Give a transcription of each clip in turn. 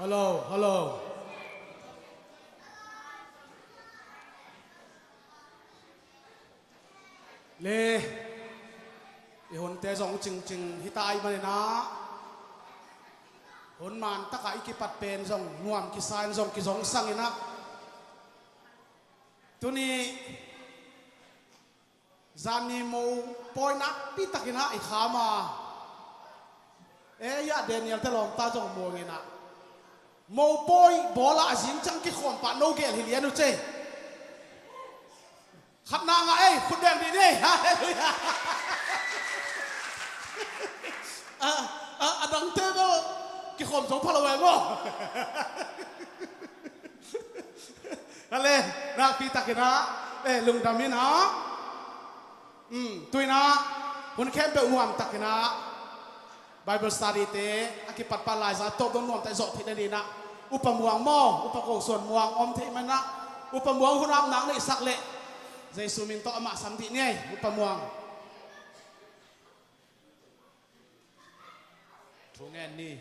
ฮัลโหลฮัลโหลเล่ไอหนเตะสองจริงๆที่ตายมาเลยนะหนมันตะกายกิปัดเป็นสองนวมกิสายสองกิสองสังเนะตัวนี้จานีโมปอยนักปีตักินะไอขามายาเดนิเอลเทลองตาจงโมงินะโมปอยบอลอาจิงจังกิขวมปะโนเกลฮิเลียนุเจขัดนางคุณแดงดีนี่ฮะอดังเต้ก็กิขวมสองพลเวงก็อะไรนักปีตักินะลุงดำนี่นะตุยนะคนเข้มเป็นห่วงตักินะBible study เตะอากิปัดปลายซาโตต้องนวมแต่จบที่นี่นะอุปมวงหม้ออุปโภคส่วนมวงอมเทมันนะอุปมวงหุ่นรำหนังในสักเละเจสุมินโตอมาสัมติเนี่ยอุปมวงทุกแง่นี่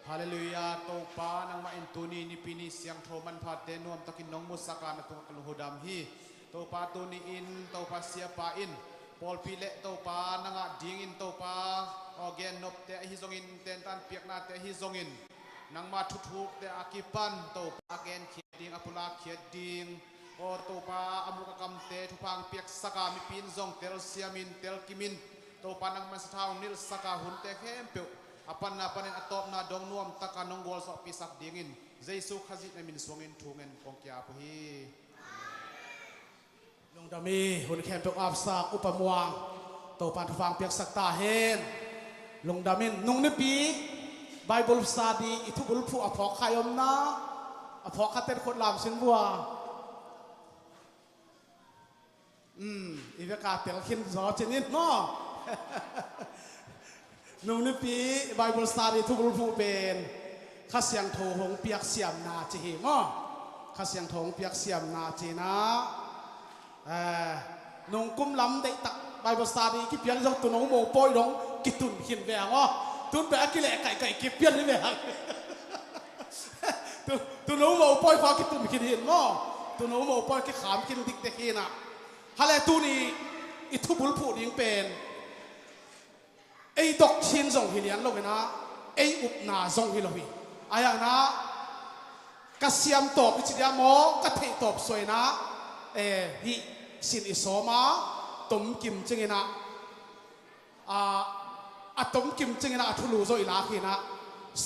ฮาเลลูยาโตปานังมาอินตูนีนิปินิเสียงโทมันพัดเดนวมตะกินน้องมุสการตุกลุหุดามฮีโตปาตูนีอินโตปาเสียปาอินพอลพิเลโตปานังดิ่งอินโตปาออเกนนบเตะฮิซงอินเตนตันเปียกนาเตะฮิซงอินนังมาทุกเตะอากิปันโตปาเกนเขียดิงอปุลาเขียดิงโอโตปาอมุกกำเตะทุพังเปียกสกามิปินซงเตลเซียมินเตลกิมินโตปานังมันสะท้าวนิลสกาหุนเตะเข้มเปียวอปันนาปันอตอบนาดงนวมตะการนงวอลสอบปิสักดิ่งอินเจสุขจิตในมินสวงอินทุงอินของเกียพุฮีลงดามีหุนแคมเปียกอับสักอุปมวงโตปานทุฟังเปียกสักตาเฮนลงดามินนุ่งนิปีไบเบิลสตาดีอิทุบุลผู้อภอกขายมนะอภอกขัดเต้นคนลามสินบัวอีเวกาเตลขินซอเจนิดเนาะนุ่งนิปีไบเบิลสตาดีทุบุลผู้เป็นข้าเสียงโถหงเปียกเสียมนาจีเนาะข้าเสียงโถงเปียกเสียมนาจีนะนุ่งกุ้มล้ำได้ตักไบเบิลสตาดีกี่เพียงจงตุนงโมปอยดงกิตุนหินแหวงอ๋อตุนแบบกิเลไก่กี่เพียงนี่แหวงตุนงโมปอยฟ้ากิตุนหินเนาะตุนงโมปอยกี่ขามกินดิกเตกินะฮาเลตูนี่อิทุบุลผู้ดิ้งเป็นดอกชินส่งหินยันลงนะอุปนาส่งหินลงอาอย่างนะกระเสียมตบอิจิยามอกระเทยตบสวยนะฮิสินอิโสมาต้มกิมจึงนะต้มกิมจึงนะทุลูโซอิลาคีนะ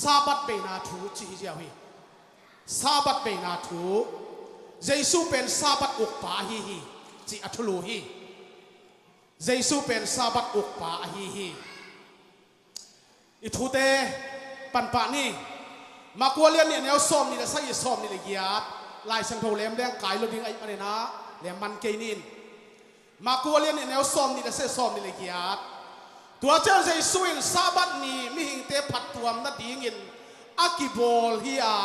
ซาบัดเบนาทูจีเจียวีซาบัดเบนาทูเจสุเป็นซาบัดอุกปาฮีจีอัทุลูฮีเจสุเป็นซาบัดอุกปาฮีอิทุเตปันปานี่มากัวเลียนเนี่ยแนวส้มนี่แหละใส่ส้มนี่เลยกียบลายสังโทเลมแดงกายลดิงไอ้มาเนี่ยนะเลมมันเกนินมากัวเลียนเนี่ยแนวส้มนี่แหละเส้ส้มนี่เลยกียบตัวเจ้าใจสุยซาบัดนี่มิหิงเตผัดตัวมนัดดิ่งินอากิบอลฮิอา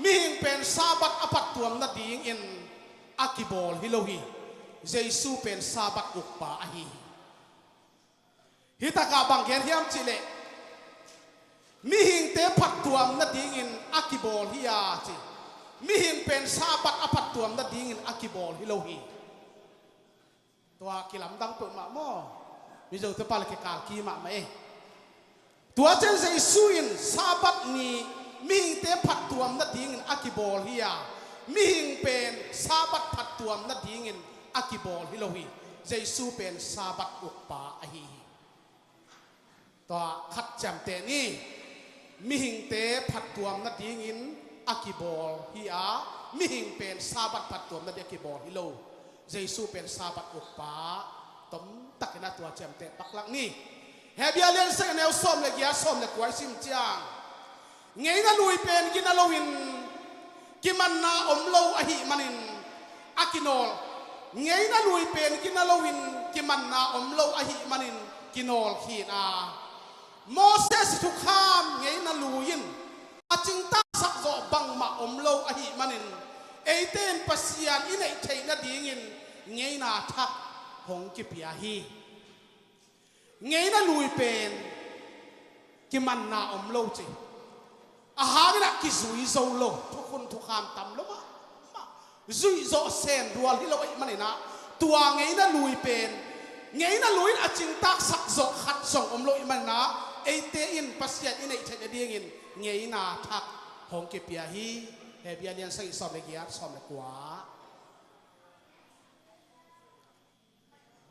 มิหิงเป็นซาบัดอผัดตัวมนัดดิ่งินอากิบอลฮิโลฮีเจสุเป็นซาบัดอุกปาฮีฮิตากาบังเกนฮิมจิเลมิหิงเตผัดตัวมนัดดิ่งินอากิบอลฮิอาจิมิหิงเป็นซาบัดอผัดตัวมนัดดิ่งินอากิบอลฮิโลฮีตัวกิลำดังเปิดมาโมมิจฉาตัวปาลกิกากีมาไหมตัวเจ้าใจสุยน์ซาบัดนี้มิหิงเตผัดตัวมนัดดิ่งินอากิบอลฮิอามิหิงเป็นซาบัดผัดตัวมนัดดิ่งินอากิบอลฮิโลฮีใจสุเป็นซาบัดอุกปาอฮีตัวขัดจำเตนี่มิหิงเตผัดตัวมนัดดิ่งินอากิบอลฮิอามิหิงเป็นซาบัดผัดตัวมนัดอากิบอลฮิโลเจสุเป็นซาบัดอุกปาต้มตักนาตัวเจมเตะปักหลังนี่เฮเบียเลียนเซนแนวส้มเลยกียส้มเลยกวยซิมจางไงน่าลุยเป็นกินน่าลุยกิมันนาอมโลอหิมันินอากิโนลไงน่าลุยเป็นกินน่าลุยกิมันนาอมโลอหิมันินกิโนลขีนาโมเสสทุกข้ามไงน่าลุยอาจิงตาสักโจบังมาอมโลอหิมันินเต้นปัสยานอินไอเทน่าดีงินไงน่าทักหงกิพิยาฮีไงน่าลุยเป็นกิมันนาอมโลจิ อาหารนักกิจุยโซโลทุกคนทุกคำตำลงมาจุยโซเซนรัวที่เราไอ้มันนะตัวไงน่ะลุยเป็นไงน่ะลุยอาจิงตักสักโซขัดส่งอมลุยมันนะไอเตอินปัสยาอินไอเทนเดียงินไงน่ะทักหงเก็บยาฮีเฮบียเลียนใส่สอบเลกียสอบเลกว่า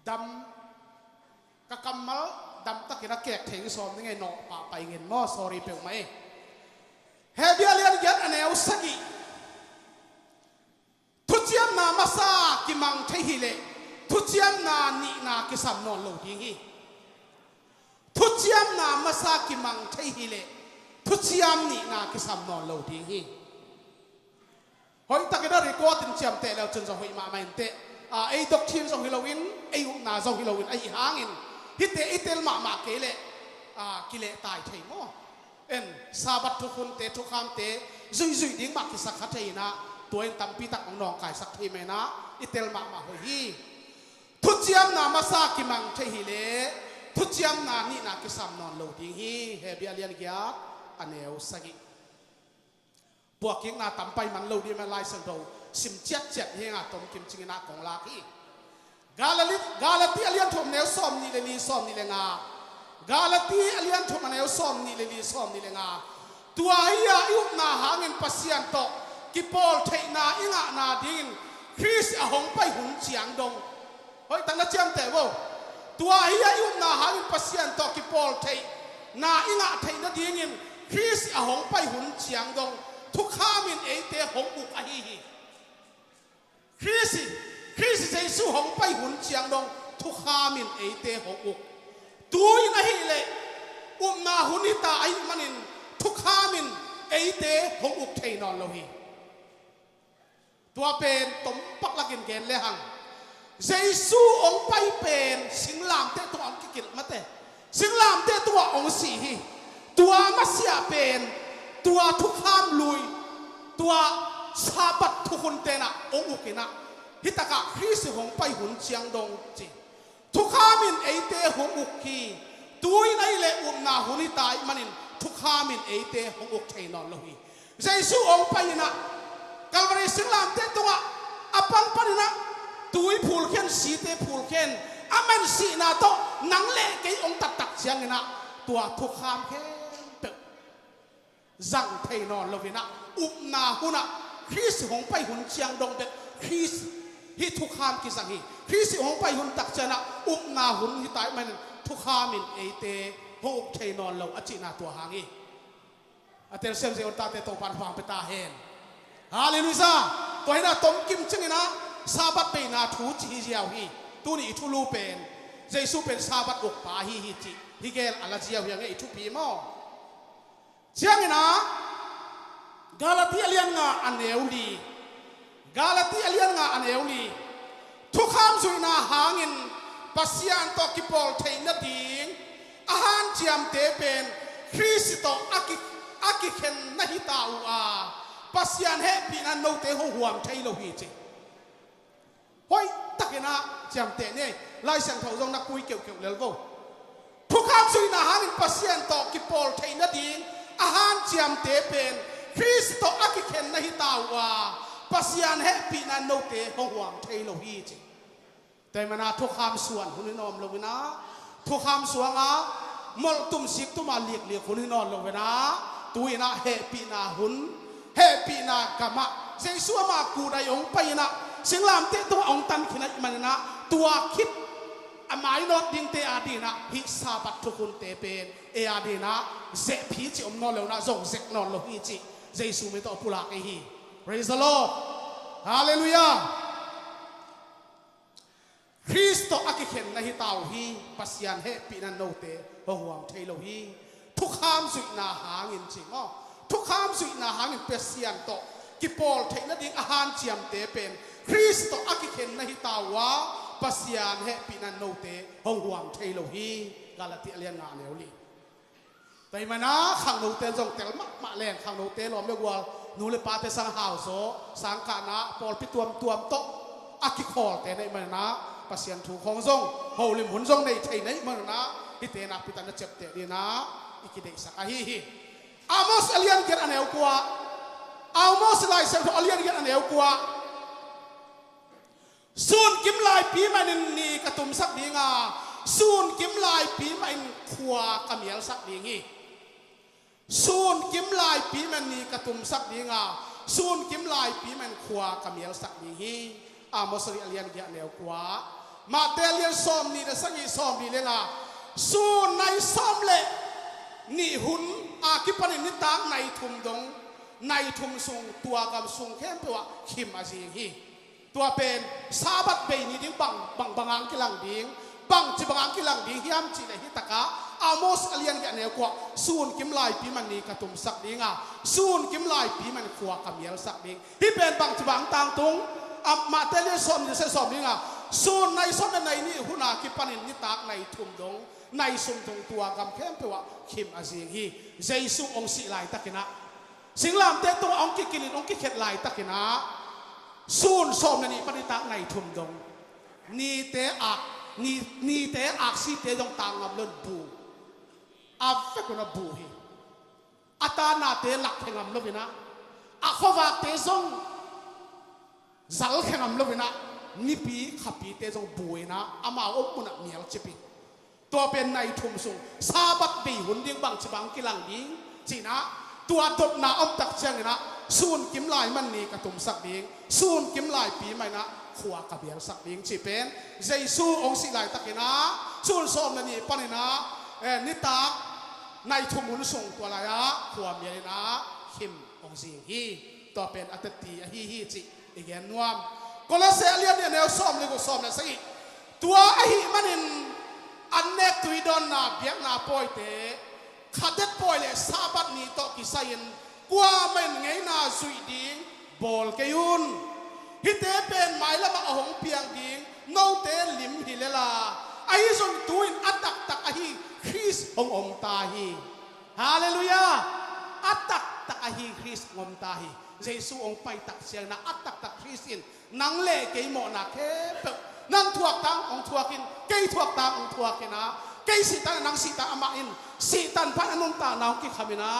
ดำกะกำมัลดำตะกินักแกะเถงสอบนี่ไงเนาะป่าไปเงินมอสอรีเปลวไหมเฮบียเลียนยัดอันเอวสกีทุจยมนามาซากิมังเทหิเลทุจยมนานีนากิสัมนอนโลดิงีทุจยมนามาซากิมังเทหิเลทุจยมนีนากิสัมนอนโลดิงีหอยตะกิดารีกอตินเจียมเตะแล้วจนจะหอยมาไม่เตะไอ้ดอกทีมส่งฮิโลวินไอ้นาส่งฮิโลวินไอ้หางินฮิตเตอิเตลมาเกเลกิเลตายเทมอเอ็นซาบัตทุกคนเตทุกคำเตจุยดิ้งมากิสักขัดเทนะตัวเองตั้มปีตักของน้องกายสักทีไหมนะอิเตลมาหอยทุจยมนามาซากิมังเทหิเลทุจยมนานี่นากิสามนอนโลดิงฮีเฮบียเลียนกียร์อันเอวสกิพวกกิงนาตั้มไปมันโลดีมันไล่สังโดสิมเจ็ดเฮงาตมกิมจิงนาของลาคีกาลตีเลียนทมเนวซ้อมนี่เลยซ้อมนี่เลยงากาลตีเลียนทมเนวซ้อมนี่เลยซ้อมนี่เลยงาตัวเฮียยุบนาหาเงินปัสยันโตกิปอลเทนาอิงะนาดินคริสหงไปหุ่นเจียงดงเฮ้ยตั้งแต่เจียมแต่ว่าตัวเฮียยุบนาหาเงินปัสยันโตกิปอลเทนาอิงะเทนาดินคริสหงไปหุ่นเจียงดงทุกข้ามินเอเตหงอุกอหิฮิคริสเจสุหงไปหุ่นเจียงดงทุกข้ามินเอเตหงอุกตัวอินะฮิเลนาหุ่นิตาไอมันินทุกข้ามินเอเตหงอุกเทนอนโลหิตัวเป็นตมปักลักินเกณฑ์เลยหังเจสูองไปเป็นสิงลามเตตัวอันกิลมาเตสิงลามเตตัวองสีฮีตัวมัสยาเป็นตัวทุกข้ามลุยตัวซาบัตทุกคนเตนะองอุกินะฮิตากะคริสหงไปหุ่นเชียงดงจีทุกข้ามินเอเตหงอุกีตัวในเละนาหุนิตายมันินทุกข้ามินเอเตหงอุกเทนอนโลหิเจสูองไปนะกัลวารีสิงลามเตตัวอปังปนินะตุยพูลเคนสีเตพูลเคนอเมนสีนาโตนังเละกีองตักเชียงนะตัวทุกขามเคนเตจังเทนอนโลวินะอุปนาหุนะคริสหงไปหุ่นเชียงดงเด็กคริสฮิทุกขามกิสังฮีคริสหงไปหุ่นตักเจนะอุปนาหุนฮิตายมันทุกขามินเอเตหงเทนอนโลอจินาตัวหางฮีอัตเตอร์เซมเซอร์ตาเตโตปันฟังเปตาเฮนฮาเลลูยาตัวนี้นะต้มกิมจึงนะซาบัตเป็นนาทูจีเจียวฮีตัวนี้ทุลูเป็นเจสุเป็นซาบัตอุกปาฮีฮิจิฮิเกลอัลเจียวยังไงทุพีมอเชียงนะกาลาตีเลียนงาอันเอวลีกาลาตีเลียนงาอันเอวลีทุกคำสุยนาหางินปัสยานตอกิปอลเทนดิงอาหารเจียมเตเป็นคริสโตอากิเคนนหิตาวาปัสยานเฮปีนันโนเตหงหวมไทยโลหิจิเฮ้ยตักนะเจียมเตเนี่ยไล่เสียงเท่าจงนักคุยเกี่ยวเลวก็ทุกคำสุยนาหางินปัสยานตอกิปอลเทนดิงอาหารเจียมเตเป็นคริสโตอากิเคนนหิตาวาปัสยานเฮปีนันโนเตหงหวมไทยโลหิจิแต่มันทุกคำส่วนคุณนอมลงไปนะทุกคำส่วนอ่ะมลตุมสิกตุมาเลียกคุณนอนลงไปนะตุยนะเฮปีนาหุนเฮปีนากามะเจสัวมากูได้องไปนะสิงลามเตตัวองตันขินัยมันนะตัวคิดอามายนอดดิงเตอาดีนะฮิซาบัตทุกุนเตเป็นเออาดีนะเจพีจิอมนอนเลวนะจงเจกนอนโลหิจิเจสุไม่ต้องพูดละไอ้ฮี praise the Lord hallelujahคริสโตอากิเข็นในตาวฮีปัสยานเฮปีนันโนเตหงหวมเทโลฮีทุกคำสุยนาหาเงินจริงอ๋อทุกคำสุยนาหาเงินเปเซียนโตกิปอลเทนดิ่งอาหารเจียมเตเป็นคริสโตอากิเข็นในตาวะปัสยานเฮปีนันโนเตหงหวมเทโลฮีกาลาติเลียนงานเนวลีแต่มานะขังโนเตจงเตลมักมาแรงขังโนเตลอมเรียกว่านูเลปาเตสังหาวโซสังกานะปอลปิตัวมโตอากิคอลแต่ในมานะปัสยันถูกของทรงโฮลิมหุนทรงในไทยในเมืองนะฮิเตนะพิตานะเจ็บเตดีนะอิกิเดสักฮีฮิ Amos alian ger aneu kwa Amos lai sem tho alian ger aneu kwa sun kim lai pi manin ni katum sak dinga sun kim lai pi main khwa kamial sak dingi sun kim lai pi man ni katum sak dinga sun kim lai pi man khwa kamial sak dingi Amos alian ger aneu kwa ma te alian som ni da sangi som ni le la sun nai som le ni hun akipanin ni tang nai thum dong nai thum sung tua gam sung khem pewa khim aji hi tua pen sabat be ni ding bang bangang kilang ding bang chi bangang kilang ding hiam chi le hi taka Amos alian ga ne ko sun kim lai pi man ni katum sak dinga sun kim lai pi man khwa kamial sak ding hi pen bang chi bang tang tung ma tele som ni se som dinga sun nai som na nai ni huna kipanin ni tak nai thum dong nai sum tung tua gam khem pewa khim aji hi Jesu ong si lai takina singlam te tung ong kikilin ong kikhet lai takina sun som na ni panita ngai thum dong ni te ak si te dong tangam lon bu ave ko na bu hi ata na te lak thengam lo bina akhowa te zong zal khengam lo bina ni pi khapi te zong buina ama opuna mial chipiตัวเป็นในทุ่มสูงซาบัดปีหุ่นเดียงบังฉบังกิลังดิ้งจีนะตัวตบนาอมตักเชียงนะสูนกิมลายมันนี่กระตุมสักดิ้งสูนกิมลายปีใหม่นะขวากระเบียงสักดิ้งจีเป็นเจสูองค์สิลายตักนะสูนส้มนั่นนี่ปนนะนิตาในทุ่มหุ่นสูงตัวลายะขวาเมียนะขิมองค์สิงฮีตัวเป็นอัตติฮีจีอีกแง่นวมก็แล้วเสียเลียนเนี่ยแนวส้มเลยก็ส้มนะสิตัวฮีมันนี่อันเนกตุยดอนนาเบียงนาปอยเตขัดเด็ดปอยเลยซาบัดนี้โตกิไซน์กว่ามันไงนาสุยดิงบอลเกยุนฮิเตเป็นไม้ละมาหงเปียงดิงโนเตลิมฮิเลลาไอ้ส่งตุยอัตตักตักอหิคริสองอมตาฮีฮาเลลูยาอัตตักตักอหิคริสอมตาฮีเยซูองไปตักเสียงนะอัตตักตักคริสอินนังเล่เกยโมนาเคปนั่งทวกตังองทวกินเกยทวกตังองทวกินนะเกยสิตันนังสิตาอามาอินสิตันพันอนุนตานาองกิขมินะ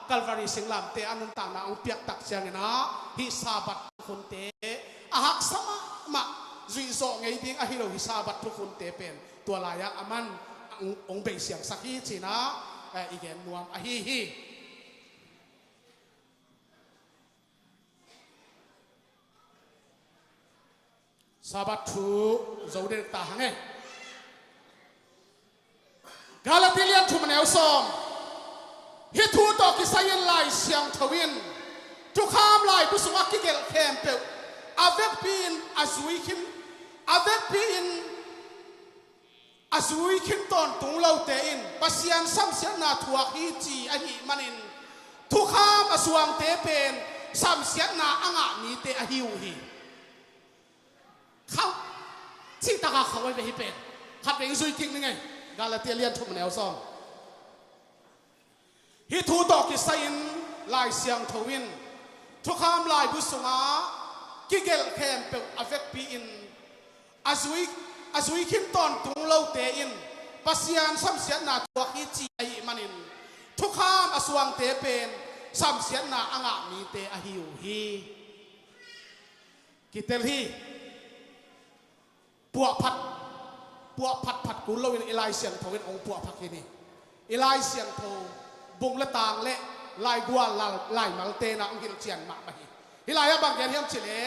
กัลวารีสิงลามเตอนุนตานาองเปียกตักเสียงนะฮิซาบัตคนเตอาหักสมามาจุยโซไงดิ้งอหิโรฮิซาบัตทุกคนเตเป็นตัวลายะอามันองเบเสียงสักฮีจีนะอีกแกนนวมอหิฮีซาบัตทูโจเดตาหังเงกาลาติเลียนทุมันเอลซอมฮิทูตอกิไซยันไลเสียงทวินทุกข้ามไลบุษวักกิเกลแคมเปลอาเวกปีนอาซุยคิมอาเวกปีนอาซุยคิมตอนตุงเลาเตอินปัสยันซัมเสียนาทัวฮีจีอหิมันินทุกข้ามอาสวงเตเป็นซัมเสียนาอ่างมีเตอหิวฮีเขาที่ตาเขาไว้ไปให้เป็นขัดเป็นซุยคิงนี่ไงกาลาเทียเลียนทุกมันแนวซองฮิทูตอกิไซน์ลายเสียงทวินทุกคำลายบุษงากิเกลแคมเปลอเวกปีอินอาซุยคิมตอนตุงเลาเตอินปัสยานซัมเสียนาตัวฮิจีไอมันินทุกคำอาสวงเตเป็นซัมเสียนาอ่างมีเตอหิวฮีกิเตลฮีปัวพัดผัดกุลเราเป็นเอไลเสียงโทเป็นองค์ปัวพัดที่นี่เอไลเสียงโทบุงละตางเละลายกัวลายมัลเตนะองค์กิลเจียนมาไม่ฮิลายบางอย่างที่ทำเฉลย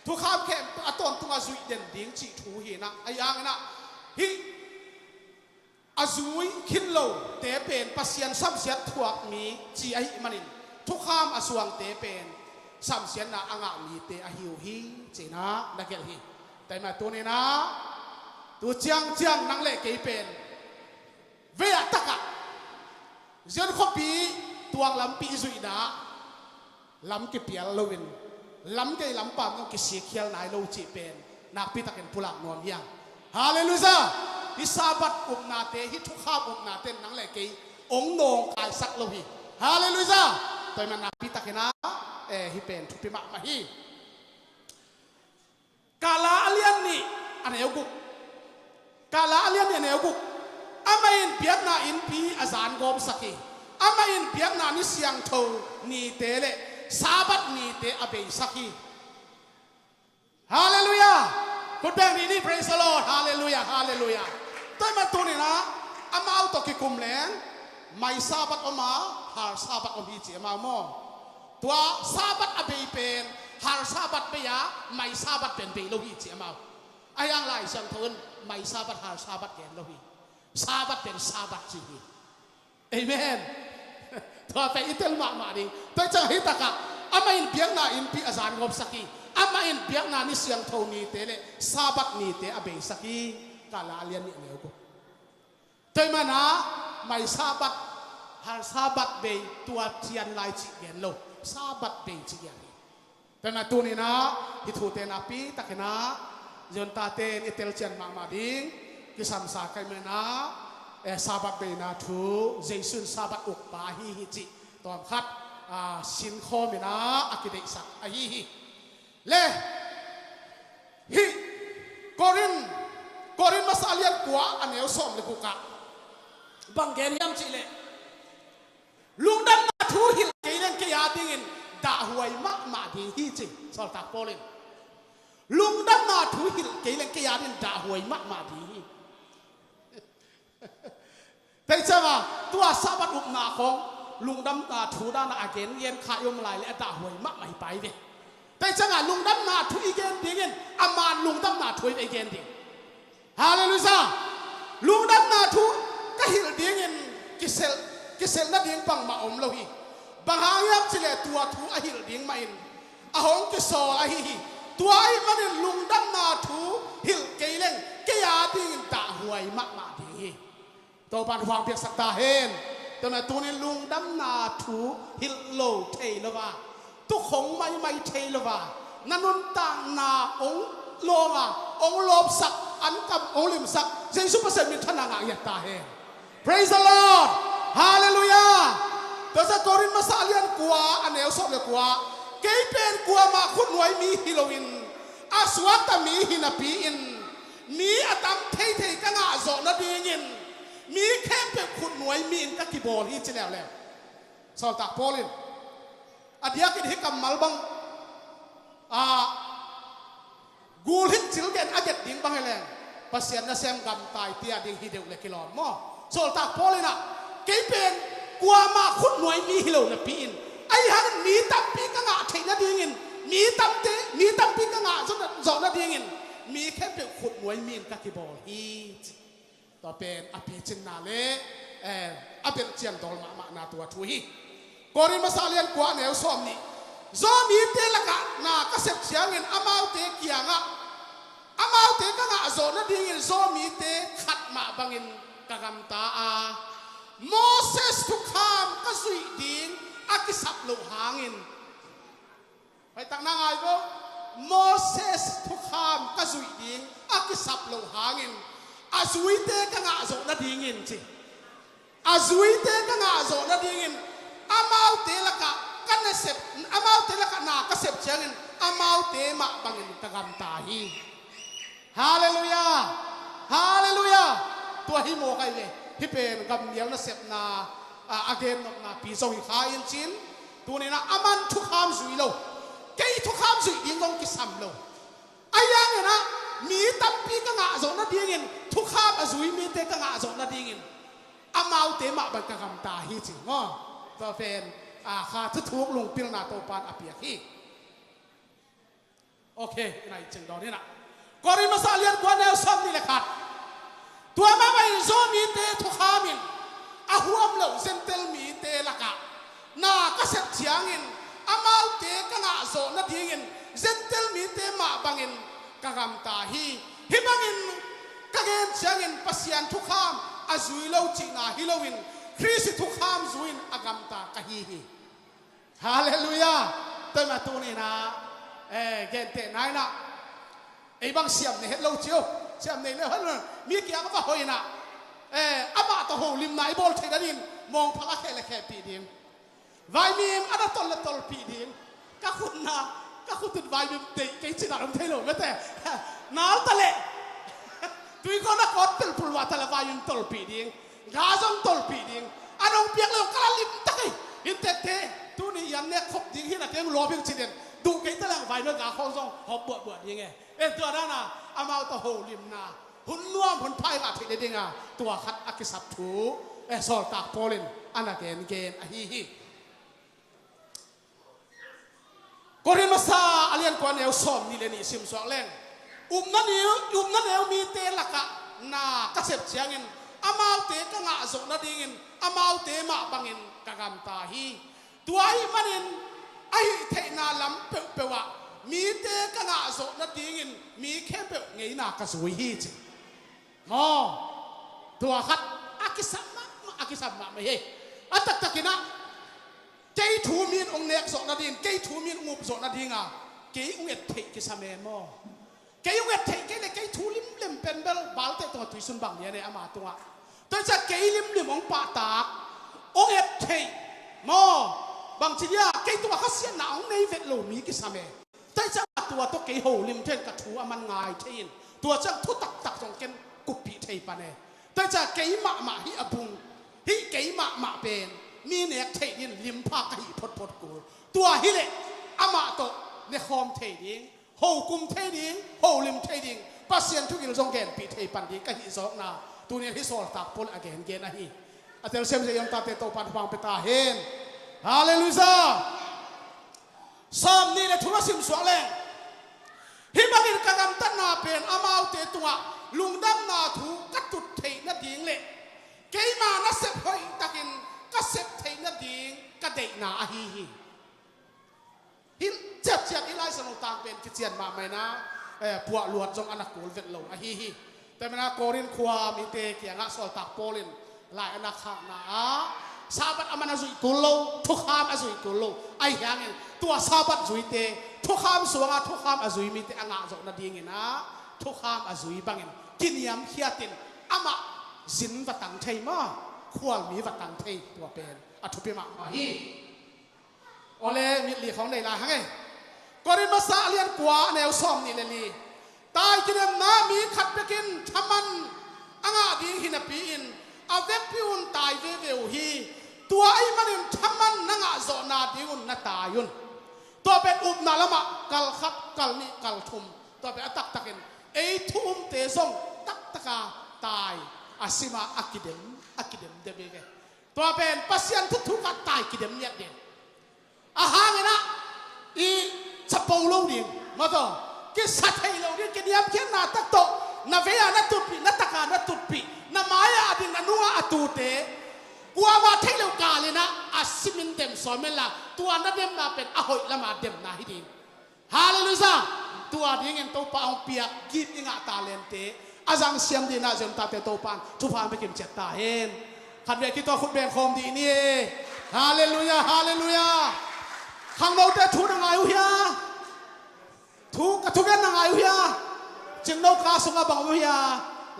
ทุกข้ามแค่อัตอนตุงอาซุยเด่นดิ้งจีถูหีนะไอ้ยังนะฮิอาซุยคินโลเตเป็นปัสยันซ้ำเสียถวกมีจีไอมันินทุกข้ามอาสวงเตเป็นซ้ำเสียนะอ่างมีเตอหิวฮีจีนะนักเกลฮีแต่มาตัวนี้นะตัวเจียงนังเล่เกยเป็นเวียตะกะเจ้าข้อปีตัวลำปีสุยดาลำเกปียลโลวินลำเกยลำปามต้องกิเสียเขียลนายโลจิเป็นนักปีตะเก็นผู้หลักนวมยังฮาเลลูยาฮิซาบัตอุบนาเตฮิทุกข้าอุบนาเตนังเล่เกยองโหนงกายสักโลหิฮาเลลูยาตัวมันนักปีตะเก็นนะฮิเป็นทุกปีมะมาฮีกาลาเลียนนี่อันเอวกุกกาลาเลียนนี่อันเอวกุกอามาอินเปียกนาอินปีอาจารย์กอมสัก ama in biak na ni siang tho ni te le sabat ni te abe saki hallelujah good bang ni praise the Lord hallelujah hallelujah toy ma tu ni na ama auto ki kum leng mai sabat oma har sabat om hi chi ma mo tua sabat abe pen har sabat be ya mai sabat pen be lo hi chi ma ayang lai siang thon mai sabat har sabat gen lo hi sabat pen sabat chi hi amenตัวไปอิตลมาดิตัวจะให้ตะกะอามาอินเบียงนาอินปีอาจารย์งบสักีอามาอินเบียงนานิเสียงโทนีเตเลซาบักนีเตอเบสักีกาลาเลียนนี่เหนียวกูตัวมานะไม่ซาบักหาซาบักเบตัวเทียนลายจีเกนโลซาบักเบจีเกนตัวมาตัวนี้นะที่ถูเตนาปีตะกนะจนตาเตนอิตลเชียนมาดิงกิสัมสาไกเมนะsabat be na thu jaisun sabat uk pa hi hi chi tom khat sin kho me na akidei sak a hi hi le hi korin masalian kwa aneu som le kuka bangen yam chi le lungdan na thu hil keinen ke ya dingin da huai ma di hi chi sol tak polin lungdan na thu hil keinen ke ya din da huai ma di hiแต่ใช่ไหมตัวซาบัดอุกนาของลุงดำนาถูด้านอาเกนเย็นขายมลายและด่าหวยมักไม่ไปดิแต่ใช่ไหมลุงดำนาถูอีเกนดีเงินอามาลุงดำนาถูอีเกนดีฮาเลลูยาลุงดำนาถูก็หิลดีเงินกิเซลนั่นเองปังมาอมเราฮีบางหางยับเฉลี่ยตัวถูอหิลดีมาอินอาหงกิโซอหิฮีตัวไอ้มันลุงดำนาถูหิลเกเลงเกียดีเงินด่าหวยมักมาดีตัวปันฟังเพียงสักตาเห็นแต่แม่ตัวนี้ลุงดำนาถูฮิลโลเทลว่าตุกของไม่เทลว่านันนต่างนาองโลงอ่ะองโลบสักอันกับองลิมสักเจสุภาษามีทนางอยากตาเห็น praise the Lord hallelujah ตัวจะกอรินมาสาเลียนกัวอันเอลสอบเลยกัวเกยเป็นกัวมาคุณหน่วยมีฮิโลวินอาสวัตมีฮินาปีอินมีอตัมเทกังอาโซนดีเงินมีแค่เป็นคุณหน่วยมีนกักกิบอลที่จะแล้วสาวตากโพลินอดียกินให้กำมัลบังกูลินจิลเกนอาเจ็ดดิ้งบังให้แรงภาษาเนเซมกำตายเตียดิ้งฮิเดวเล็กกิโลมอสาวตากโพลินอ่ะเกี่ยเป็นกัวมาคุณหน่วยมีฮิโลนปีนไอ้ฮันมีตับปีกังอาเทนดิ้งินมีตับปีกังอาจอนดิ้งินมีแค่เป็นคุณหน่วยมีนกักกิบอลฮีต่อเป็นอภิจินนาเลอภิเจียนดอลมานาตัวทุยกอริมาซาเลียนกว่าแนวซ้อมนี่จอมีเตละกะนาก็เสพเสียงเงินอามาเตเกียงอ่ะอามาเตก็งะโซนดิ้งเงินจอมีเตขัดมาบังเงินกะกำตาโมเสสทุกคำก็สุยดิ้งอากิสับโลหางินไปตั้งนางไงก็โมเสสทุกคำก็สุยดิ้งอากิสับโลหางินอาซุยเตก็งะโซนดิ้งเงินสิอาซุยเตก็งะโซนดิ้งเงินอามาเตละกะกันเนเสพอามาเตละกะนาก็เสพเชียงเงินอามาเตมาบังเงินตะกำตาฮีฮาเลลูยาฮาเลลูยาตัวฮิโมกันเลยที่เป็นกำเนียงนะเสพนาอาเกนนาปีโซฮิคาอินจินตัวนี้นะอามันทุกคำสุยโลเกยทุกคำสุยยิงกงกิสัมโลไอ้ยังเนี่ยนะมีตับปีก็งะโซนดิ้งเงินทุกคำสุยมีเตก็งะโซนดิ้งเงินอามาเตมาบังกะกำตาฮีจิงอ๋อตัวเป็นข้าทุกลุงพิลนาโตปานอภิยฮีโอเคในจึงดอนนี้นะกอริมาซาเลียนกว่าแนวซ้ำนี่แหละครับตัวมาไปโซมีเตทุกขามินอาหัวมเหลวเซนเตลมีเตละกะนาก็เสพเสียงินอามาเตก็งะโซนัดยิงินเซนเตลมีเตมาบังินกะกำตาฮีฮิบังินกะเกนเสียงินปัสยันทุกขามอาจุยโลจินาฮิโลวินคริสทุกขามจุยนอากำตากะฮีฮาเลลูยาตัวมาตัวนี้นะเกนเตนายนะไอ้บางเสียมเนี่ยเห็นเราเชียวเสียมเนี่ยเห็นเลยมีเกี่ยวกับหอยนะอามาตะโหลิมนายบอลเทนดินมองพลักแค่ละแค่ปีเดียววายมีมอันนั้นตอลละตอลปีเดียวก็คุณนะก็คุณติดวายมีเด็กเก่งจิตอารมณ์เทโลไม่แต่น้าตะเละตุยคนนักอดติลปุลวัตละวายมีตอลปีเดียวกาซังตอลปีเดียวอัน กันองเปียกเลยกันลิมตะกี้อินเตเตตัวนี้ยันเนี่ยครบจริงที่นักเก็งรอเพียงจีเด่นดูเก่งตะลังไฟเมื่อกาข้องส่งหอบบวชยังไงตัวนั้นน่ะอามาตะโหลิมนาหุ่นน่วมหุ่นไพ่กาที่เด้งอ่ะตัวขัดอักษรถูสอลตากโพลินอันนั้นเกณฑ์ฮีก็เรียนมาซาอเลียนกวนเอลซอมนี่เลยนี่ซิมสวกแรงนั่นเอวมีเตลักะนากระเสพเสียงเงินอามาเตะกงะส่งนาดีเงินอามาเตะมาบังเงินกะกำตาฮีตัวไอ้มันเงินไอ้เทนาลำเปวะมีเตะกงะส่งนาดีเงินมีแค่เปวไงนากระสวยฮีจิมอตัวขัดอากิสัมมาไม่เฮอัตตะกินะเจ้าทูมีนองเนกสอนนาดีนเจ้าทูมีนองุบสอนนาดีงาเจ้าองเอ็ดเทกิสามเมอเจ้าองเอ็ดเทกิเลยเจ้าทูลิมเป็นเบลบาลเตตัวตุยสุนบังเนี่ยเนี่ยอามาตัวแต่จะเจ้าลิมองปะตากองเอ็ดเทมอบางทีเนี่ยเจ้าตัวเขาเสียหนาวในเวทโลมีกิสามเมแต่จะตัวเจ้าโหลิมเทนกระทูอามันง่ายเทนตัวจะทุตักส่งเกนกุปีเทปะเนี่ยแต่จะเจ้ามาฮิอบุงฮิเจ้ามาเป็นมีเนกเทดินลิมพากะหิพดกูตัวฮิเลอามาโตเนคอมเทดิงโฮกุมเทดิงโฮลิมเทดิงปัสเซียนทุกินทรงเกนปีเทปันดีกะหิสอกนาตัวนี้ฮิโซลตักพลอเกนเกนอะฮีอัตเตลเซมเซยมตาเตโตปันฟังเปตาเฮนฮาเลลูยาซามนี่เลทุรสิมสวงแรงฮิบักินกะกำตันนาเป็นอามาเตตัวลุงดัมนาถูกัดตุดเทนัดดิงเลเกยมานัสเซพอยตะกินก็เสพเทนดิงก็เด็กหนาฮีหินเจ็บอีไลสนุต่างเป็นกิจเจียนมาไหมนะผัวหลวดจงอนักกูลเวทลงฮีแต่เมื่อโกรินความีเตเกียงะสอลตักโปลินหลายอนักข้างนาซาบัดอามันอาจุยกุลโลทุกขามอาจุยกุลโลไอ้เหี้ยงตัวซาบัดจุยเตทุกขามสวงทุกขามอาจุยมีเตอ่างจงนาดีเงินนะทุกขามอาจุยบังเงินกินยำเขียตินอามาสินวัตังใช่มั้ยขวางมีวัดตังเทตัวเป็นอัฐพิมาฮีโอเลมิลีของในลาฮังไงก็ริมาซาเลียนกว่าแนวซ่อมนี่เลยลีตายกินน้ำมีขัดไปกินทำมันอ่างดีหินปีอินเอาเวกพิอุนตายเววฮีตัวไอ้มันทำมันนั่งโซนาดีอุนนาตายุนตัวเป็นอุบนาละมะกัลขับกัลนิกัลทุมตัวเป็นตักตะกินไอ้ทุมเตซงตักตะกาตายอาซิมาอักิเดมเดบิเกตัวเป็นปัสยันทุกข์ตายกิเดมเนี่ยเด่นอาหารไงนะอีสปองโลดิงมาต่อกิสัตย์ให้โลดิงกิเดียมเขียนนาตักโตนาเวียนาตุปีนาตะการนาตุปีนามายาดินนานัวอตูเตกัวมาเทโลกาเลยนะอาซิมินเดมสอมเมล่าตัวนั้นเดมนาเป็นอาหอยละมาเดมนาฮิดินฮาเลลูยาตัวดิ้งเงินตัวปองเปียกินอิงาตาเลนเตอาจังเสียงดีน่าจะตาเตโตปันทุพานไปกินเจ็ดตาเห็นขัดเวกิตัวคุณเบงคมดีนี่ฮาเลลูยาฮาเลลูยาข้างโน้ตทุนยังไงวะเฮียทุกทุกอย่างยังไงวะเฮียจึงโนกาสงฆ์บังวะเฮีย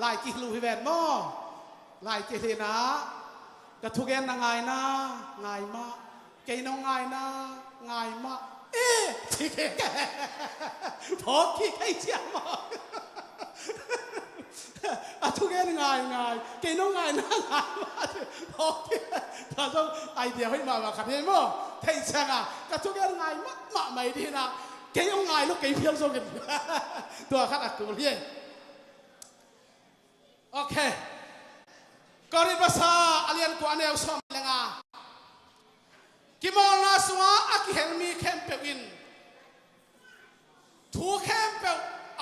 ลายกิลูฮิเวนมั้งลายกิเลนะกระทุกอย่างยังไงนะง่ายมากเกี่ยน้องง่ายนะง่ายมากที่แกพอขี้ใครเชี่ยมากทุกอย่างง่ายเกี่ยน้องง่ายนะง่ายมากพอขี้เราต้องไอเดียให้มาขัดเองมั้งใครเชี่ยงกระทุกอย่างง่ายมากไม่ดีนะเกี่ยน้องง่ายลูกเกี่ยเพียงส่งกันตัวขัดอักกุลเฮียโอเคกอริบาซาอเลียนกว่าแนวสมเลงากิมอลนาสวะอากิเฮลมีแคมเปวินทูแคมเป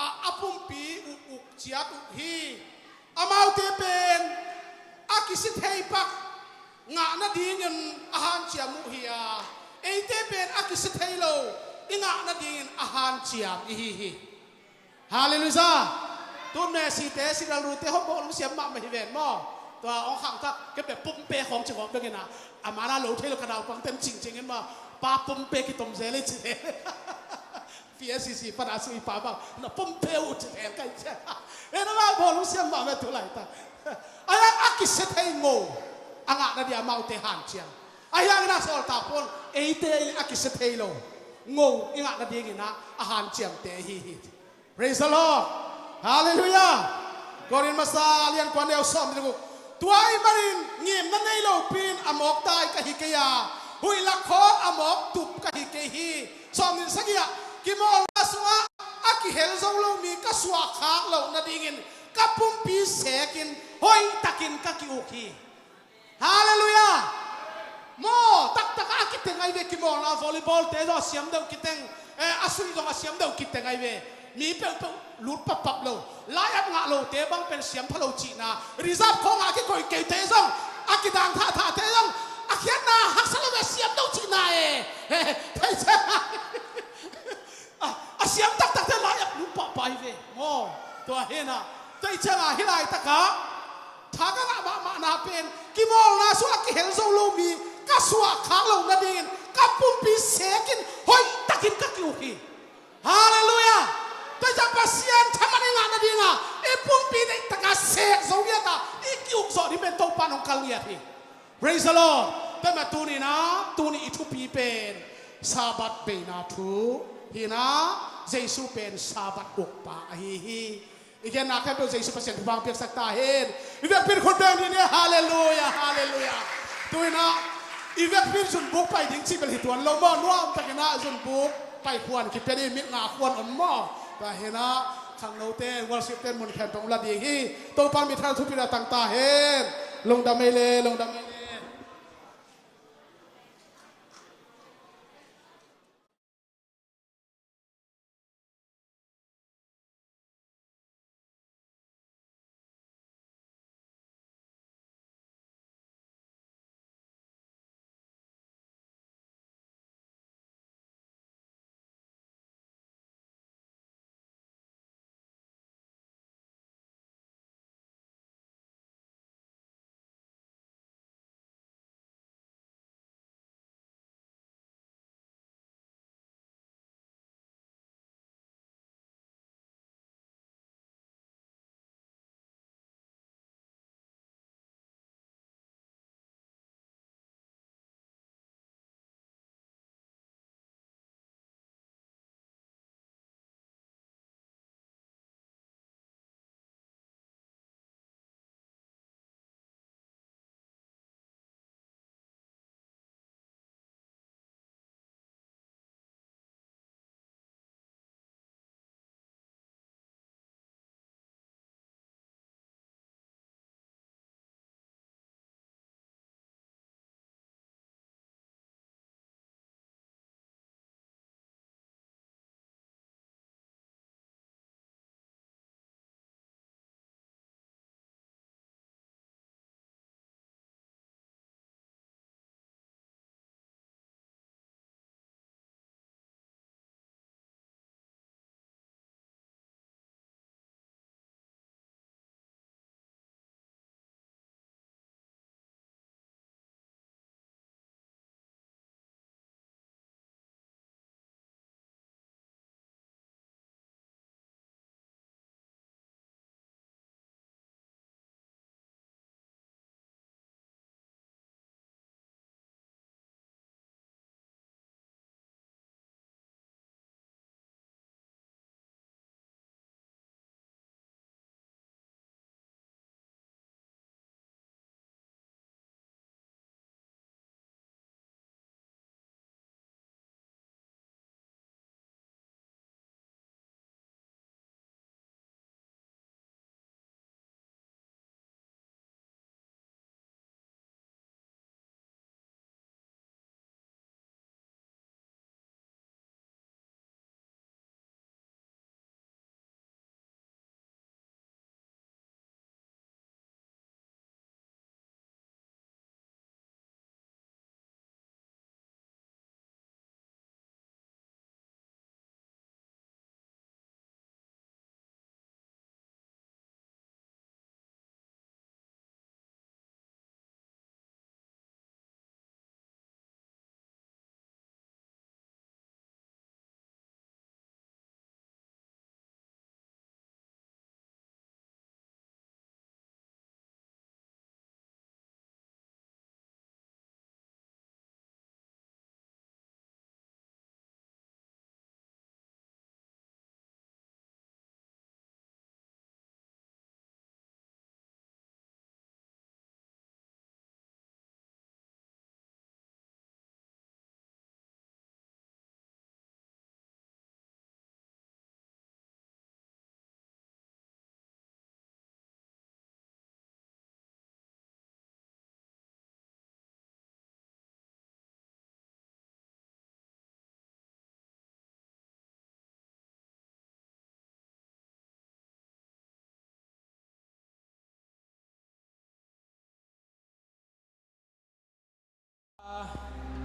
อาปุ่มปีอุกเจียตุฮีอามาเตเป็นอากิสิเทปักงานาดีเงินอาหารเจียมุฮีอาเอเตเป็นอากิสิเทโลอิงานาดีเงินอาหารเจียมฮีฮาเลลูยาตัวแม่สีเตสิลารูเตฮอบอลเสียมมาไม่เห็นมั้งตัวองขังทักก็แบบปุ่มเปของจังหวะเป็นไงนะอามาลาโลเทลกระดาวฟังเต็มจริงๆเห็นมั้ยป้าปุ่มเปกิตมเซเลยเฉยฟีเอซีปนาสุยป้าบ้างน่ะปุ่มเปอุเฉยกันเฉยเอ็นว่าบอลเสียมมาไม่ถูกไหลตาไอ้ยังอากิเสเทงโง่อ่างนั่นเดียมาอุเทหันเชียงไอ้ยังน่าสอลตาปนเอเตอากิเสเทโลโง่อ่างนั่นเดียกินนะอาหารเชียงเตฮีPraise the Lord Hallelujah กอรินมาซาเลียนกว่าแนวซ้อมดิลูก ตัวไอ้มารินเงียบนั่นในโลปีนอมอกได้กะฮิกยาหุยละคออมอกตุบกะฮิกฮีสอมนินสักยะกิมอลมาสวะอากิเฮลซงโลมีกะสวะขากโลนาดิงินกับปุ่มปีเสกินหอยตักินกะกิอุคีฮาเลลูยาโมตักตักอากิเตงไอเวกิมอลาวอลเลย์บอลเตะดอเสียมเดากิเตงอาสุยดองอาเสียมเดากิเตงไอเวมีเปลลุดปับโลลายอับงะโลเตบังเป็นเสียมพะโลจีนาริซาบของอากิคอยเกยเตซงอากิดังท่าเตซงอากินาฮักสลเวเสียมเดาจีนาเใช่ใช่อาเสียมตักเตลายอับลุดปับไปเวโมตัวเฮน่ะตัวเจ้าฮิไลตะกะถ้าก็มานาเป็นกิมอลนาสุอากิเฮลโซโลมีกะสวะขางโลนาดินกับปุ่มปีเสกินหอยตักินกะกิโอคีฮาเลลูยาแต่จะภาษาทำอะไรงานนั่นเองอ่ะไอ้ปุ่มปีนี่ตะการเสกสองอย่างอ่ะไอ้คิวสอนี่เป็นตัวปานของกัลเลียที่ praise the Lord แต่มาตัวนี้นะตัวนี้อิทุปีเป็นซาบัดเบนาทูฮีนะเยซูเป็นซาบัดอุกปะฮีอีกอย่างนักแค่เป็นเยซูเป็นเสียงบางเพียงสักตาเห็นอีเวกเป็นคนเดินนี่เนี่ยฮาเลลูยาฮาเลลูยาตัวนี้นะอีเวกเป็นส่วนบุกไปถึงที่เป็นเหตุวันเราบ้านว่าตะกี้นะส่วนบุกไปควรคิดเป็นมิตรงาควรอมมอแต่เห็นนะทางโนเต้วอลซิเต้นมุนแคนตรงลาดีฮีตัวปานมีทางทุพิราต่างตาเห็นลงดำเมเลลงดำเมเล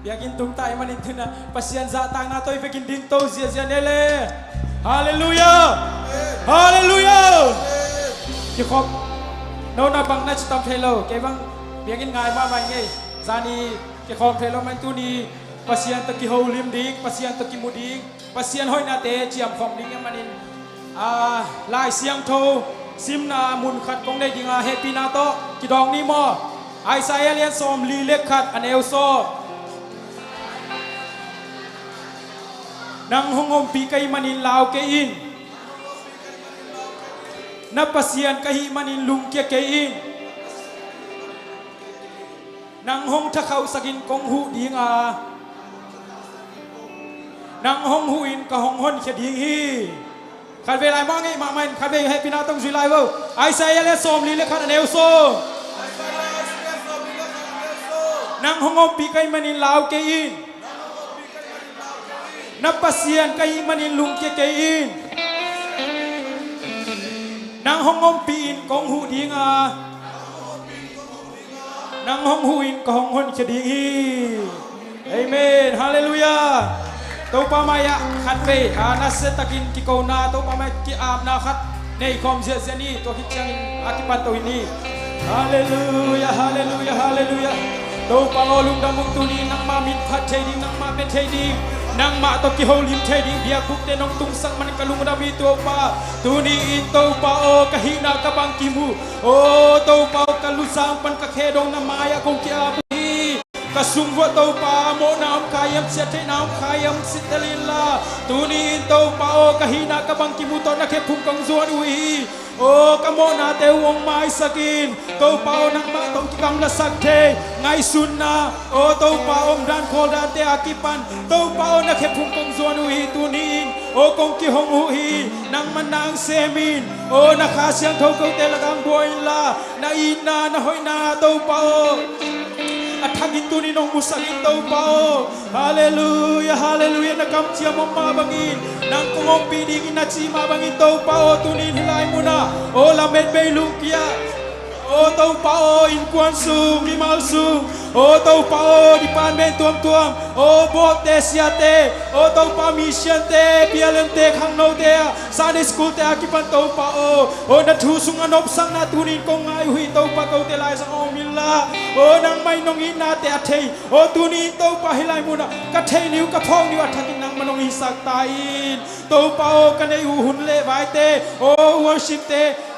biagin tung tayo maninto na pasyan sa tang na to'y biagin din to siya nele. Hallelujah! Hallelujah! Kikop, no na bang na chitam thelo, kay bang biagin ngay mamay ngay, zani kikop thelo man tu ni pasyan to ki holim ding, pasyan to ki muding, pasyan hoy na te chiam khom ding manin, lai siang to, sim na mun khat kong day ding happy na to, kidong ni mo.ไอซายเลียนสมลีเล็กขัดอันเอลโซนังหงอมปีกายมันินลาวเกอินนับปัสยันกะหิมันินลุงเกียเกอินนังหงทะเขาสกินกงหูดีงานังหงหูอินกะหงหนเขดีฮีขัดเวลามองไงมามันขัดเวลให้พี่น้าต้องจุไลเวอไอซายเลียนสมลีเล็กขัดอันเอลโซนางหงอปีกายมันินลาวเกอินนับปัสยันกายมันินลุงเกเกอินนางหงอปีอินกองหูดีงานางหงหูอินกองหนเฉดีอีเอเมนฮาเลลูยาตัวปามายะขัดเวนัสตะกินกิโกนาตัวปามายกิอาบนาขัดในคอมเสียนี่ตัวคิดจังอากิปันตัวนี้ฮาเลลูยาฮาเลลูยาฮาเลลูยาตัวปาโอลุงดำมุกตุนีนังมามินพัดเทดิงนังมาเป็นเทดิงนังมาตอกิโฮลิมเทดิงเบียคุกเดนองตุงสังมันกะลุงดามีตัวปาตุนีอินตัวปาโอกะฮินากะบังกิมูโอตัวปาโอกะลุสังปันกะเคดงนามายะคงกิอาบุกะซุงวะตัวปาโมนามคายัมเสเทนามคายัมสิตลิลลาตุนีอินตัวปาโอกะฮินากะบังกิมูตอนะเคพุงกังซวนอุยโอ้กะโมนาเตวงไม้สกินตัวเปานังมาตงกิกังละสักเทไงสุนนาโอ้ตัวเปาอมดันโคดานเตอากิปันตัวเปานักเข็บพุงกงซวนอุยตูนีนโอ้กงกิหงหุยนังมันนางเซมินโอ้นักขาเสียงเท่าเกาเตละกังบวยลานาอินานาหอยนาตัวเปาอัฐกินตูนีนงมุสักินตัวเปาฮาเลลูยาฮาเลลูยานักกำเชียมมาบังินนังกงอมปีดีกินนาชีมาบังินตัวเปาตูนีนฮิไลมุนาโอ้ลาเมดเบลุกิยาโอ้ตัวเปาอินกวนซูมิมาลซูโอ้ตัวเปาดิปานเบนตัวมตัวมโอ้โบเตเซียเตโอ้ตัวเปามิเชียนเตเปียเลนเตขังโนเตซาเดสกูเตอากิปันตัวเปาโอ้นัททูสุงอนบสังนาตูนินกงไงหุยตัวเปาเกาเตไลสังอมิลลาโอ้นางไม่นงอินนาเตอเทโอ้ตูนินตัวเปาฮิไลมุนกะเทนิวกะพองนิวอัฐกินนางมันงอิสักตาอินตัวเปากันในอูหุนเลไวเตโอ้วอร์ชิปเต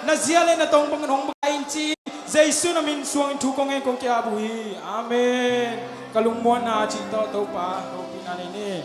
นาเซียเลนตงบังนงบังอินจีเจสุนามินสวงทุกงเงกงเกียบุฮีอาเมนกะลุงมวนนาจิตโตปาโตปินานีนี่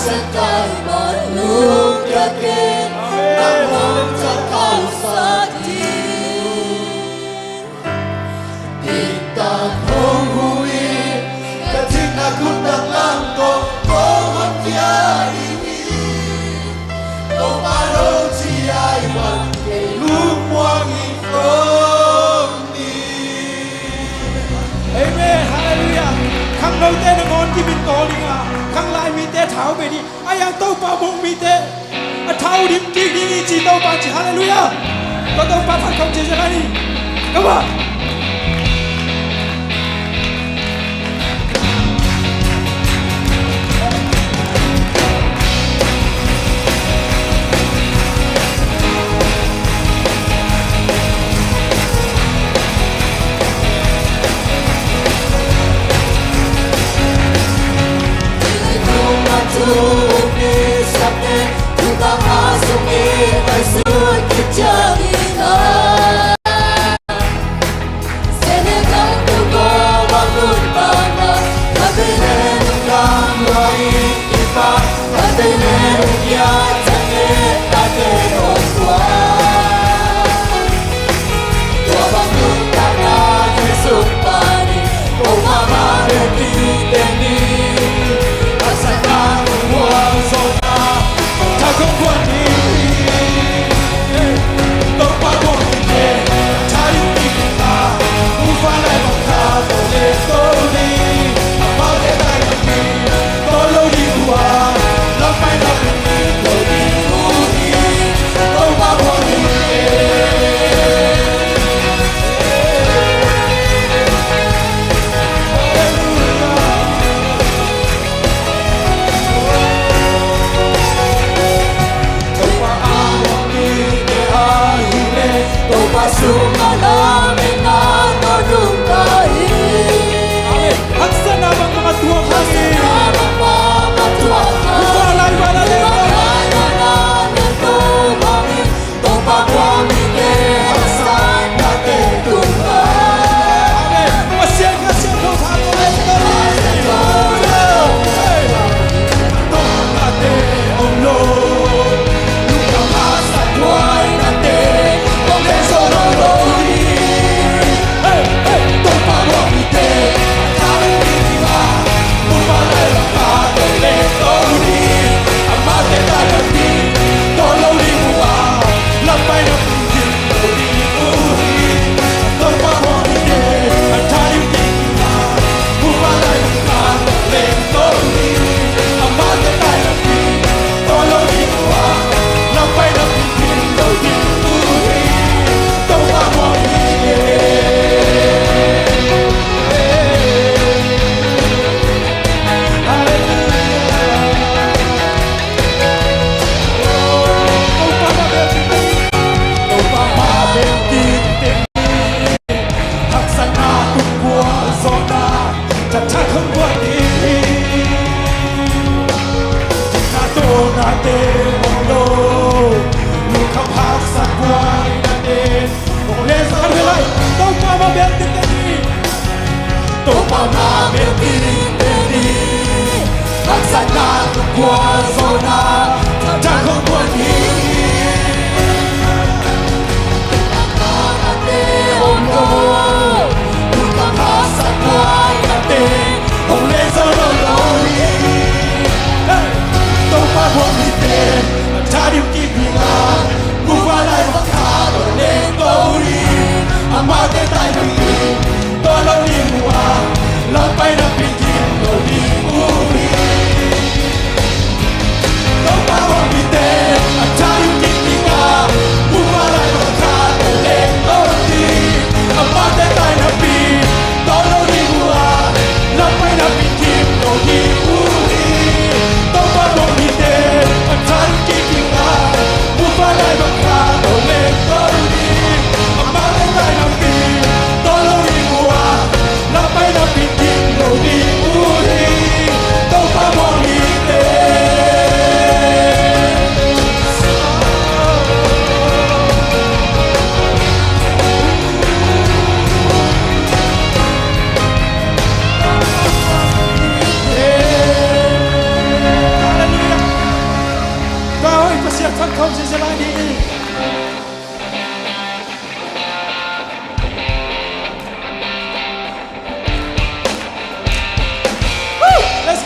색깔 만룩하게 남원적한 사티 이 땅 홍후이 같은 나군당 랑도 또 함께하리니 또 바로 지하의 관계 룩왕이 없니 เอเมนฮาเลลูยาข้างเราเต้นงอนที่บินโตลิงาข้างลายมีเต้เท้าไปดีอายังโตปาบงมีเต้เท้าดิมจีดีจีโตปาจีฮาเลลูยาก็โตปาพัดคำเจเจกันนี่ก็ว่า 두니 삭대 누가 하송이 갈수 기적이나 세네강 두고 왕눈바나 가드네는 강와이 이파 가드네는 야장에 따게 놓과 도방눈 따라 예수빠니 오마마를 기대니 ถ้าคงวันนี้ต้องปาบงเย่ถ้าอยู่ที่ตาผู้ฟ้าได้บังคับตัวเล็กตัวนี้มาได้ได้กับมีตัวเราดีกว่าเราไปเราเป็นตัวดีผู้ดีต้องปาบงเย่Sumalamig na nalumpain Haksana bang mga tuwang hangin Haksana bang mga tuwang hangin Umalay ba na rin Umalay ba namin tumangin Itong pagwamigin Haksan natin tumbay Masyan ka siya kung hakulit ka rin Itong natin ang Lord Lukang hasan buhay natin Kung leso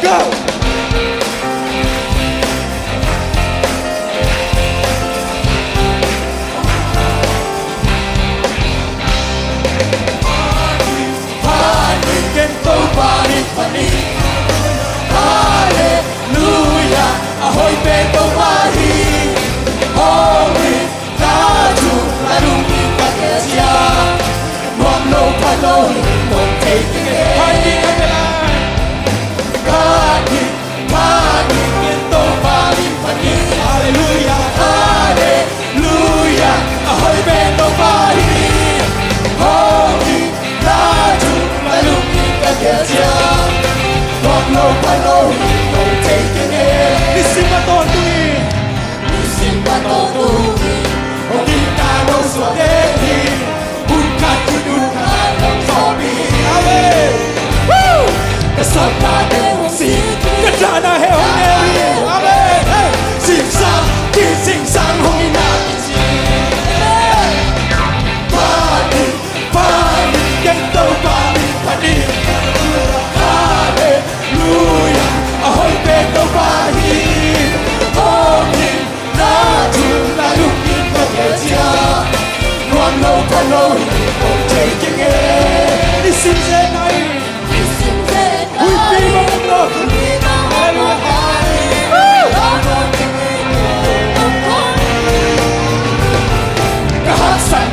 go. Hallelujah, ahoy peto mahi, holy, naju, larumi pakesia, momno paloi, don't take it. Party, party, peto mahi pani, hallelujah, hallelujah, ahoy peto mahi, holy, naju, larumi pakesia. No paloi, no taking it. Listen to me. Listen to me. Ogina no swadeni. Unkati no sobi. Amen. Woo! The sun not there see. The dana he oneri. Amen. Hey, sing sang hongina. Party, party, get the party, party. Hallelujah, ahoy peto bahi, holy, naju, laluki pakesia, no paloi, oh taking it. Listen to night, we be on the Hassan,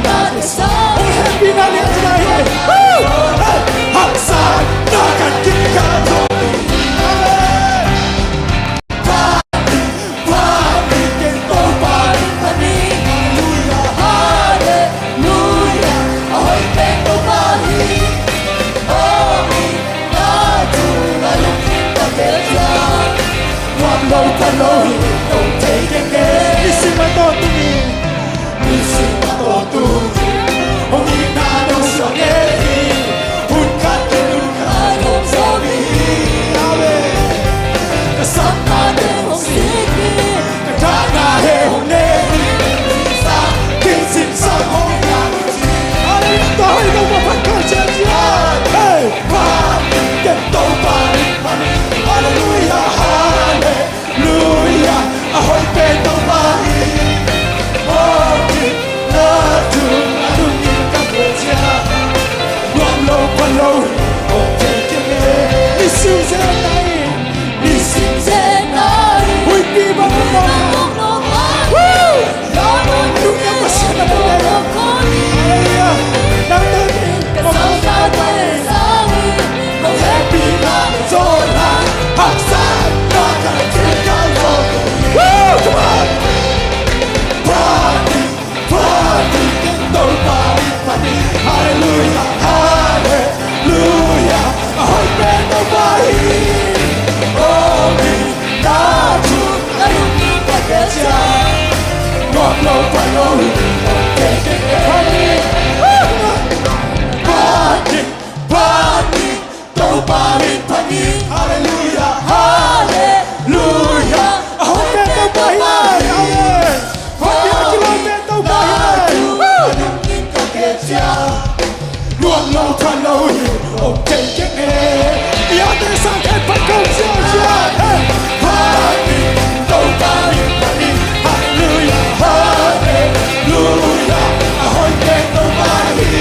oh happy night tonight. Hassan, nakan kita. Don't take it again. Listen to me. Listen to me. Only God knows your name. Who got you? God knows your name. The sun not there see me. The dark not here name. Sing some home reality. Hallelujah, no more conscience. Hey, get nobody. Hallelujah, hallelujah. Ahoy peto mahi, holy, naju, larumi pakesia, momno paloi, oh taking it. Listen to night, we be mamno. Woo! Hallelujah, masana boleh. Hallelujah, nandani, mamno paloi, oh happy night, zola, haksan, nakan kita zola. Woo! Come on! Party, party, get nobody funny. Hallelujah, hallelujah. Ahoy peto bahi, holy, naju, larumi pakesia, momno paloi, oh taking it. Party, party, nobody funny. Hallelujah, hallelujah. Ahoy peto bahi, amen. Ahoy peto bahi, larumi pakesia, momno paloi, oh taking it. Yate sangat pakesia, hey. Party, nobody funny. Hallelujah, hallelujah. Ahoy peto bahi,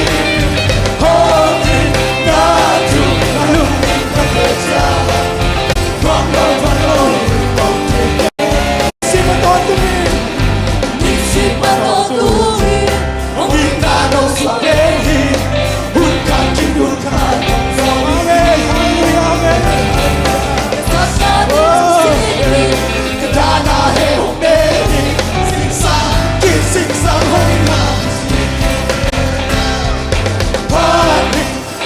holy, naju, larumi pakesia, momno paloi, oh taking it. Listen to me. Listen to me. Ogina no swadeni. Unkati no sobi. Amen, hallelujah, amen. The dana he oneri. Sing sang hongina. Party,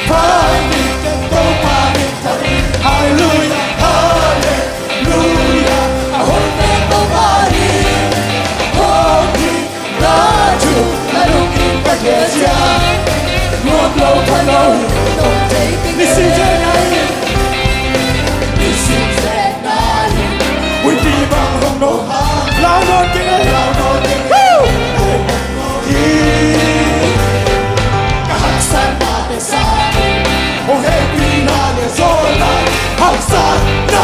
party, get nobody funny. Hallelujah, hallelujah. Ahoy peto bahi, holy, naju, larumi pakesia, momno paloi, don't take it. Listen to night. We be mamno. Loud on the woo! Haksan na desa, oh happy na desola, haksan na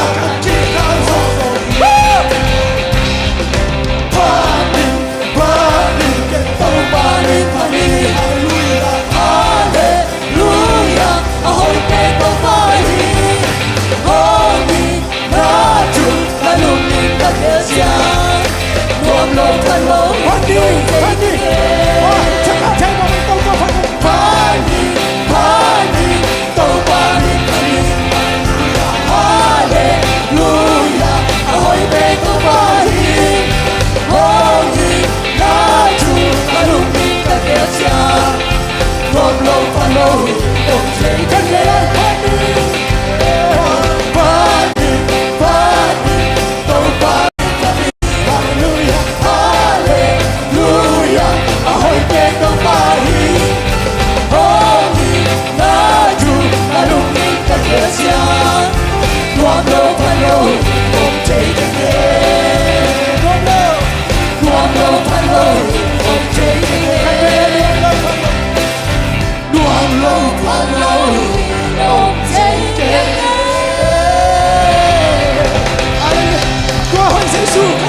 Tuhan Yesus,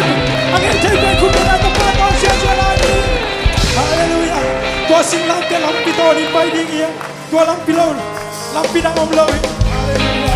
angin jalan kuda tempat manusia jalani. Haleluya. Tuhan sing lampi lampi Tuhan di pai dia. Tuhan lampi laut, lampi nang omloi. Haleluya.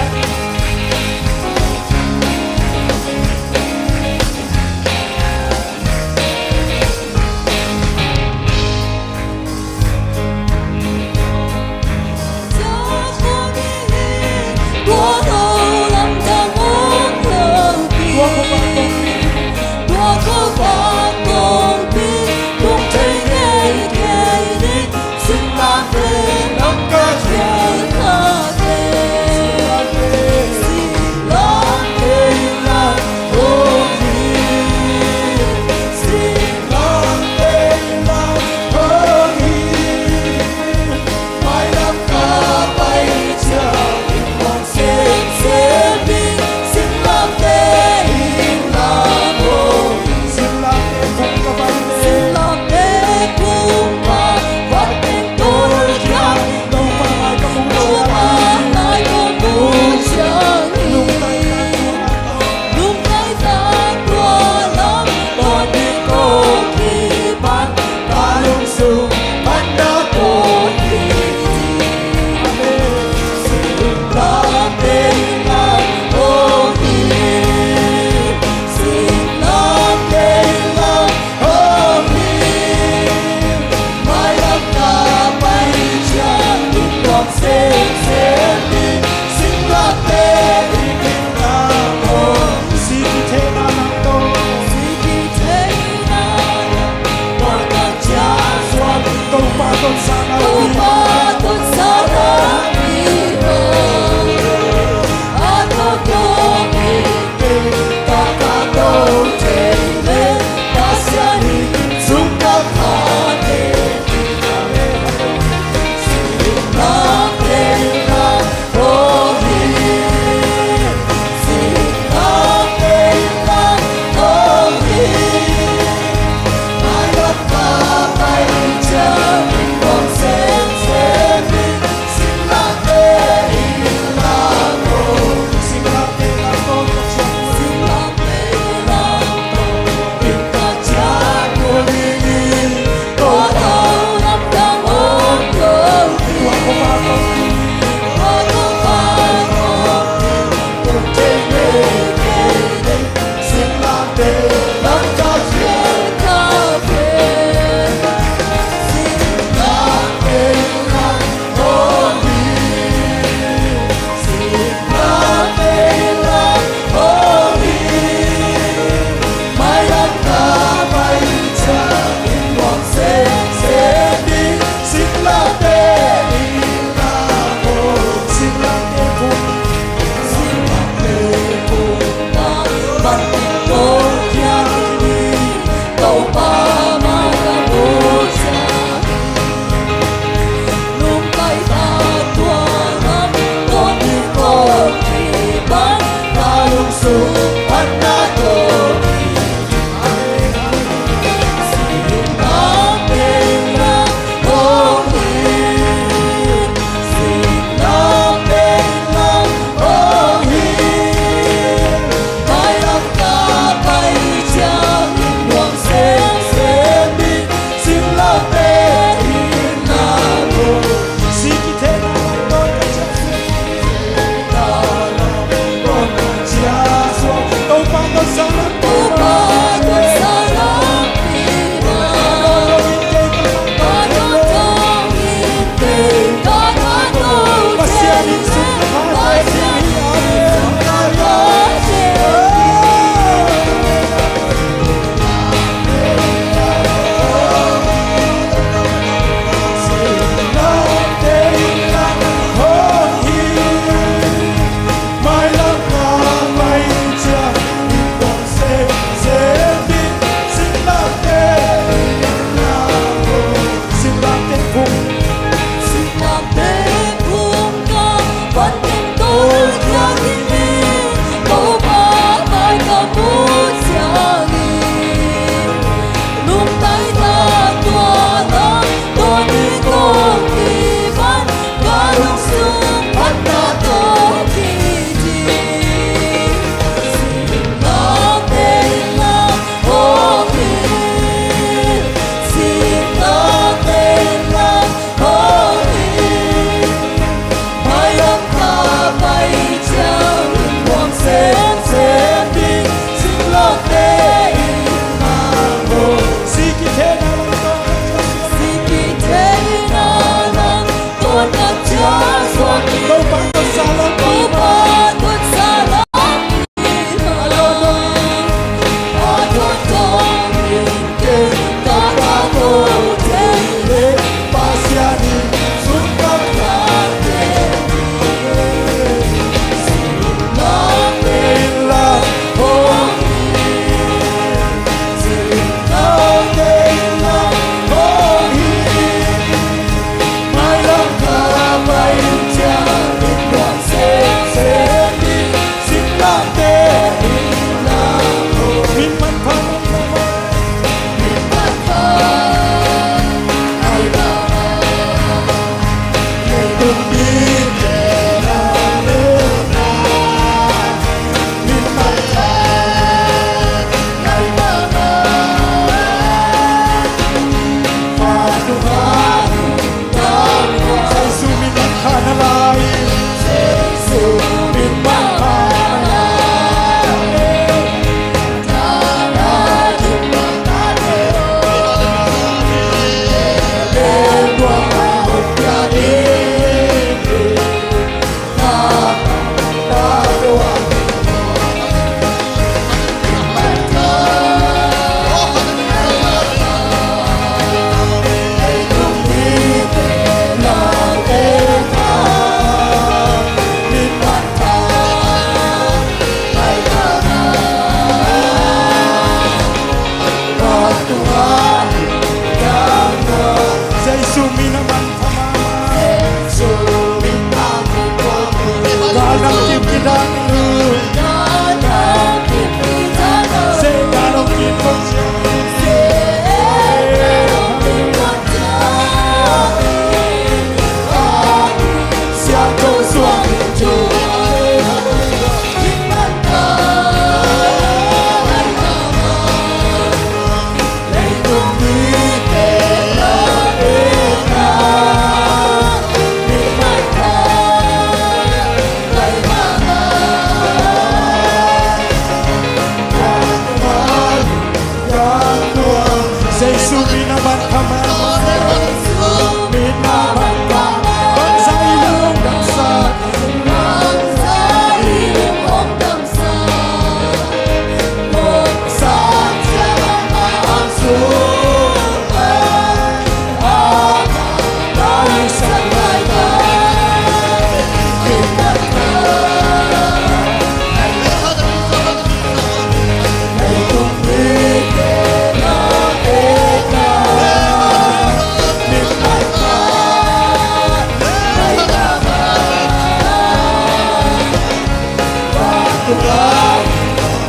Tuhan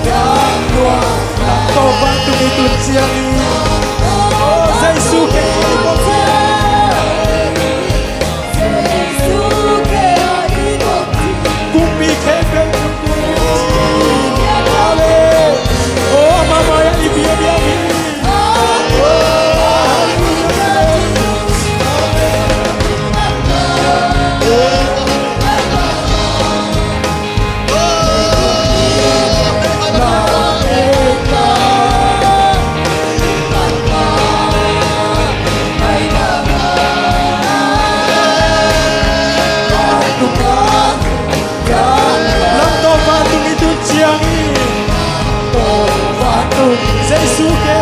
yang luar lang toba tumitun siang ini oh saya suka kumpi kepeng oh mama ya ibu ya dia Saya suka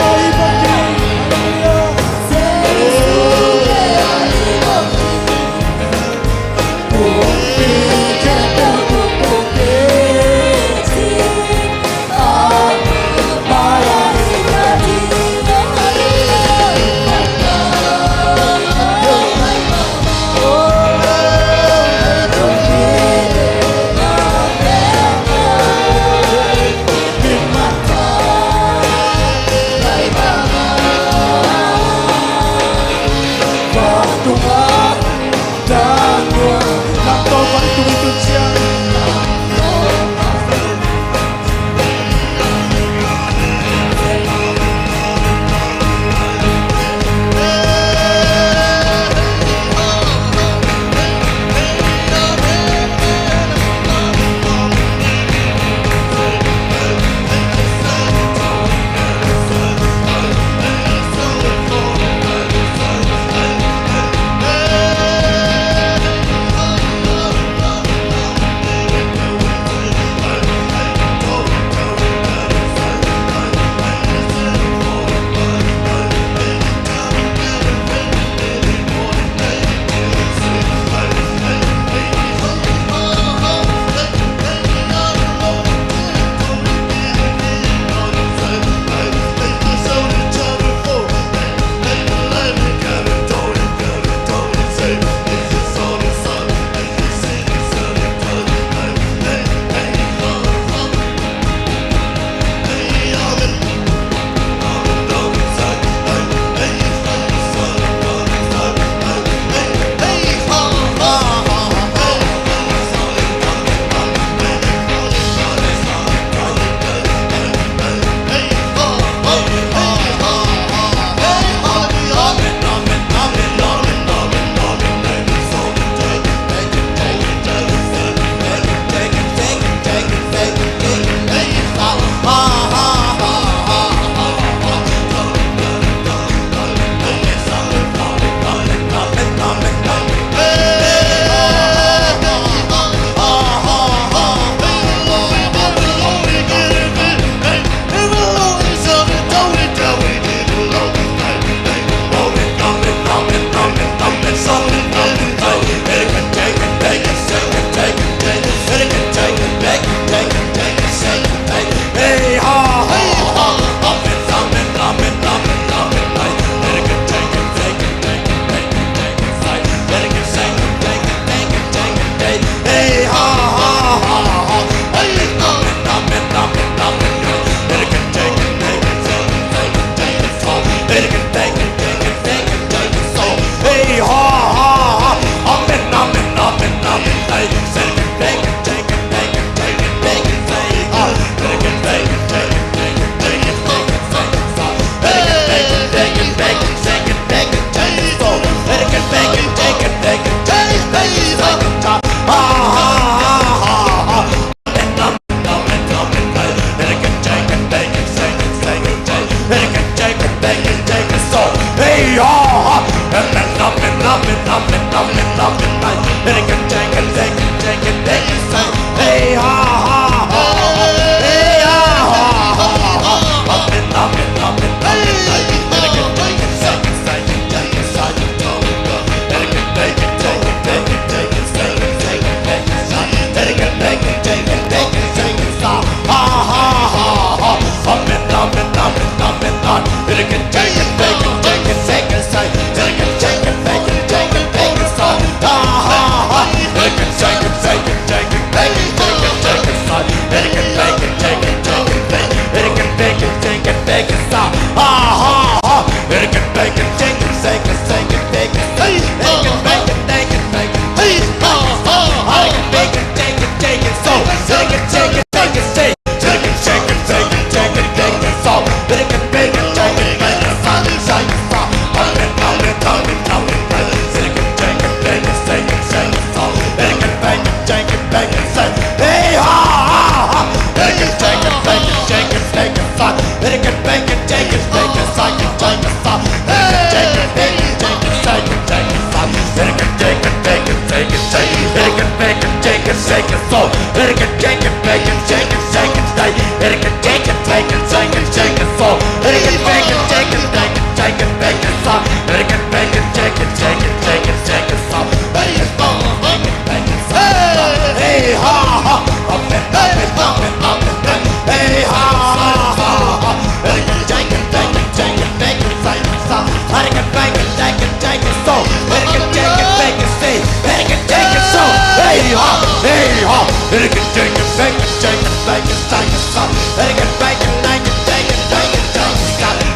bacon, bacon, bacon, bacon, son. Bacon, bacon, bacon, bacon, bacon, bacon, son.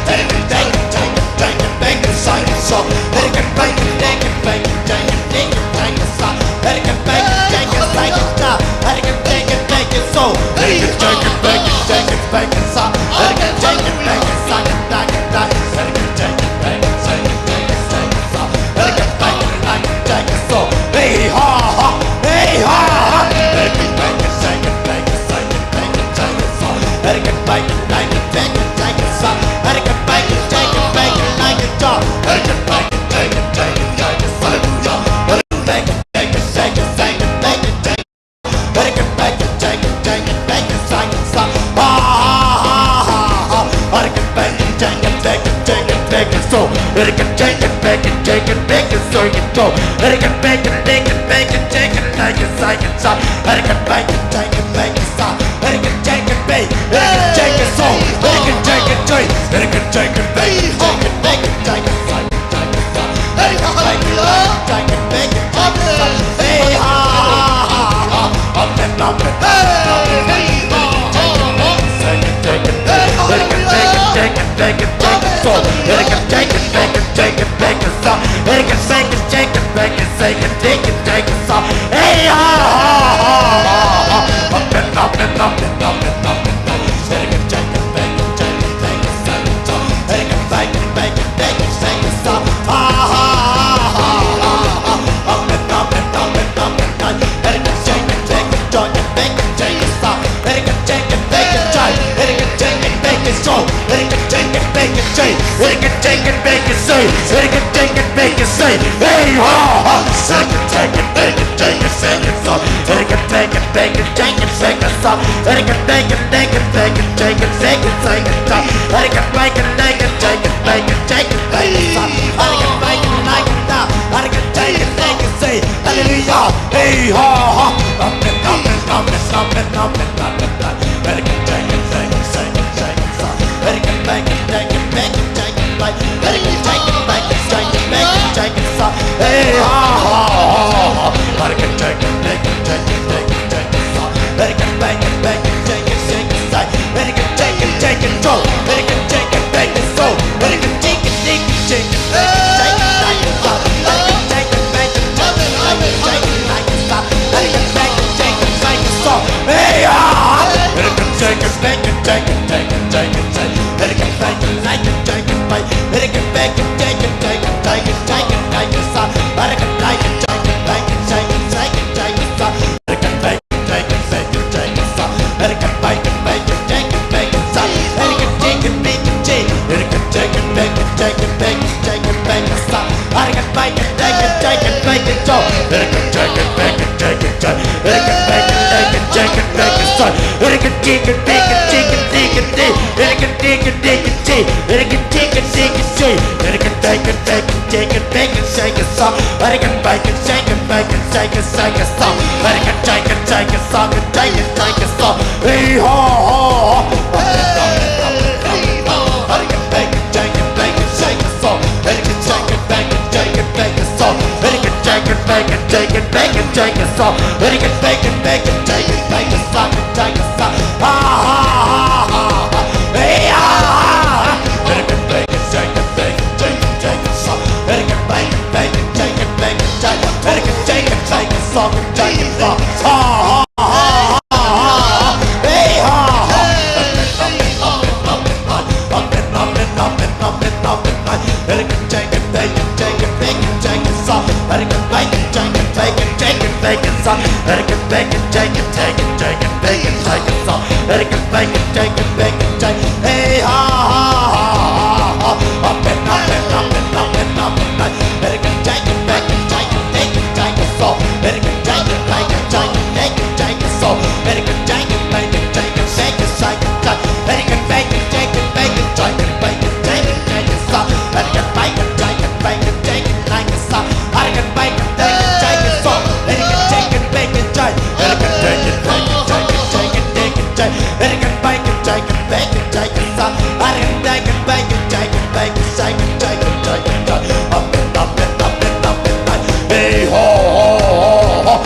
Bacon, bacon, bacon, bacon, bacon, bacon, son. Bacon, bacon, bacon, bacon, bacon, bacon, bacon, son. Bacon, bacon, bacon, bacon, son. Bacon, bacon, bacon, so. Bacon, bacon, bacon, bacon, bacon, son. Bacon, bacon, bacon, son. Bacon, bacon, bacon, bacon, bacon, son. Bacon, bacon, bacon, bacon, so. Hey ha ha, hey ha ha. Bacon, bacon, bacon, bacon, bacon, bacon, bacon, son. Bacon, bacon, bacon, bacon, bacon, son. Bacon, bacon, bacon, bacon, bacon, son. Bacon, bacon, bacon, bacon, bacon, son. Bacon, bacon, bacon, bacon, bacon, bacon, bacon. Bacon, bacon, bacon, bacon, bacon, bacon, son. Ha ha ha ha. Bacon, bacon, bacon, bacon, bacon, bacon, so. Bacon, bacon, bacon, bacon, bacon, so you go. Bacon, bacon, bacon, bacon, bacon, bacon, bacon, son. Bacon, bacon, bacon, bacon, son. Bacon, bacon, bacon, bacon, so. Bacon, bacon, bacon, bacon, bacon, bacon, bacon, bacon, bacon, son. Hey ha ha, bacon, bacon, bacon, son. Hey ha ha ha. Up and up and up. Say, hey ha ha, second, take it, take it, take it, take it, so. Take it, take it, take it, take it, take it, so. Take it, take it, take it, take it, take it, take it, take it, so. Take it, take it, take it, take it, take it, take it, take it, so. Take it, take it, take it, down. Take it, take it, take it, say, hallelujah, hey ha ha. Up and up and up and up and up and up and up. Take it, take it, take it, take it, take it, so. Take it, take it, take it, take it, take it, like. Take it, take it, take it, take it, make it, take it, so. Hey ha ha ha. Take it, take it, take it, take it, take it, take it, so. Take it, take it, take it, take it, take it, say. Take it, take it, take it, go. Take it, take it, take it, so. Take it, take it, take it, take it, take it, take it, take it, so. Take it, take it, take it, take it, take it, take it, take it, so. Take it, take it, take it, take it, so. Hey ha ha. Take it, take it, take it, take it, take it, take it, take it. Take it, take it, take it, take it, take it. Take it, take it, take it, take it, take it, take it, take it, so. Take it, take it, take it, take it, take it, take it, take it, so. Take it, take it, take it, take it, take it, so. Take it, take it, take it, take it, take it, so. Take it, take it, make it, take it. Take it, take it, take it, take it, take it, take it, take it, so. Take it, take it, take it, take it, take it, so. Take it, take it, take it, take it, take it. Take it, take it, take it, take it, take it, so. Take it, take it, take it, take it, take it, take it. Take it, take it, take it, take it. Take it, take it, take it, take it. Take it, take it, take it, take it, take it, take it, so. Take it, take it, take it, take it, take it, take it, so. Take it, take it, take it, take it, take it, so. Hey ha ha. Take it, take it, take it, take it, take it, so. Take it, take it, take it, take it, take it, so. Take it, take it, take it, take it, take it, take it, so. Take it, take it, take it, take it, take it, take it, so. Ha ha ha. Hey ha ha. Take it, take it, take it, take it, take it, take it, so. Take it, take it, take it, take it, take it, take it. Take it, take it, take it, so. Take it, so. Ha ha ha ha. Hey ha ha. Up and up and up and up and up and up. Take it, take it, take it, take it, take it, take it, so. Take it, take it, take it, take it, take it, take it, so. Take it, take it, take it, take it, take it, take it, take it, so. Take it, take it, take it, take it, take it. Hey ha ha ha. Up and up and up and up and up and up. Take it, take it, take it, take it, take it, take it, so. Take it, take it, take it, take it, take it, take it, so. Take it, take it, take it, take it, take it, take it, take it. Take it, take it, take it, take it, take it, take it, take it, take it, so. Take it, take it, take it, take it, take it, take it, so. Take it, take it, take it, take it, so. Take it, take it, take it, take it. Take it, take it, take it, take it, take it, take it, take it. Take it, take it, take it, take it, take it, so. Take it, take it, take it, take it, take it, take it, take it, take it, take it. Up and up and up and up and up. Hey ho ho ho.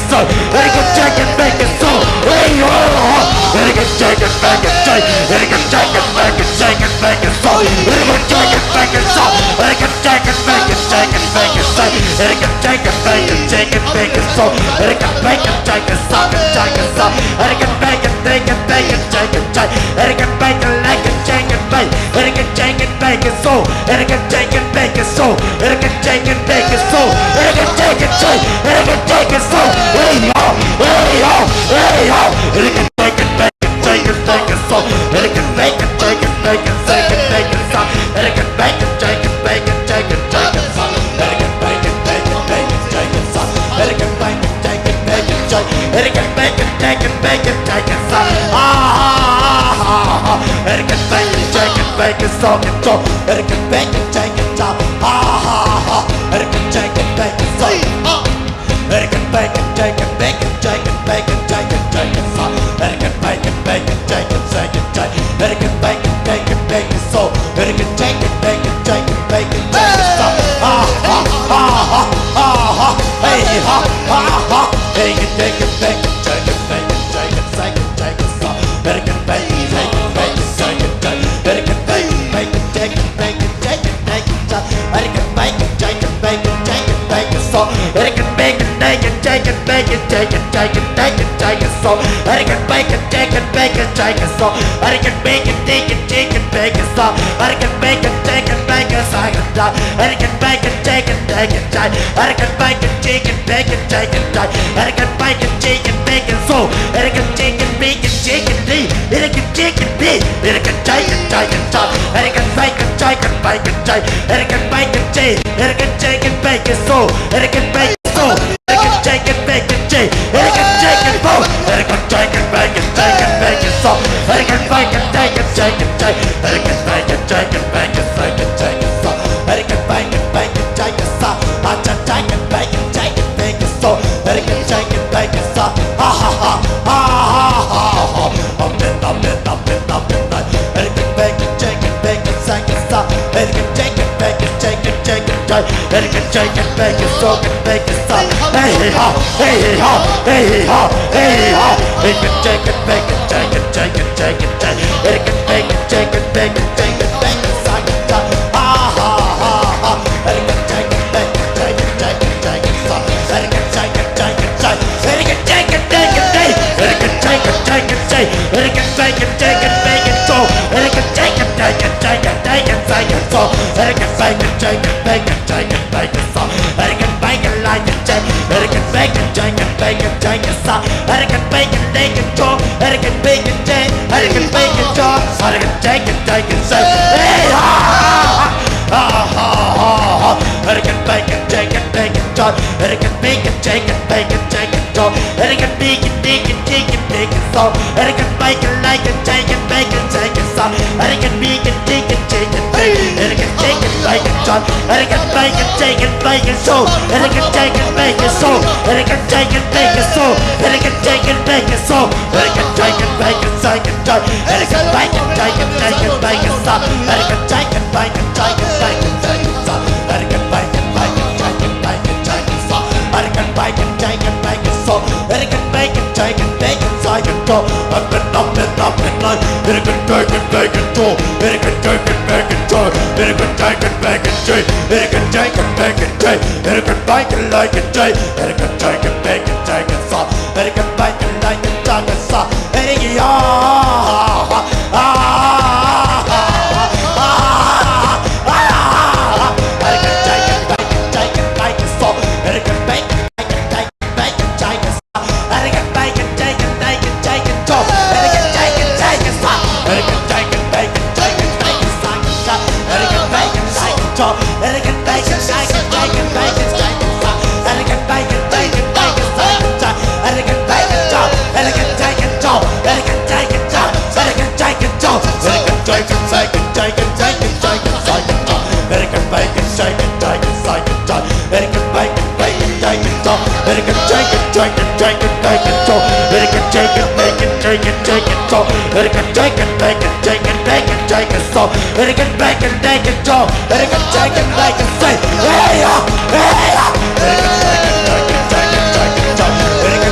so, very good chicken bacon so, hey ho, very good chicken bacon chay, very good chicken bacon so, very good chicken bacon so, very good chicken bacon so, very good chicken bacon so, very good bacon chicken so, very good bacon chicken chay, very good bacon like a chicken bacon, very good chicken bacon so, very good chicken bacon so, very good chicken bacon so, very good chicken chay, very good chicken so, hey ho, hey ho, hey ho, very good bacon so, very good bacon so, very good bacon so, very good bacon so, very good bacon so, very good bacon so, very good bacon so, very good bacon so, very good bacon so, very good bacon so, very good bacon so, very good bacon so, very good Hey,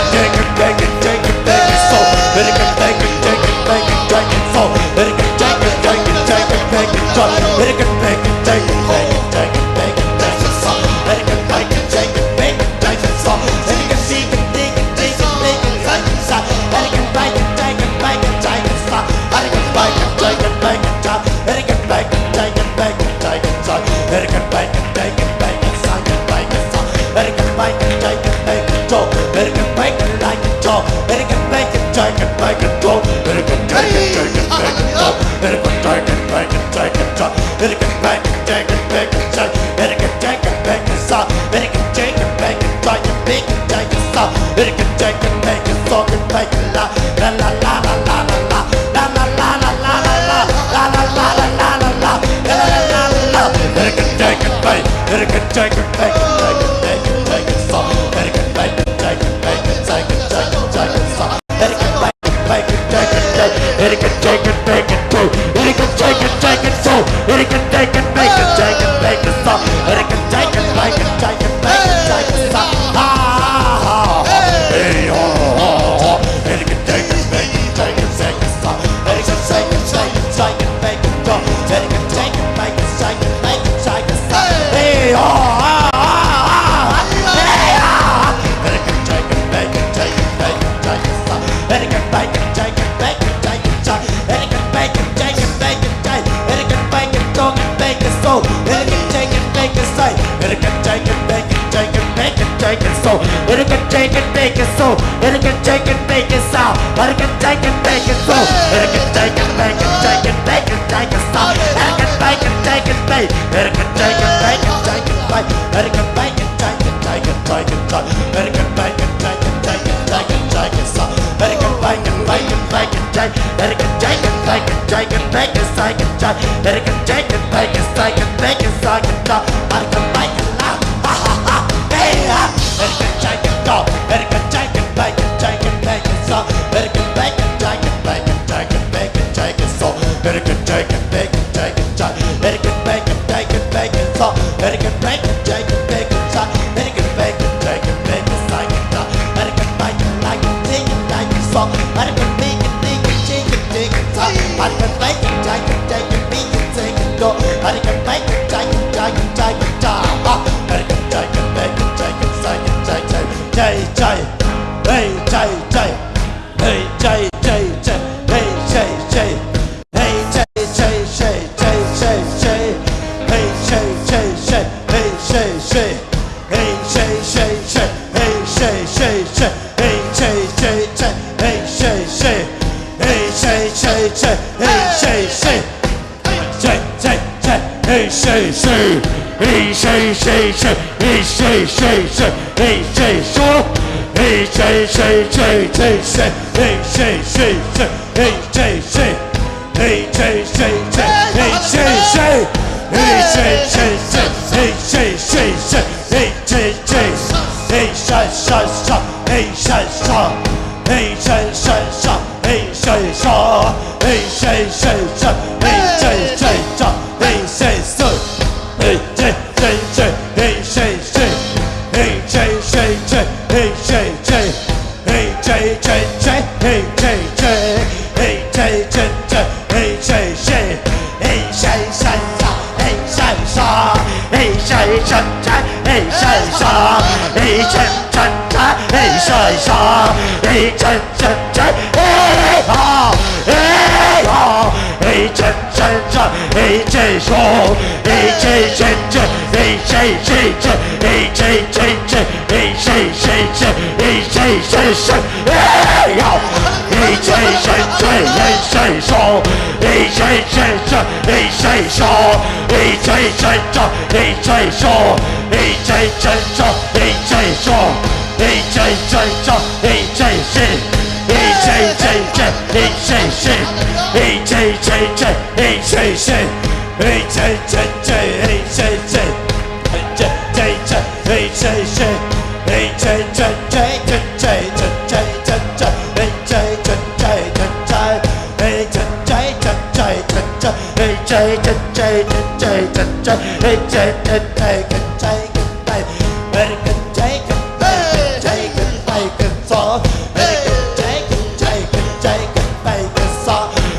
เ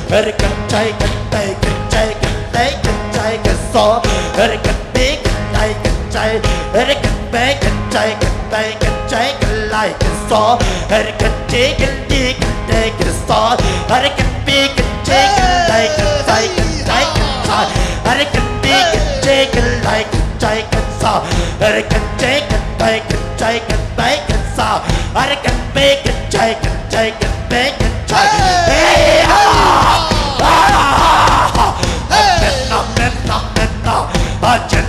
American chicken bacon chicken bacon chicken sauce American bacon chicken American bacon chicken bacon chicken like a sauce American chicken chicken chicken sauce American bacon chicken like a chicken sauce American bacon chicken like a chicken sauce American chicken bacon chicken bacon sauce American bacon chicken chicken bacon chicken hey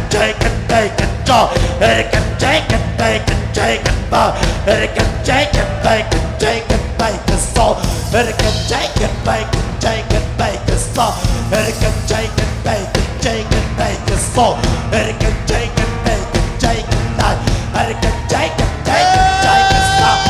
Chicken bacon jaw American chicken bacon chicken bar American chicken bacon chicken bacon sauce American chicken bacon chicken bacon sauce American chicken bacon chicken bacon sauce American chicken bacon chicken night American chicken chicken sauce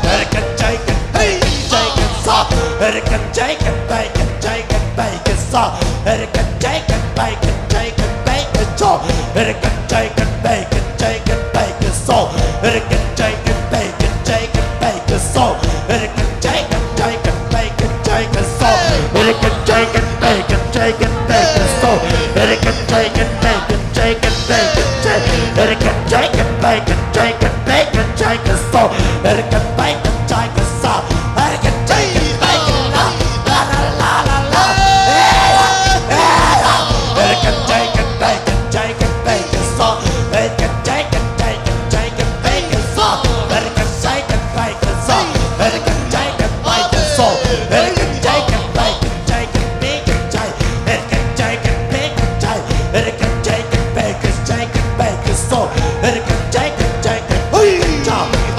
American chicken bacon chicken sauce American chicken bacon chicken bacon sauce American chicken bacon chicken bacon sauce American chicken bacon chicken bacon sauce American chicken bacon chicken bacon sauce American chicken chicken bacon chicken sauce American chicken bacon chicken bacon sauce American chicken bacon chicken bacon American chicken bacon chicken bacon chicken sauce American bacon chicken sauce American chicken bacon la la la la la American chicken bacon chicken bacon sauce American chicken bacon chicken bacon sauce American chicken bacon sauce American chicken bacon sauce American chicken bacon chicken bacon American chicken bacon American chicken bacon chicken bacon sauce American chicken chicken bacon sauce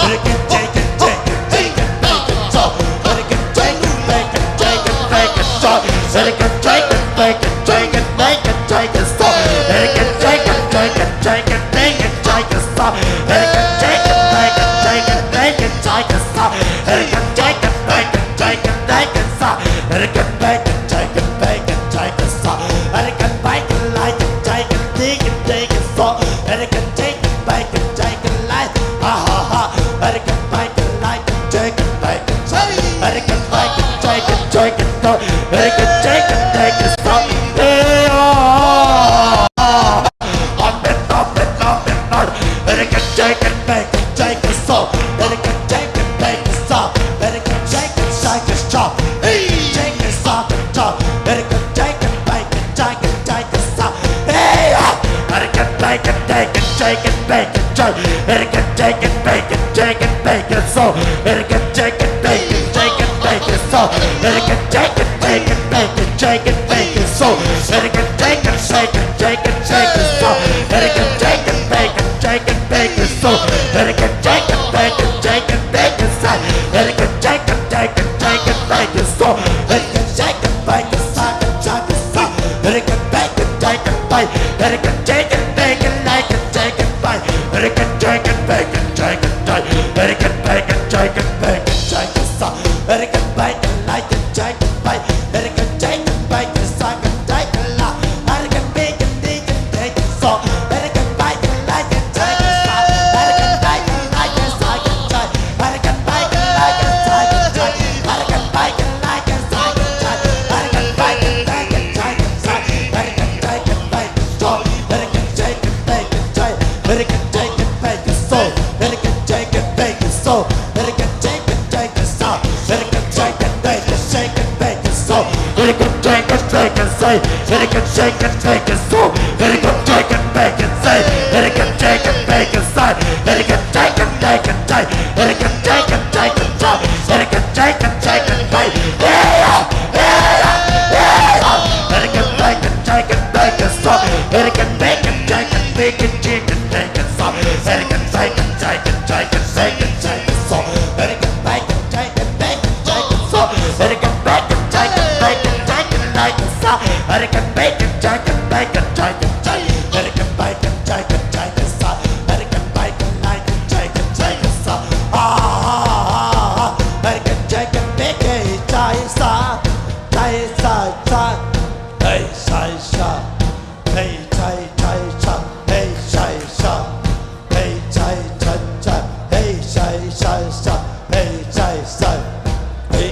American chicken chicken chicken bacon sauce American chicken bacon chicken bacon sauce American chicken bacon chicken bacon chicken sauce American chicken chicken chicken bacon chicken sauce American chicken bacon chicken bacon chicken sauce American chicken bacon chicken bacon sauce American bacon chicken bacon chicken sauce American bacon like chicken chicken chicken sauce American chicken bacon chicken like ha ha ha American bacon like chicken bacon sauce American bacon chicken chicken sauce American chicken bacon sauce American chicken bacon chicken sauce American chicken bacon sauce American chicken chicken chop chicken sauce chop American chicken bacon chicken chicken sauce hey American bacon chicken chicken bacon chop American chicken bacon chicken bacon sauce American chicken bacon chicken bacon sauce American chicken bacon bacon chicken bacon sauce American chicken chicken chicken chicken sauce American chicken bacon chicken bacon sauce American chicken bacon chicken bacon sauce American chicken chicken chicken bacon sauce American chicken bacon chicken chicken sauce American bacon chicken bacon American chicken bacon like a chicken bite American chicken bacon chicken bite American bacon chicken bacon chicken sauce American bacon like a chicken bite American chicken bacon chicken chicken la American bacon chicken bacon sauce American bacon like a chicken sauce American bacon like a chicken chicken American bacon like a chicken chicken American bacon like a chicken chicken American bacon like a chicken chicken American chicken bacon sauce American chicken bacon chicken American chicken bacon sauce American chicken bacon sauce American chicken bacon sauce American chicken bacon chicken bacon sauce American chicken bacon sauce American chicken bacon sauce American chicken bacon sauce American chicken bacon sauce American chicken bacon sauce American chicken bacon sauce American chicken chicken bacon American bacon chicken bacon sauce American bacon chicken bacon chicken bacon sauce American bacon chicken chicken bacon chicken sauce American bacon chicken bacon chicken sauce American bacon chicken bacon chicken like a sauce American bacon chicken bacon chicken American bacon chicken chicken sauce American bacon like a chicken chicken sauce American chicken bacon chicken sauce chicken sauce hey chai cha hey chai chai cha hey chai cha hey chai cha cha hey chai chai cha hey chai cha hey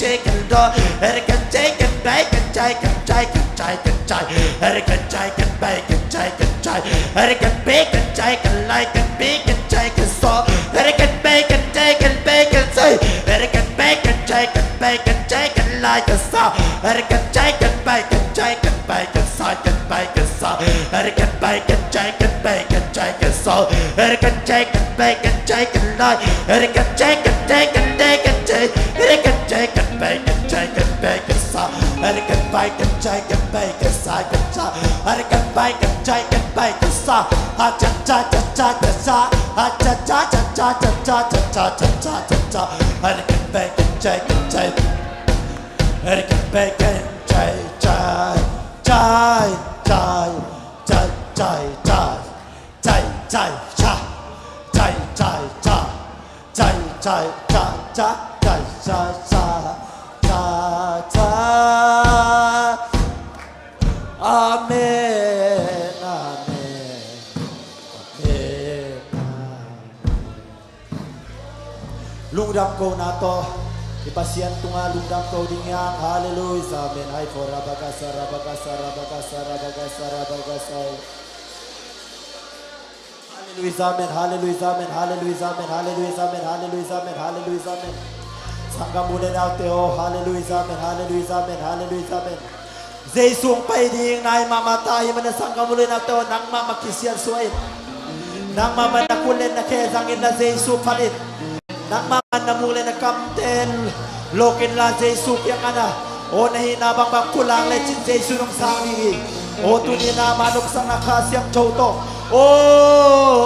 chicken door. Chicken, chicken, bacon, chicken, chicken, chicken, chicken, chicken, bacon, chicken, chicken, bacon, chicken, like a bacon, chicken, so. Chicken, bacon, chicken, bacon, say. Chicken, bacon, chicken, bacon, chicken, like a saw. Chicken, chicken, bacon, chicken, bacon, chicken, bacon, saw. Chicken, bacon, chicken, bacon, chicken, so. Chicken, chicken, bacon, chicken, like. Chicken, chicken, chicken, chicken, chicken, chicken, bacon, chicken, bacon, saw. Chicken, bacon, chicken, bacon, chicken, saw. Chicken, bacon, chicken, bacon, saw. Cha cha cha cha cha cha. Cha cha cha cha cha cha cha cha cha cha cha. Chicken, bacon, chicken, chicken. Chicken, bacon, chay chay chay chay chay chay chay chay chay cha chay chay cha chay chay cha cha chay cha cha cha cha. Amen, amen, amen. Lungdam ko na to. Ipasyan ko nga lungdam ko din yang. Hallelujah, amen. Ay for rabagasa, rabagasa, rabagasa, rabagasa, rabagasa. Hallelujah, amen, hallelujah, amen, hallelujah, amen, hallelujah, amen, hallelujah, amen, hallelujah, amen. Sangga muli na teo, hallelujah, amen, hallelujah, amen, hallelujah, amen. Jesung pay ding na mamatay man sangga muli na teo nang mamakisyan suwait. Nang mamanakulen na kezangin na Jesu palit. Nang mamanamulen na kamten lokin la Jesu yang ana. O nahinabang bang pulang lechin Jesu nung sangi. O tunin na manok sang nakasyang choto. Oh,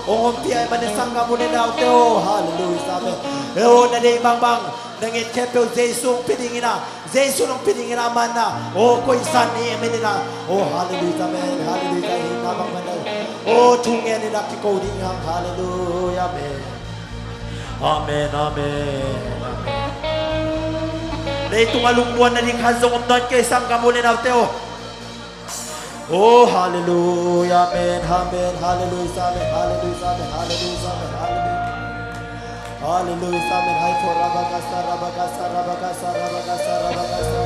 umpiay man sangga muli na teo, hallelujah, amen. O naday bang bang nangit kepel Jesu pidingin na. Jesu nung pidingin naman na. O ko'y sani amen na. O hallelujah, amen, hallelujah, hinabang manay. O tungen na kiko dingang, hallelujah, amen. Amen, amen, amen. Na itong alungbuan na rin hasong umdan kay sangga muli na teo. Oh, hallelujah, amen, amen, hallelujah, amen, hallelujah, amen, hallelujah, amen, hallelujah. Hallelujah, amen, hay for rabagasa, rabagasa, rabagasa, rabagasa, rabagasa.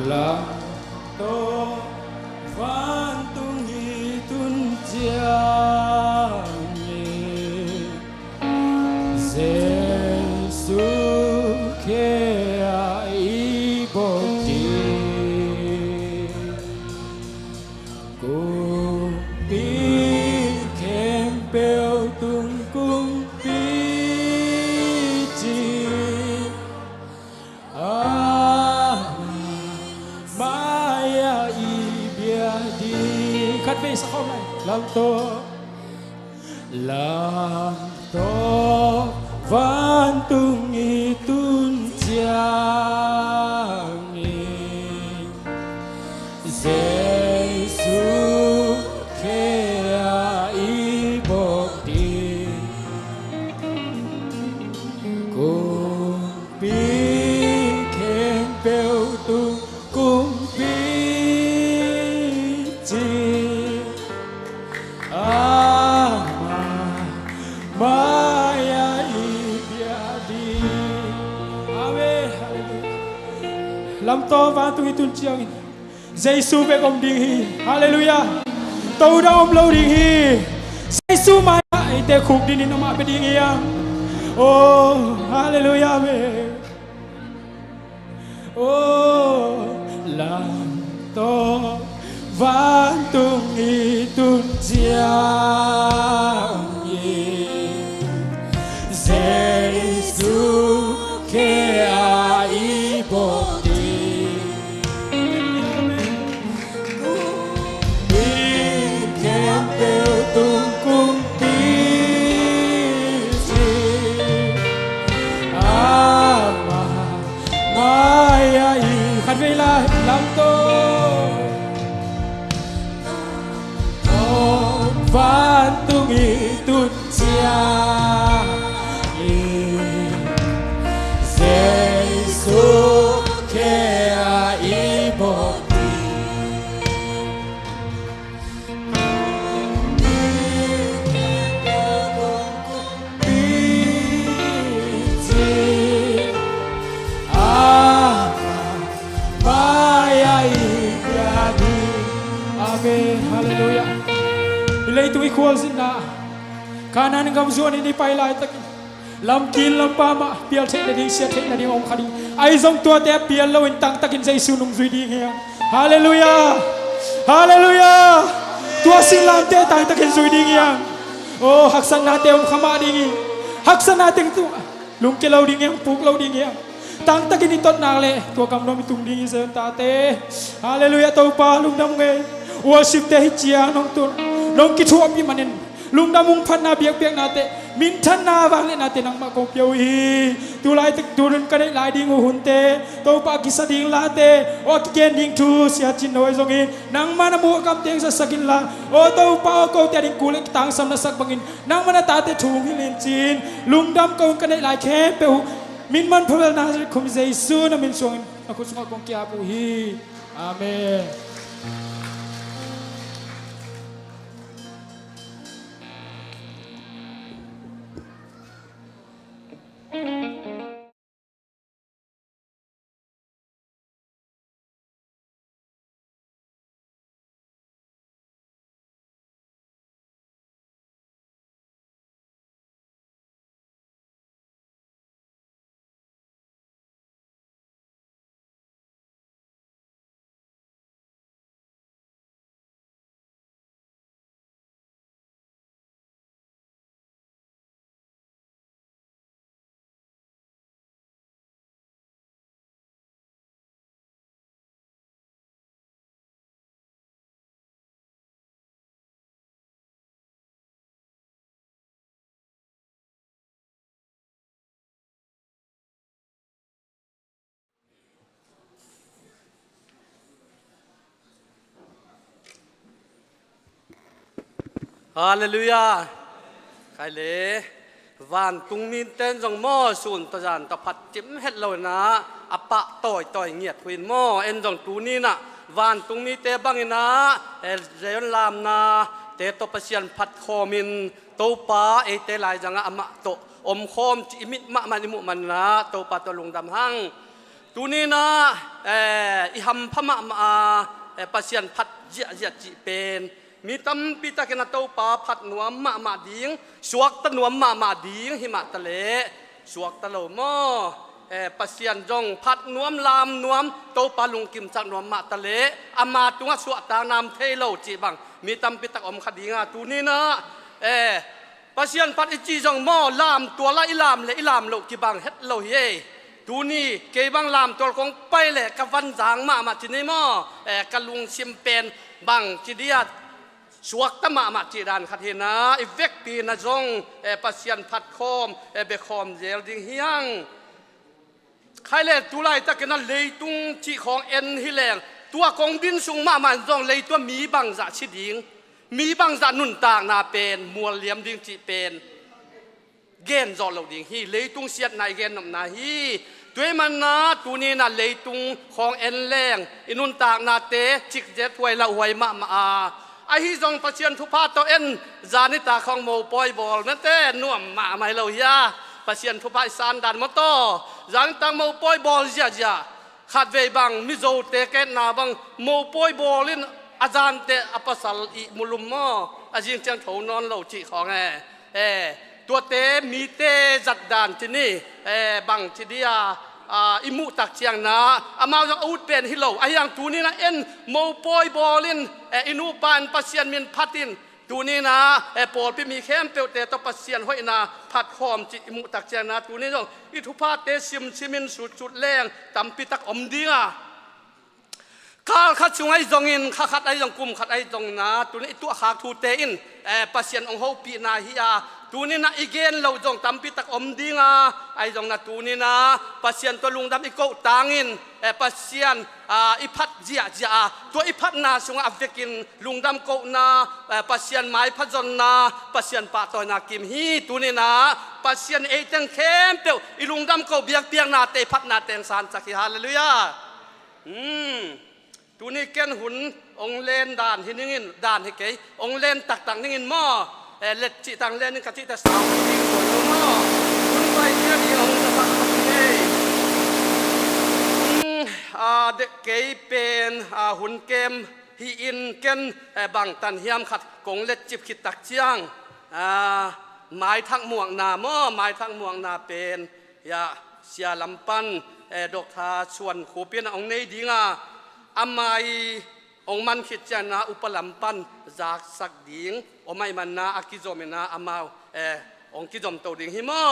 Lang to van tung hitun jiang Jesu ke ai boti cung pi kempel tung cung pi chi Maya ibiadi khát về sao không này làm to van tung itun jiang Jesu kea ibokti cùng bi kempel tung cùng bi chi Maya ibiadi Amen làm to van tung itun jiang Giêsu về công đình hi Hallelujah tàu đã om lâu đình hi Giêsu mai ai te khúc đi nó mà bên đình hi oh Hallelujah amen oh làm to van tung itun jiang Giêsu ke ai bokti tung cung Maya khát về lại làm tôi và สินะkanan ngam zuan ini pai lai tak lam kin lam pa ma pial the na ding sia the na ding om khadi ai zong tua te pial lo in tang takin sai su nung zui ding he hallelujah hallelujah tua sing lam te tang takin zui ding yang oh haksan na te om khama ding haksan na teng tu lung ke lo ding yang puk lo ding yang tang takin itot na le tua kam no mi tung ding se ta te hallelujah to pa lung dam nge worship te hi chia nong tu nong ki thuap pi manen lung damung phan na biak biak na te min than na wang le na te nang ma ko piau hi tu lai te tu run ka dai lai ding hun te to pa ki sa ding la te o ki ken ding thu sia chin noi zong in nang ma na mu kam teng sa sakin la o to pa ko te ding ku le tang sam na sak bangin nang ma na ta te thung hi len chin lung dam ko ka dai lai khe pe min man phal na khum jesu na min song aku sunga kong kya pu hi amen Hallelujah. Khai lễ van tung min tên dòng mò sùn tờ giàn tập phật chim hết lâu na apa tỏi tỏi nghiệt huyền mò en dòng tú ni na van tung mi te bang na reon lam na te to pasian phat khomin to pa e te lai janga ama to om khom chi mit ma man mu man na to pa to lung dam hang tú ni na i ham phama ma pasian phat jia jia chi penมีตั้มปีตะเกนตัวป่าผัดหนัวมาดิ้งสวกตะหนัวมาดิ้งหิมะทะเลสวกตะโลมอปัสยันจงผัดหนัวลามหนัวตัวป่าลุงกิมจากหนัวมาทะเลอามาตัวสวกตานามเทโลจีบังมีตั้มปีตะอมขดีงาตัวนี้นะปัสยันผัดอิจีจงมอลามตัวละอิลามเลยอิลามโลจีบังเฮ็ดโลเยตัวนี้เก็บังลามตัวคงไปแหละกับวันจางมาที่นี่มอกะลุงชิมเป็นบังจีเดียสวกตะมาจีดานขัดเห็นนะอีเวกปีนะจงปัสยันพัดคอมเบคอมเจลดิงเฮียงใครเล่ตุไลตะกันนั้นเลยตุงจีของเอ็นฮิแรงตัวของบินสูงมาจงเลยตัวมีบังจะชิดิงมีบังจะนุนต่างนาเป็นมัวเลียมดิงจีเป็นเกณฑ์จอเราดิงฮีเลยตุงเสียดนายเกณฑ์นำนาฮีด้วยมันนะตัวนี้นะเลยตุงของเอ็นแรงอินุนต่างนาเตจิกเจ็ดไว้ละหวยมาไอ้ที่จงประเชียนทุพาตัวเอ็นจานิตาของโมปอยบอลนั่นเต้น่วมมาไม่เรายาประเชียนทุพาสานดันมอโต้จานิตาโมปอยบอลจ้าขาดเวบังมิโซเตเกนนาบังโมปอยบอลินอาจารย์เตอปัสสัลอิมุลุมมออาจิงเจียงโถนอนเราจีของตัวเตมีเตจัดดานที่นี่บังที่เดียอิมุตักเชียงนาอามาจะอุดเป็นฮิโลไออย่างตัวนี้นะเอ็นโมปอยบอลินอินูปานปัสเซียนมินพัตินตัวนี้นะปอดพี่มีเข้มเตียวเตตปัสเซียนห้อยนาพัดหอมจิอิมุตักเชียงนาตัวนี้ต้องอิทุพาเตซิมินสุดแรงตำปิตักอมดีอ่ะข้าขัดช่วงไอ้จงอินข้าขัดไอ้จงกุมขัดไอ้จงนาตัวนี้ตัวขากทูเตอินปัสเซียนองเขาปีนาฮิยาตัวนี้นะอีเกนเราจงตำปิตักอมดีงาไอ้จงนะตัวนี้นะปัสเซียนตัวลุงดำอีโกตางอินปัสเซียนอีพัดเจียตัวอีพัดนาช่วงอัฟกินลุงดำโกนาปัสเซียนไม้พัดจนนาปัสเซียนปะตอยนากิมฮีตัวนี้นะปัสเซียนเอเตงเข้มเปียวอีลุงดำโกเบียงเปียงนาเตพัดนาเตงสานสักฮาเลลูยาตัวนี้เกนหุ่นองเลนด่านที่นิ่งด่านให้เกยองเลนตักนิ่งหม้อเล็ดจิตังเลนกะทิแต่สาวนิ่งตัวหม้อคุณไปเที่ยวที่องจะพักเด็กเกยเป็นหุ่นเกม hi in ken bang tan hiam khat kong let chip khit tak chiangไม้ทั้งม่วงนาหม้อไม้ทั้งม่วงนาเป็นยาเสียลำปันดอกทาชวนขูเปียนองในดีงาอามายองมันคิดจะนาอุปลำปันจากสักดิงอไม่มันนาอากิจอมนาอามาวองกิจอมตัวดิงหิมอ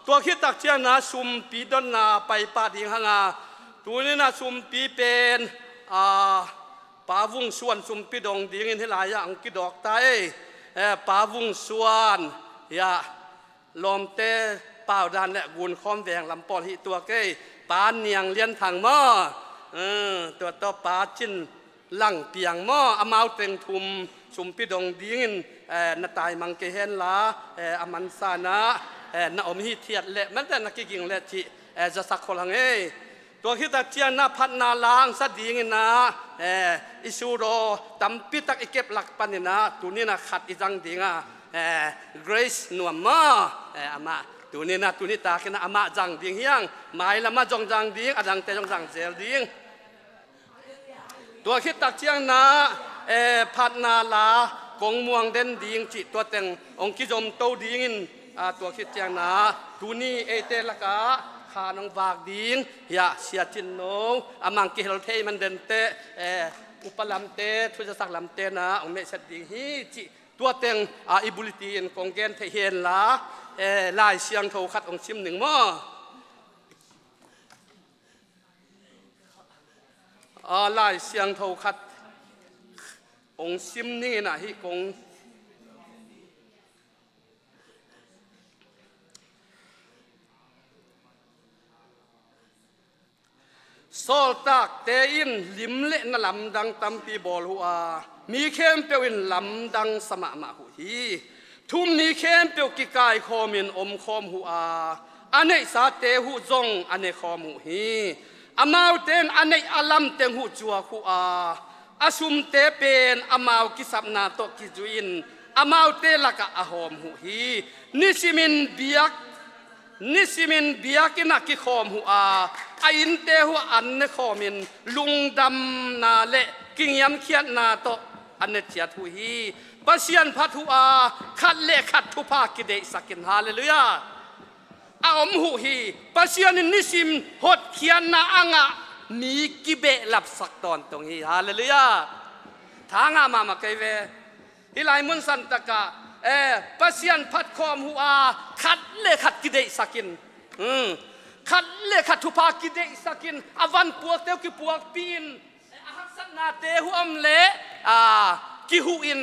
ตัวคิดตักเชียนาซุมปีดอนนาไปปาดิงหงาตัวนี้นาซุมปีเป็นปาวุงส่วนซุมปีดองดิงที่หลายอย่างกิดอกไตปาวุงส่วนยาลมเตเป่าดันและกุนคอมแวงลำปอนหิตัวเกยปาเนียงเลี้ยนทางหม้อตัวต่อปาจินหลังเปียงหม้ออามาวเต็งทุมชุมพิดงดิ้งนาตายมังเกเฮนลาอามันซานะนาอมหิเทียดเละมันแต่นักกิ่งเละที่จะสักคนลังตัวคิดตะเจียนนาพัดนาลางสัดดิ้งนะอิสุโรตั้มปิตักเก็บหลักปันนะตัวนี้นะขัดอีจังดิ้งGrace หน่วมมาอามาตัวนี้นะตัวนี้ตาคิดนะอามาจังดิ้งเฮียงหมายละมาจงจังดิ้งอดังแต่จงจังเซลดิ้งตัวคิดตักเชียงนาพัดนาลากงม่วงเด่นดิ้งจิตัวเต็งองคิจมโตดิ้งตัวคิดเชียงนาตัวนี้เตละกะขาน้องวากดิ้งยาเสียจินโนอามังกิเฮลเทมันเด่นเตอุปลัมเตทุจสักลัมเตนะองเมสัดดิ้งฮีจิตัวเต็งอิบุลิตีนกงเกนเทเฮนละลายเสียงโทขัดองชิมหนึ่งมั้อลายเสียงโทขัดองชิมนี่นะฮิกงโซลตักเตอินลิมเละนลำดังตัมปีบอลหัวมีเข้มเปียวอินลำดังสมะมาหุฮีทุ่มมีเข้มเปียวกิกายคอมินอมคอมหัวอันนี้สาเตหุจงอันนี้คอมหุฮีอามาวเตนอันนี้อลัมเตงหุจัวหัวอาชุมเตเป็นอามาวกิสับนาโตกิจุอินอามาวเตลักะอหอมหุฮีนิสิมินเบียกกินักกิคอมหัวอินเตหัวอันนี้คอมินลุงดำนาเละกิงยำเขียนนาโตอันนี้เทียทุฮีปัสยันพัทุอาขัดเละขัดทุภากิเดสักินฮาเลลูยาอมหุฮีปัสยันนิสิมหดเขียนนาอ่างมีกิเบะหลับสักตอนตรงฮีฮาเลลูยาทางอามาเกยเวฮิไลมุนสันตะกะปัสยันพัดคอมหัวขัดเละขัดกิเดสักินขัดเละขัดทุภากิเดสักินอวันปวกเตวกิปวกปีนสันนาเตหุอมเละกิหูอิน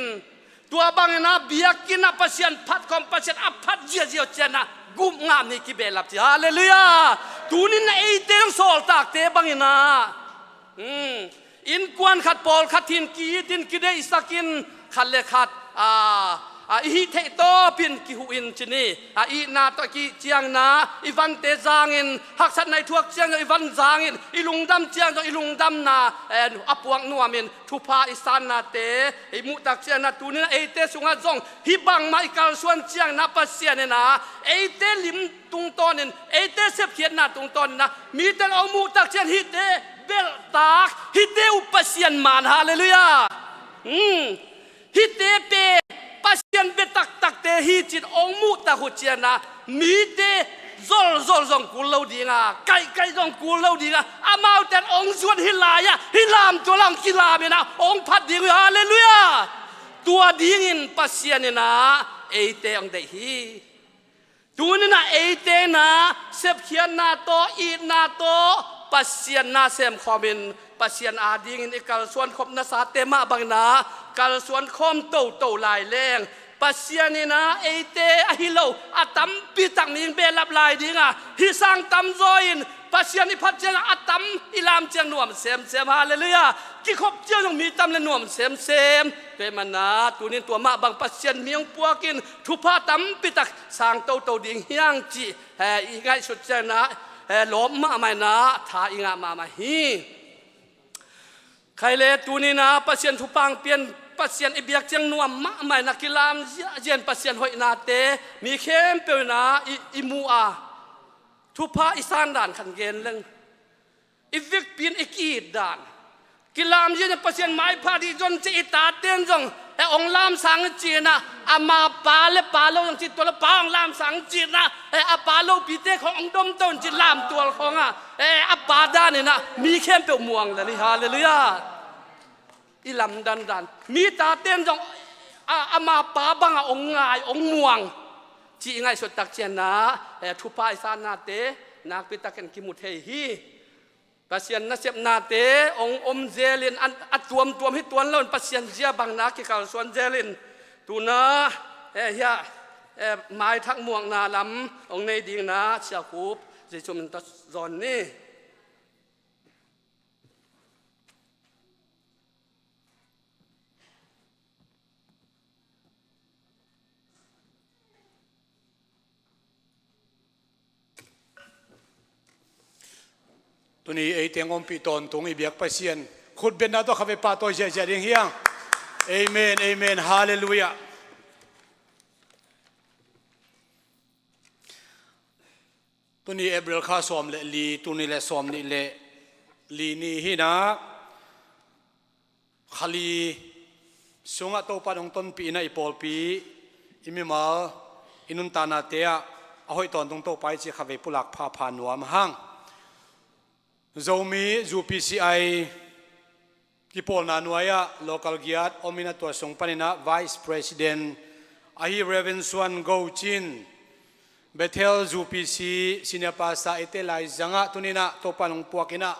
ตัวบางนะเบียกินปัสยันพัดคอมปัสยันอพัดเจียเจียวเจนะกุมงามนี่กิเบลับจีฮาเลลูยาตูนินเอเตงโซลตากเตบางนะอินกวนขัดปอลขัดทินกีตินกิเดอิสกินขัดเลขัดฮิเทโตปินกิหูอินชนีอีนาตะกีเจียงนาอีวันเตจางอินหักสัตในทั่วเจียงอีวันจางอินอีลุงดำเจียงอีลุงดำนาอปวงนัวมินทุพาอิสานนาเตอีมุตักเจียงนาตูนี่เอเตสุงาจงฮิบังมาอิกาลส่วนเจียงนาปัสเซียนนาเอเตลิมตุงตอนินเอเตเสพเขียนนาตุงตอนนะมีแต่เอามุตักเจียงฮิเตเบลตากฮิเตอุปเซียนมานฮาเลลูยาฮิเตเปปัสยันเบตักตักเตฮีจิตองมุตะหุเจียนะมีเตซอลซองกูเลาดีงาไก่ซองกูเลาดีงาอามาวแต่องส่วนฮิลายะฮิลามตัวลังกิลาเมนะองพัดดีฮาเลลูยาตัวดีงินปัสยันนะเอเตองเดฮีตัวนี้นะเอเตนะเสพเขียนนาโตอีนาโตปัสยันนาเซมคอมินปัสยันอาดีงินเอกาลส่วนคบนาสาเตมาบังนากาลส่วนคอมโตลายแรงปัสยันนี่นะเอเตอฮิโลอาตัมปีตังมิงเบลับลายดีงาฮิสังตัมจอยนปัสยันนี่พัดเจงอาตัมอิลามเจียงหน่วมเซมฮาเลลูยากิคบเจียงมีตัมและหน่วมเซมเป็นมันนะตัวนี้ตัวมาบางปัสยันมียงปัวกินทุพาตัมปีตักสางโตดิ่งเฮียงจีอีไงสุดเจนะล้มมาไม่นะทาอิงามาฮีใครเลตัวนี้นะปัสยันทุพังเปลี่ยนปัสยันอิเบียกเจียงนัวมะไม่นักกีฬาเจียนปัสยันหอยนาเตมีเข้มเปียวนะอิมูอาทุพาอิสานด่านขันเกนเรื่องอิวิกปีนอิกีดด่าน กิลามยืนเปอร์เซ็นต์ไม้พาดีจนจีตาเตียนจงแต่องลามสังจีนะอามาปาเลปาโลยังจิตตัวละปาองลามสังจีนะอาปาโลปีเตขององดมต้นจิลามตัวของอาปาด้านเนี่ยนะมีเข้มเปียวม่วงเลยนี่ฮาเลลูยาอีลำดันมีตาเตียนจงอามาปาบังองงายองม่วงจีง่ายสุดตักเจนนะทุพายสานาเตนักปิตากันกิมุเทฮีปัสยันนัเสพนาเตองอมเจลินอัดตัวให้ตัวเราปัสยันเจียบังนักกิการส่วนเจลินตัวนะเฮียไม้ทักม่วงนาลำองในดิ่งนะเชียคูบจะชมตัดจอนนี่ตัวนี้ไอเตียงอมปีตอนตรงอีเบียกปัสยันขุดเป็นนาตัวข้าไปปาตัวเจียดิ่งเฮียงเอเมนเอเมนฮาเลลูยาตัวนี้เอเบรลข้าสอมเลลีตัวนี้เลสอมนี่เลลีนี่ฮินะขลีสงฆ์ตัวปานองต้นปีนะอีปอลปีอิมิมาอินุนตานาเตียเอาให้ตอนตรงโตไปจีข้าไปปุลักพาพานัวมหังZomi ZUPCI Kipol Nanuaya Local Giat Omina Tua Songpanina Vice President Ahi Reverend Swan Gochin Bethel ZUPC Senior Pastor Etelai Zanga Tunina Topanong Puakina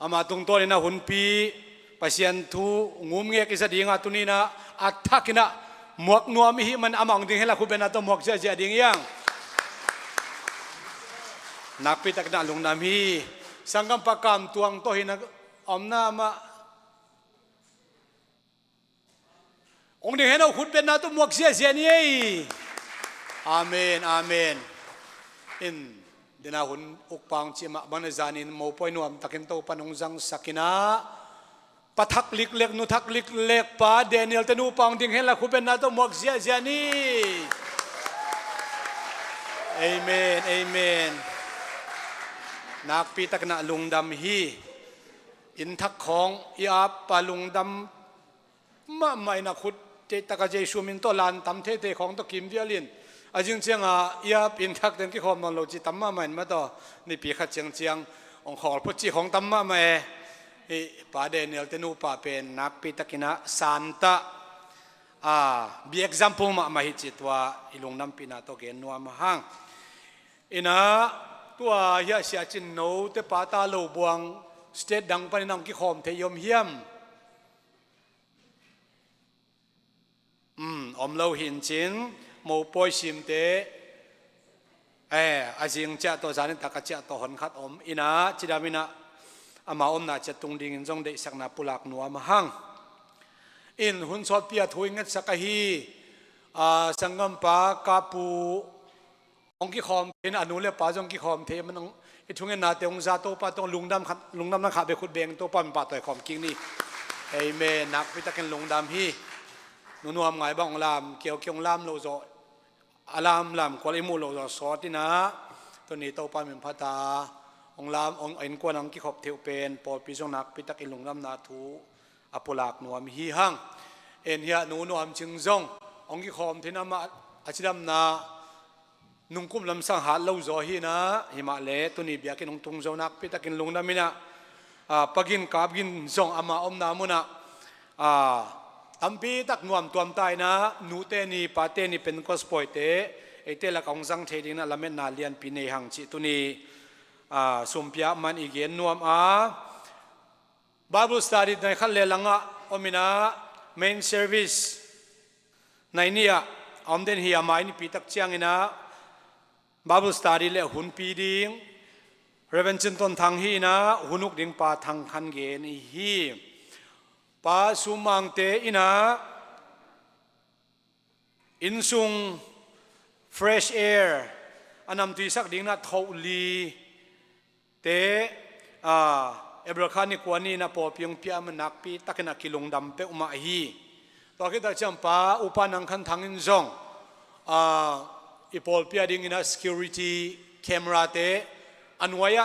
Amatung Tolina Hunpi Pasiantu Ngumnge Kisa Dinga Tunina Atakina Muak Nuamihi Man Amang Ding Hela Kubenato Muak Jaja Ding Yang Nakpitak na lung nami sanggam pakam tuang tohin omnama ong ding heno khut ben na tu muak sia sia ni amen amen in dina hun ukpang chima bana zanin mo poi nuam takin to panong jang sakina pathak lik lek nu thak lik lek pa Daniel tenu pang ding hela khut ben na tu muak sia sia ni amen amenนักปีตักนะลุงดำฮีอินทักของยาปาลุงดำมาไม่นักขุดเจตกะเจชูมินโตลานตำเทเทของตะกิมเดียลินอาจึงเจียงยาอินทักเดินกี่ความนอนโลจิตำมาไม่มาต่อนี่ปีขัดเจียงองขอพุทธิของตำมาไม่ป่าเดนิเอลเตนูป่าเป็นนักปีตักินะซานตาบีเอ็กซัมพูมาหิจิตว่าอิลุงน้ำปีนาโตเกนนัวมาหังอินะตัวเฮียเสียจินโนเตปาตาโลบวงสเตดดังปนินังกิขอมเทยมเฮียมอมเราหินจินโมปอยชิมเตอาจิงเจ้าตัวจานิตากะเจ้าตัวหนขัดอมอินะจิดามินะอามาอมนาจะตุงดิ่งจงได้สักนาปุลักนัวมาหังอินหุนสอดเปียถุยงัดสักฮีสังกัมปากาปูองค์กิคอมเห็นอนุเลปาจงกิคอมเทมันองไอทุ่งเงินนาเตองซาโตปาตองลุงดำนักขาเบคุดเบงโตปาเป็นปาต่อยคอมกิ้งนี่เอเมนักพิตากันลุงดำฮีนัวมไงบ้างลามเกี่ยวลามโลโซอลามลามควอลิมูโลโซสอตินะตัวนี้โตปาเป็นพัตาองลามองเอ็นกวนองกิขอบเทวเป็นปอดปีจงนักพิตากันลุงดำนาทูอปุลักนัวมีฮีหังเอ็นเฮียนัวมจึงจงองกิคอมเทนามาอาชิดำนานุ่งกุมลำสังหารเล่าจอฮีนะหิมาเลตุนีเบียกินองตุงจนักพิตากินลงน้ำมินะปกินกาบกินจงอามาอมนามุนะอัมพีตักนวมตัวมตายนะนูเตนีปาเตนีเป็นคอสปอยเตไอเตละของสังเทดินะละเมนนาเลียนปีในหังจิตุนีสุมพิยามันอีเกนนวมบาบูสตาดิในขั้นเลลังอมินะเมนเซอร์วิสในนี้อมเดนฮิยามาอินปีตักเชียงอินะบาบูสตาดิเลหุนปีดิงเรเวนจินตนทางฮีนะหุนุกดิงปาทางคันเกนฮีปาสุมังเตอินะอินซุง fresh air อันนำตีสักดิงนะทอลีเตเอบราคานิกวานีนะปอเพียงเปียมันนักปีตักนักกิลงดำเปอุมาฮีตอนที่ตาจำปาอุปนังคันทางอินซองอีพอลเปียดิ้งอินะ security camera เตอันวาย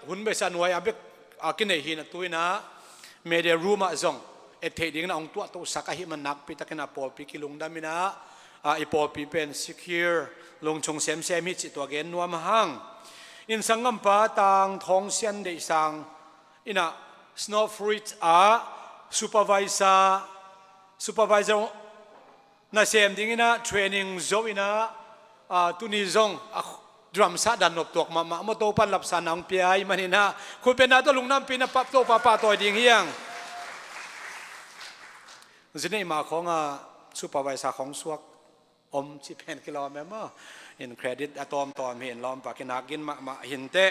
หุ่นเบสันวายเบกกินเอฮีนะตัวนะ เมเดรูมาจงเอเทดิ้งนะองตัวโตสักหิมันนักปีตะกันนะปอลปีกิลุงดามินะอีปอลปีเป็นsecureลงชงเซมมิจิตัวเกนนัวมหังอินสังกัมปะตังทองเซียนเดสังอินะ snow fruit supervisor na sem ding ina training zo ina tuni zong drum sa dan nop tok ma mo to pan lap sa nang piai manina khu pe na to lungnam pina pap to pa to ding hiang zine ma khong supervisor khong suak om chi pen kilo me ma in credit atom tom hin lom pa kinagin ma hin te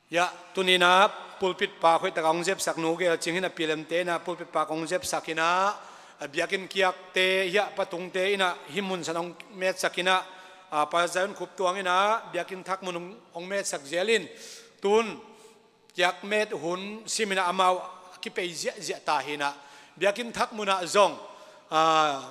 ya tunina pulpit pa khoi ta kong jep sak nu ge chingina pilem te na pulpit pa kong jep sakina biakin kiak te ya patung te ina himun sanong met sakina pa zaun khup tuang ina biakin thak munung ong met sak jelin tun kiak met hun simina amau ki pe zia ta hina biakin thak muna zong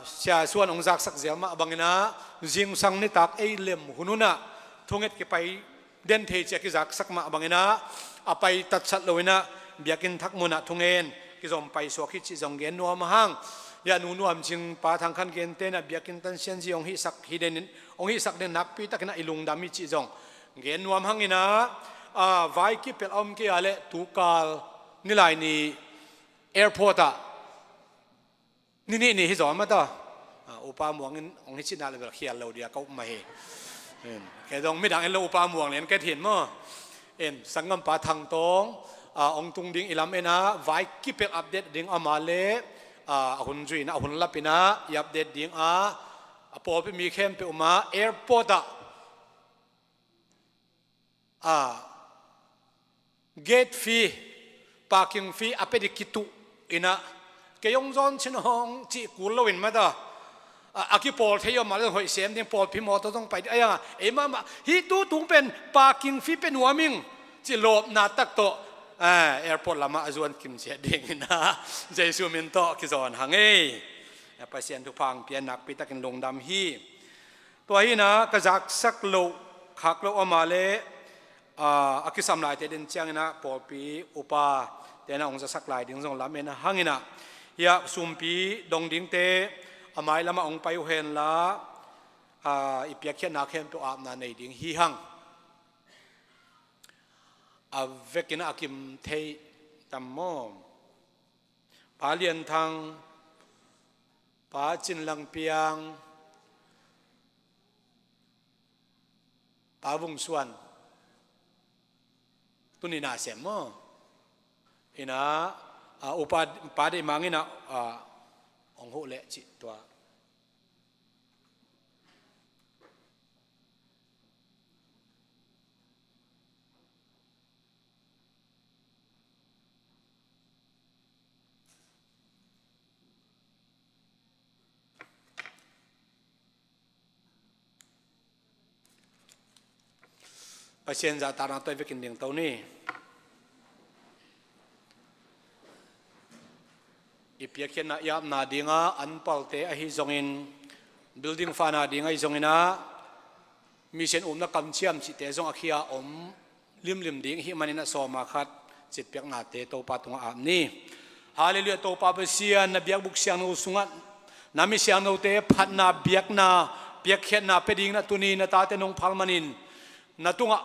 sia suan ong zak sak zel ma bangina jing sang ni tak ei lem hununa thunget ki pai den thei che ki zak sak ma bangina apai tat sat loina biakin thak muna thungen ki zom pai so khi chi zong gen nuam hang ya nu nuam ching pa thang khan gen te na biakin tan sian ji ong hi sak hi den ong hi sak den nak pi takina ilung dami chi zong gen nuam hang ina vai ki pel om ki ale tu kal ni lai ni airport ni hi zom ma ta upa muang ong hi china le bel khial lo dia kau ma he ke dong mi dang en lo upa muang len ke thin mo en sangam pa thang tong ong tung ding ilam ena vai keep it update ding amale hun jui na hun lapina i update ding pol pe mi khem pe uma airport gate fee parking fee apedikitu ina ke yong zon chin hong chi kul lowin ma da aki pol theyo ma le hoi sem ding pol phi mo to tong pai aya ema hi tu tung pen parking fee pen warming chi lop na tak to airport lama azuan kim che ding na jesu min to ki zon hange pasien tu phang pian nak pi takin long dam hi to hi na ka jak sak lo khak lo amale akisam lai te den chiang na pol pi upa te na ong za sak lai ding zong lam ena hangina ya sumpi dong ding te amai lama ong pai hen la ipia khen na khem to ap na nei ding hi hang vekina akim thei tammo palian thang pa chin lang piang pa vung suan tunina semmo ina upa pa de mangina ong ho le chi tua pasien za ta na toi vekin ding to ni ipia khen na yam na dinga an palte a hi zongin building fana dinga i zongina mission na kam chiam chi te zong akhia lim ding hi manina so ma khat chit pek na te to pa tunga am ni hallelujah to pa basian na biak buk siang no sungat nami siang no te phat na biak na biak khen na peding na tuni na ta te nong phalmanin natunga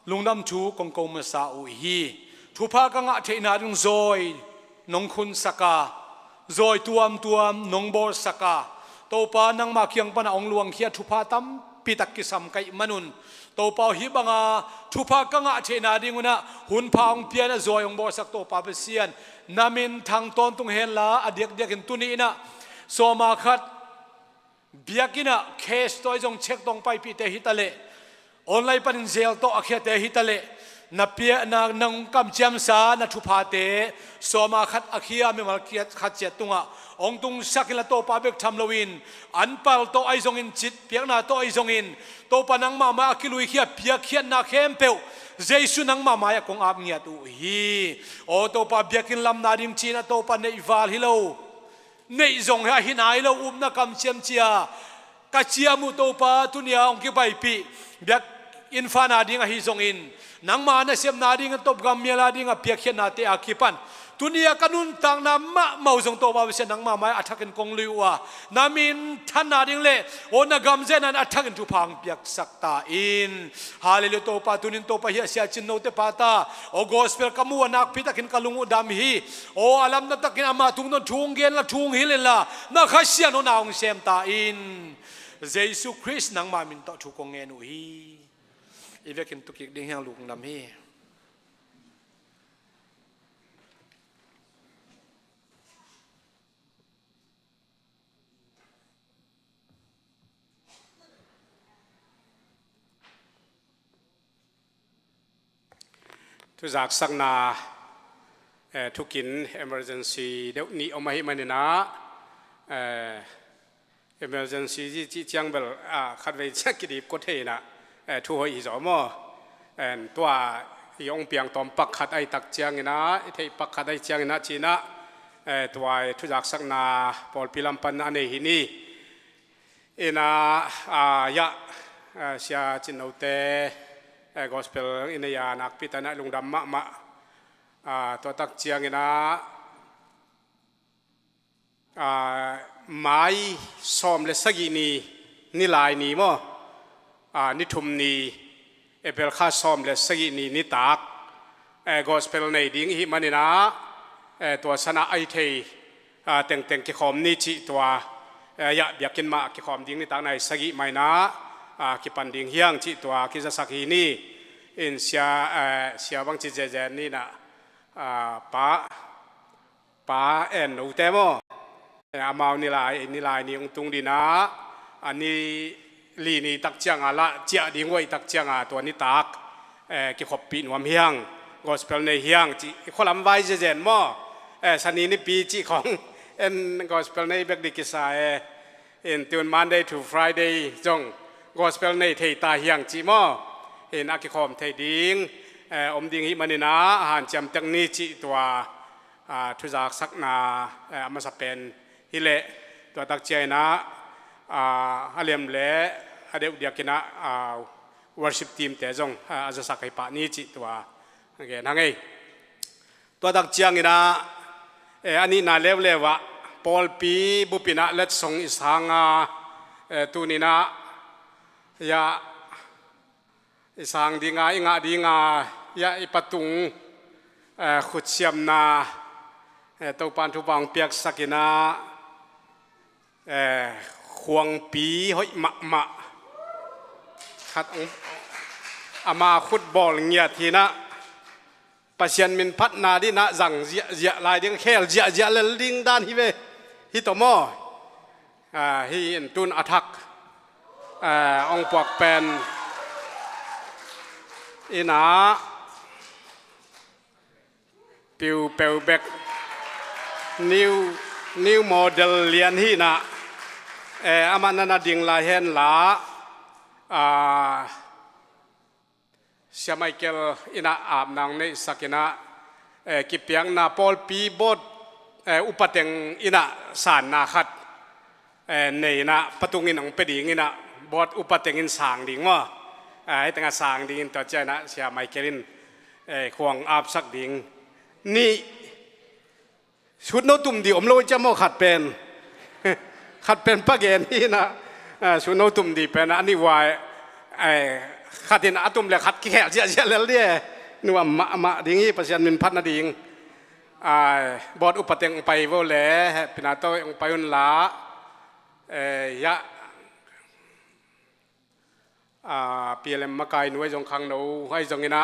lungnam chu kongkong masa u hi thupa ka nga theina dung zoi nong khun saka zoi tuam nong bor saka topa nang ma kyang pana ong luang khia thupa tam pitak ki sam kai manun topa hi banga thupa ka nga theina dinguna hun phang piana zoi ong bor sak topa besian namin thang ton tung hen la adiak in tuni ina soma khat biakina case toy jong check tong pai pi te hitale online panin zel to akhia te hitale na pia na nang kam chiam sa na thupa te soma khat akhia me mal kiat khat che tunga ong tung sakila to pa bek tham lowin an pal to ai zong in chit piak na to ai zong in to panang mama akilui khia pia khian na khem peu jesu nang mama ya kong ap nya tu hi o to pa biakin lam na ding china to pa nei wal hilo nei zong ha hinai lo na kam chiam chia ka chia mu to pa tunia ong ki pai pi biak อินฟานาดิงฮิซงอินนังมานะเสียมนาดิงตบกำเมียลาดิงเปียกเขียนนาเตอาคิปันตุนียกันุนตังนามะเมาจงโตบาเสนังมาไม่อัฐกันกงลิวะนามินท่านนาดิงเล่โอนกำเจนันอัฐกันทุพังเปียกสักตาอินฮาเลลูยาโตปาตุนินโตปะเฮียเสียจินโนเตปาตาโอกอสเปลกามัวนักพิทักินกะลุงอุดามฮีโออาลัมนัตกินอามาทุงนนทุงเกนละทุงฮิเลละนักขัสยานนาองเซมตาอินเยซูคริสต์นังมามินโตทุกงเงนุฮีอีเวกินตุกิกดิ้งเฮียงลูกนำฮีทุกจากสักนาทุกิน emergency เดี๋ยวนี้เอามาให้มันนะ emergency ที่เชียงเบลขัดไว้เช็คกิริบก็เทนะทุกคนอีสอมตัวยองเปียงตอมปักขัดไอตักเชียงนะเทปักขัดไอเชียงนะจีนะตัวทุกจากสักนาปอลพิลัมปันอันนี้นี่นะยะเสียจินเอาเตgospel ini ya nak pitana lung dam ma to tak chiang ina mai som le sagi ni lai ni mo ni thum ni epel kha som le sagi ni tak gospel nei ding hi manina to sana ai thei teng teng ki khom ni chi to ya biakin ma ki khom ding ni tak nai sagi mai na ki panding hiang chiตัวkiจะสักฮีนี่อินเสียบางจีเจเจนี่นะป้าเอ็นอุเตโมอามานี่ลายนี่องตุงดีนะอันนี้ลีนี่ตักเจียงละเจียดิ้งไว้ตักเจียงตัวนี้ตักkiขบปีนวมเฮียง gospel ในเฮียงจีคนลำไว้เจเจนโมสันนี้นี่ปีจีของgospel ในเบกดิกิสายตุน Monday to Friday จงgospel ในเทตาเฮียงจีมอเห็นอากิคอมเทดิงอมดิงฮิมันนะอาหารจำตังนี้จีตัวทุจากสักนามาสเปนฮิเลตัวตักเจนะอาเลียมเละอาเดวเดียกินะworship team แต่จงอาจะสักให้ปะนี้จีตัวโอเคนั่งไงตัวตักเจียงนะอันนี้น่าเลวะปอลปีบุปินะเล็ดส่งอิสหางตัวนี้นะยาสางดีงาอิงาดีงายาอิปตุงขุดเสียมนาตัวปานทุบังเปียกสักินาควงปีหอยมะขัดอามาขุดบอลเงียทีนะปัจจัยมินพัฒนาดีนะจังเจียลายดิ้งแค่เจียเลดิ้งด้านฮิเวฮิโตโมฮินตุนอัทักองปวกเป็นอินาปิวเปลเบกนิวโมเดลเลียนฮีนะอามันนาดิงลาเฮนลาเสียไมเคิลอินาอาบนางในสักินะกิเปียงนาปอลปีบดอุปเตงอินาสานนาขัดในนะประตูงินของเปดีงินะบอดอุปเตงินสางดิ่งว่าไอ้ตั้งสางดิ่งต่อใจนะเสียไมเคิลินควงอาบสักดิ่งนี่ชุดโนตุ่มดีอมโลจะมอขัดเป็นปะเกนนี่นะชุดโนตุ่มดีเป็นอันนี้วายขัดเห็นอาตุ่มเลยขัดแก่เจียแล้วเนี่ยนึกว่ามาดิ่งนี่ประชันมินพัดนาดิ่งบอดอุปเตงไปว่าแหล่เป็นอาโต้องไปวันละยะเปลี่ยนมาไกลหน่วยจงคังหนูให้จงเงินะ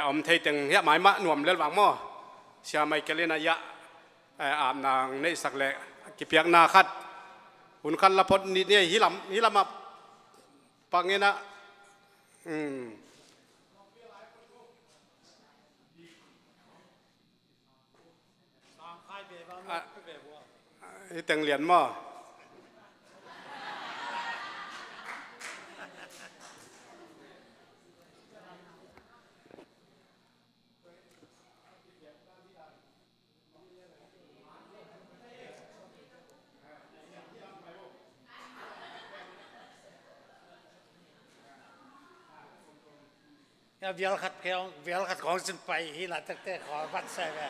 อมเทตึงยะหมายมะหน่วมเล่นหวังมั่วเชื่อไม่เกลียนยะอาบนางในสักเละกิเปียกนาคัดหุ่นคันละพดนี่เนี่ยฮิลำมาปังเงินะตึงเหรียญมั่ว เวียลขัดเวียลขัดของสินไปฮีหลัดตั้งแต่ขอวัดใส่แม่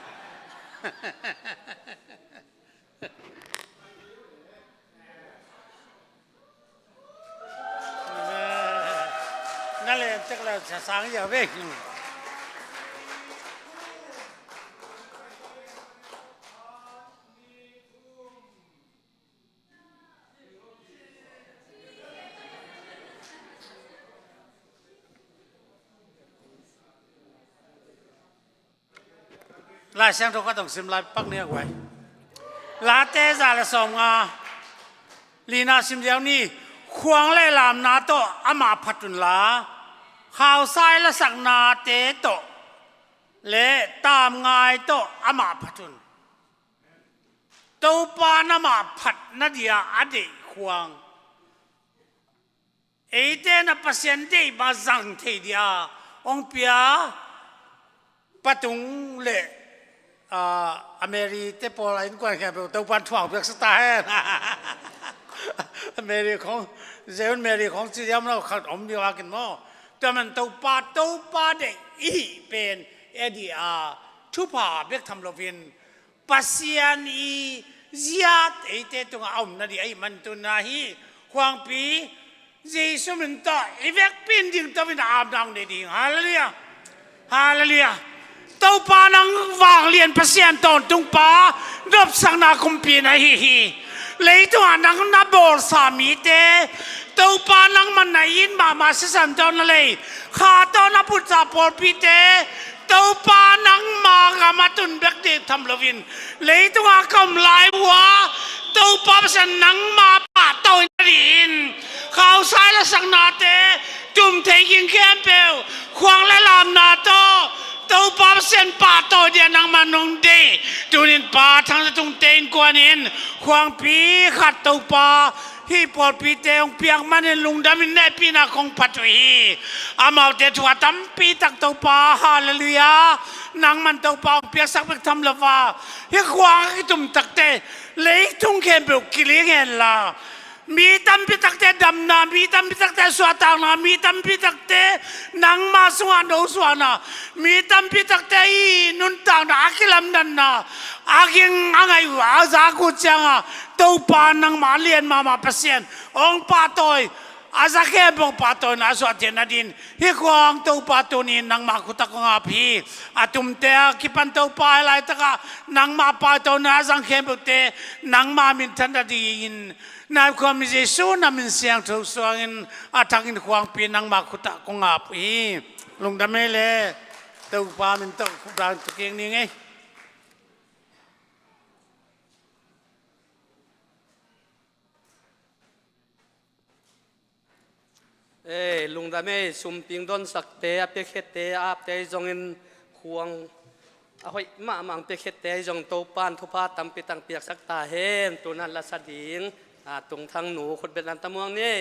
นั่นเลยจักเราจะสร้างอย่าเว้ยลายเสียงเราก็ต้องซิมลายปักเนื้อไว้ลาเตจ่าละสองลีนาซิมเดียวนี่ควงเล่ลามนาโตอามาพัตุนลาข่าวซ้ายละสักนาเตโตเละตามงายโตอามาพัตุนโตปานามาพัดนาเดียอดีควงเอเตนะปัสยันเดมาจังเทียองเปียปัตุงเละอเมริกาเปอร์อะไรนี่กว่าแค่เป็นตัวพันถ่วงเพื่อสไตล์อเมริกของเจ้าอเมริกของจีนเราขัดอมดีว่ากันมั้งแต่มันตัวปาเด็กอีเป็นเอดีอาทุพาเบกทำโลวินปัสยานีญาติไอเตตัวเอาหน้าดีไอมันตัวนาฮีควงปีเจสุมันต่ออีเวกเป็นดิ่งตัวเป็นอาบดังเดียฮาเลลูยาฮาเลลูยาตัวปานังวางเลียนเปอร์เซ็นต์ตอนตุงปาดับสังนาคุมปีนะฮีเลยตัวนังนับบอลสามีเตตัวปานังมันไหนยินมาสิสันตอนเลยข้าตอนนับพุทธาปอลปีเตตัวปานังมากามาตุนเบกเดทำลวินเลยตัวกำไลวัวตัวปาเปสันนังมาปาตัวนินข้าวสายละสังนาเตจุ่มเทกินแคมเปลควงและลามนาโตตัวปาเส้นป่าตัวเดียนังมันนงเดดูนินป่าทางตุงเตนกว่านินควงปีขัดตัวป่าที่ปอดปีเตงเปียงมันลุงดำมินเนปีนาคงปัจจุยอามาเตถัวตั้มปีตักตัวป่าฮาเลลูยานังมันตัวป่าเปียกสักเปียกทำละว่าเฮียควงที่ตุ่มตักเตเลยทุ่งเข็มเปลวกิเลงเงินละมีตั้มพิตักเตดำนามีตั้มพิตักเตสวดตางนามีตั้มพิตักเตนังมาสวานโอสวานามีตั้มพิตักเตอีนุนตางนาอากิลัมดันนาอากิงอะไรวะอาจากุจังอ่ะตัวปานังมาเลียนมาเปอร์เซ็นต์องปาตอยอาจากแค่บอกปาตอยนะสวดเจนาดินฮิควงตัวปาตัวนี้นังมาคุตะกงอาพีอาตุมเตะคิปันตัวปาอะไรตะกะนังมาปาตัวนะสังเขปเตนังมามินทันดีอินนายความมีเจสูนามินเสียงทุกส่วนอาทักินควงปีนังมาคุตะกงอาพีลงดำเมเลตัวปามินตัวคุดานตะเกียงนี่ไงลุงดาไม่ซุมปิงดอนสักเตะเปียกเตะอาบเตะจงอินควงเอาไว้มามังเปียกเตะจงโตปานทุพาตั้มปีตังเปียกสักตาเห็นตัวนั้นละสดิงตรงทางหนูคนเป็นอันตะม่วงนี่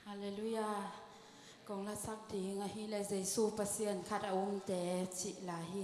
ฮาเลลูยากองละสักดีงะฮีเลยใจสู้ประเสียนขัดเอาองแต่จิลาฮี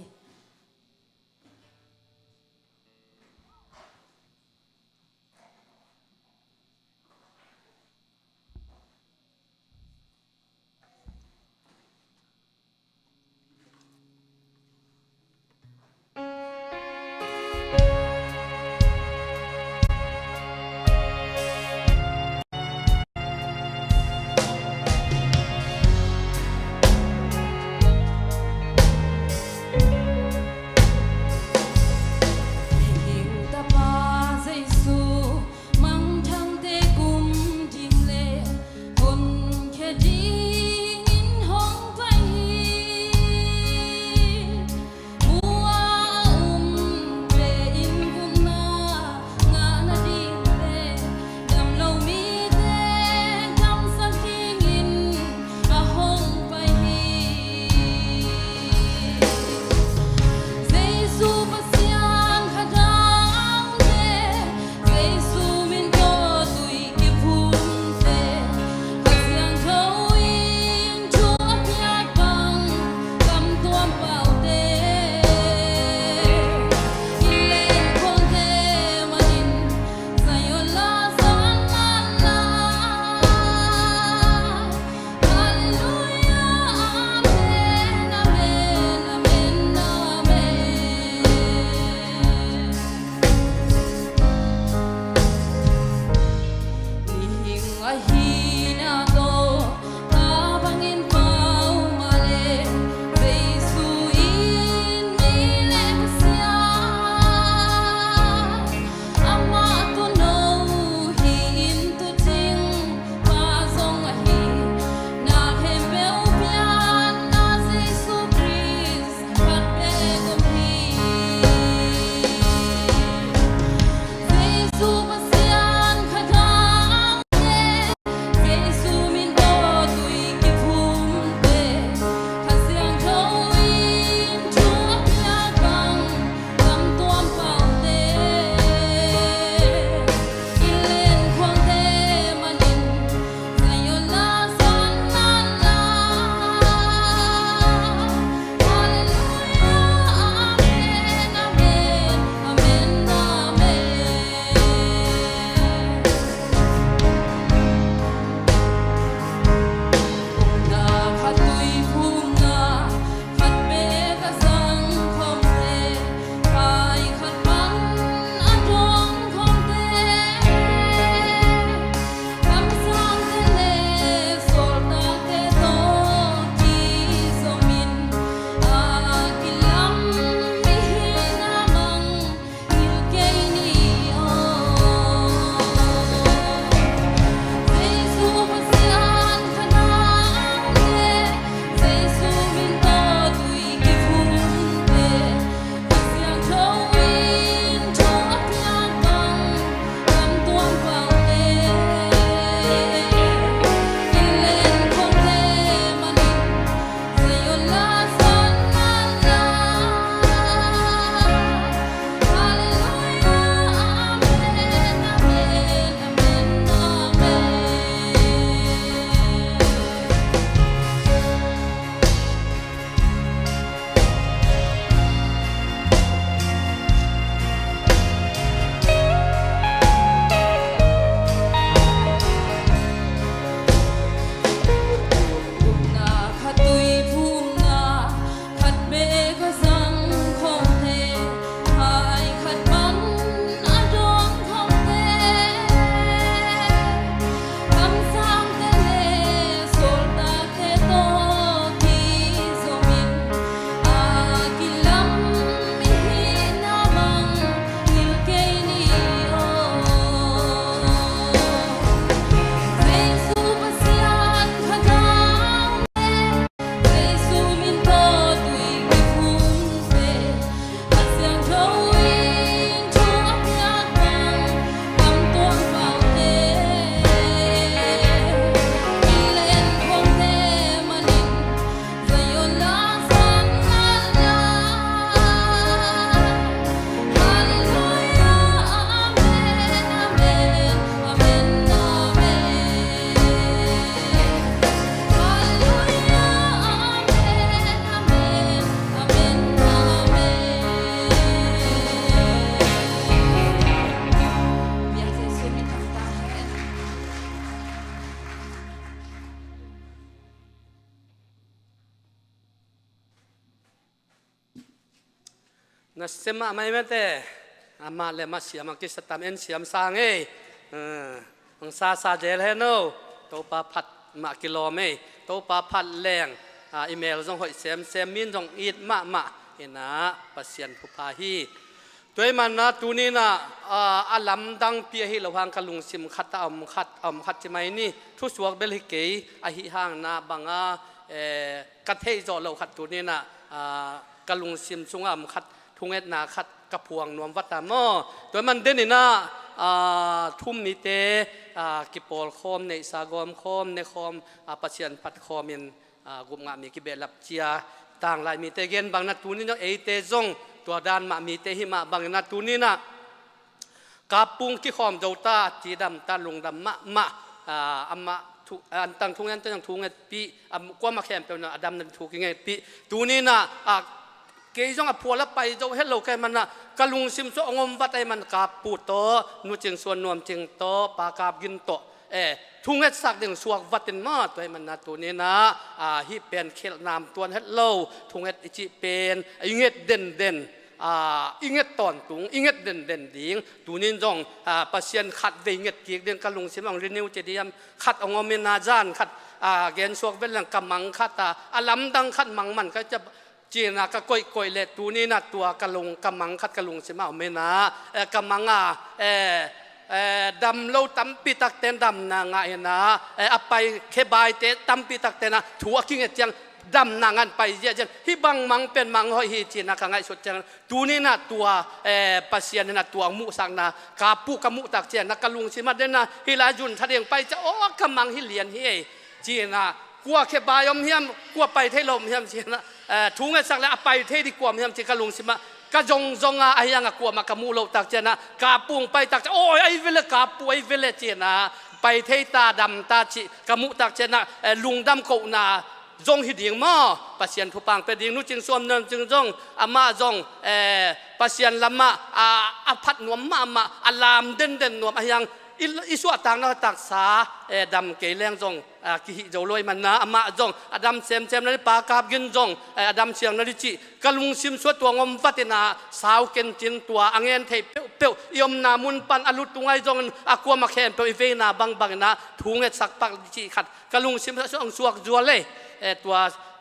na sema mai mate ama le ma siam ki satam en siam sang e ang sa jel he no to pa phat ma kilo me to pa phat leng email jong hoi sem min jong it ma ina pasien phu pa hiตัวมันนะตัวนี้นะอาลัมดังเปียหิระวังกะลุงซิมขัดขัดใช่ไหมนี่ทุสวกเบลฮิเกยอหิห่างนะบางกระเทยจอเราขัดตัวนี้นะกะลุงซิมสุงขัดทุงเอ็ดนาขัดกระพวงนวมวัดตามอตัวมันเด่นนี่นะทุ่มนิเตกิปอลคอมในสากอมคอมในคอมปัจเจียนปัดคอมินกุมงามีกิเบลับเจียต่างหลายมีเตเกนบางนัดตัวนี้เนาะเตจงตัวด้านมามีเตหิมาบางนาตูนี้นะกาปุงที่ขอมเจ้าตาจีดำตาลงดำมะอัมมะอันตั้งทุ่งนั้นตั้งทุ่งเงปีกว่ามาแข่งเป็นอดัมนั้นถูกยังไงปีตูนี้นะเกยจงพัวละไปเจ้าเฮลโลแกมันนะกะลุงซิมโซงมวัดไอมันกาปูโตนูจึงส่วนนวมจึงโตปากาบกินโตทุ่งเฮ็ดสักดึงสวกวัดเป็นมาตัวมันนะตัวนี้นะฮิเป็นเคลนามตัวเฮ็ดโลทุ่งเฮ็ดอิจิเป็นอิงเฮ็ดเด่นอิงเฮ็ดตอนตุงอิงเฮ็ดเด่นดิ่งตัวนี้จงปัสเซียนขัดเวงเฮ็ดเกียกเดือนกะลุงซิมองรีนิวเจดียมขัดองอเมนาจานขัดเกณฑ์สวกเวลังกำมังขัดอาลัมดังขัดมังมันก็จะจีน่ะก็ก่อยเลตัวนี้นะตัวกะลุงกำมังขัดกะลุงซิมเอาเมนากำมังดำเล่าตั้มปีตักเต้นดำนางไงนะไปเคบายเตตั้มปีตักเต้นนะถั่วกิ้งเจียงดำนางอันไปเยอะจังฮิบังมังเป็นมังหอยฮีจีนะข้างไงสุดจังตัวนี้นะตัวปัสเซียนนะตัวมุสังนะกาปูกมุตักเจียนนะกะลุงสิมาเดนนะฮิลาจุนทะเดียงไปจะโอ้กำมังฮิเลียนเฮจีนะกลัวเคบายอมเฮียมกลัวไปเทลมเฮียมจีนะทุ่งเงินสักแล้วไปเทดีกว่าเฮียมจีกะลุงสิมากะจงไอ้ยังกลัวมากะมูโลตักเจนะกาปุงไปตักโอ้ยไอ้เวลกาปูไอ้เวลเจนะไปเทตาดำตาจิกะมุตักเจนะลุงดำโกนาจงหิดยิงหม้อปัสเซียนผู้ปังเป็นยิงนู้จึงส่วนนั้นจึงจงอามาจงปัสเซียนละมาอภัดนวมมาอลามเด่นนวมไอ้ยังอิสวต่างนาตักษาดำเกลแรงจงกิหิโจลอยมันนะอามาจงอดำเซมนั่นปากาบกินจงอดำเชียงนั่นจิกะลุงซิมสวดตัวงมวัตินาสาวเกนจินตัวอังเงินเทเปียวยมนามุนปันอลุตุงไอจงอากวมาแคนเปียวเวนาบังนะทุงเงสักปักจิขัดกะลุงซิมสวงสวกจัวเลยตัว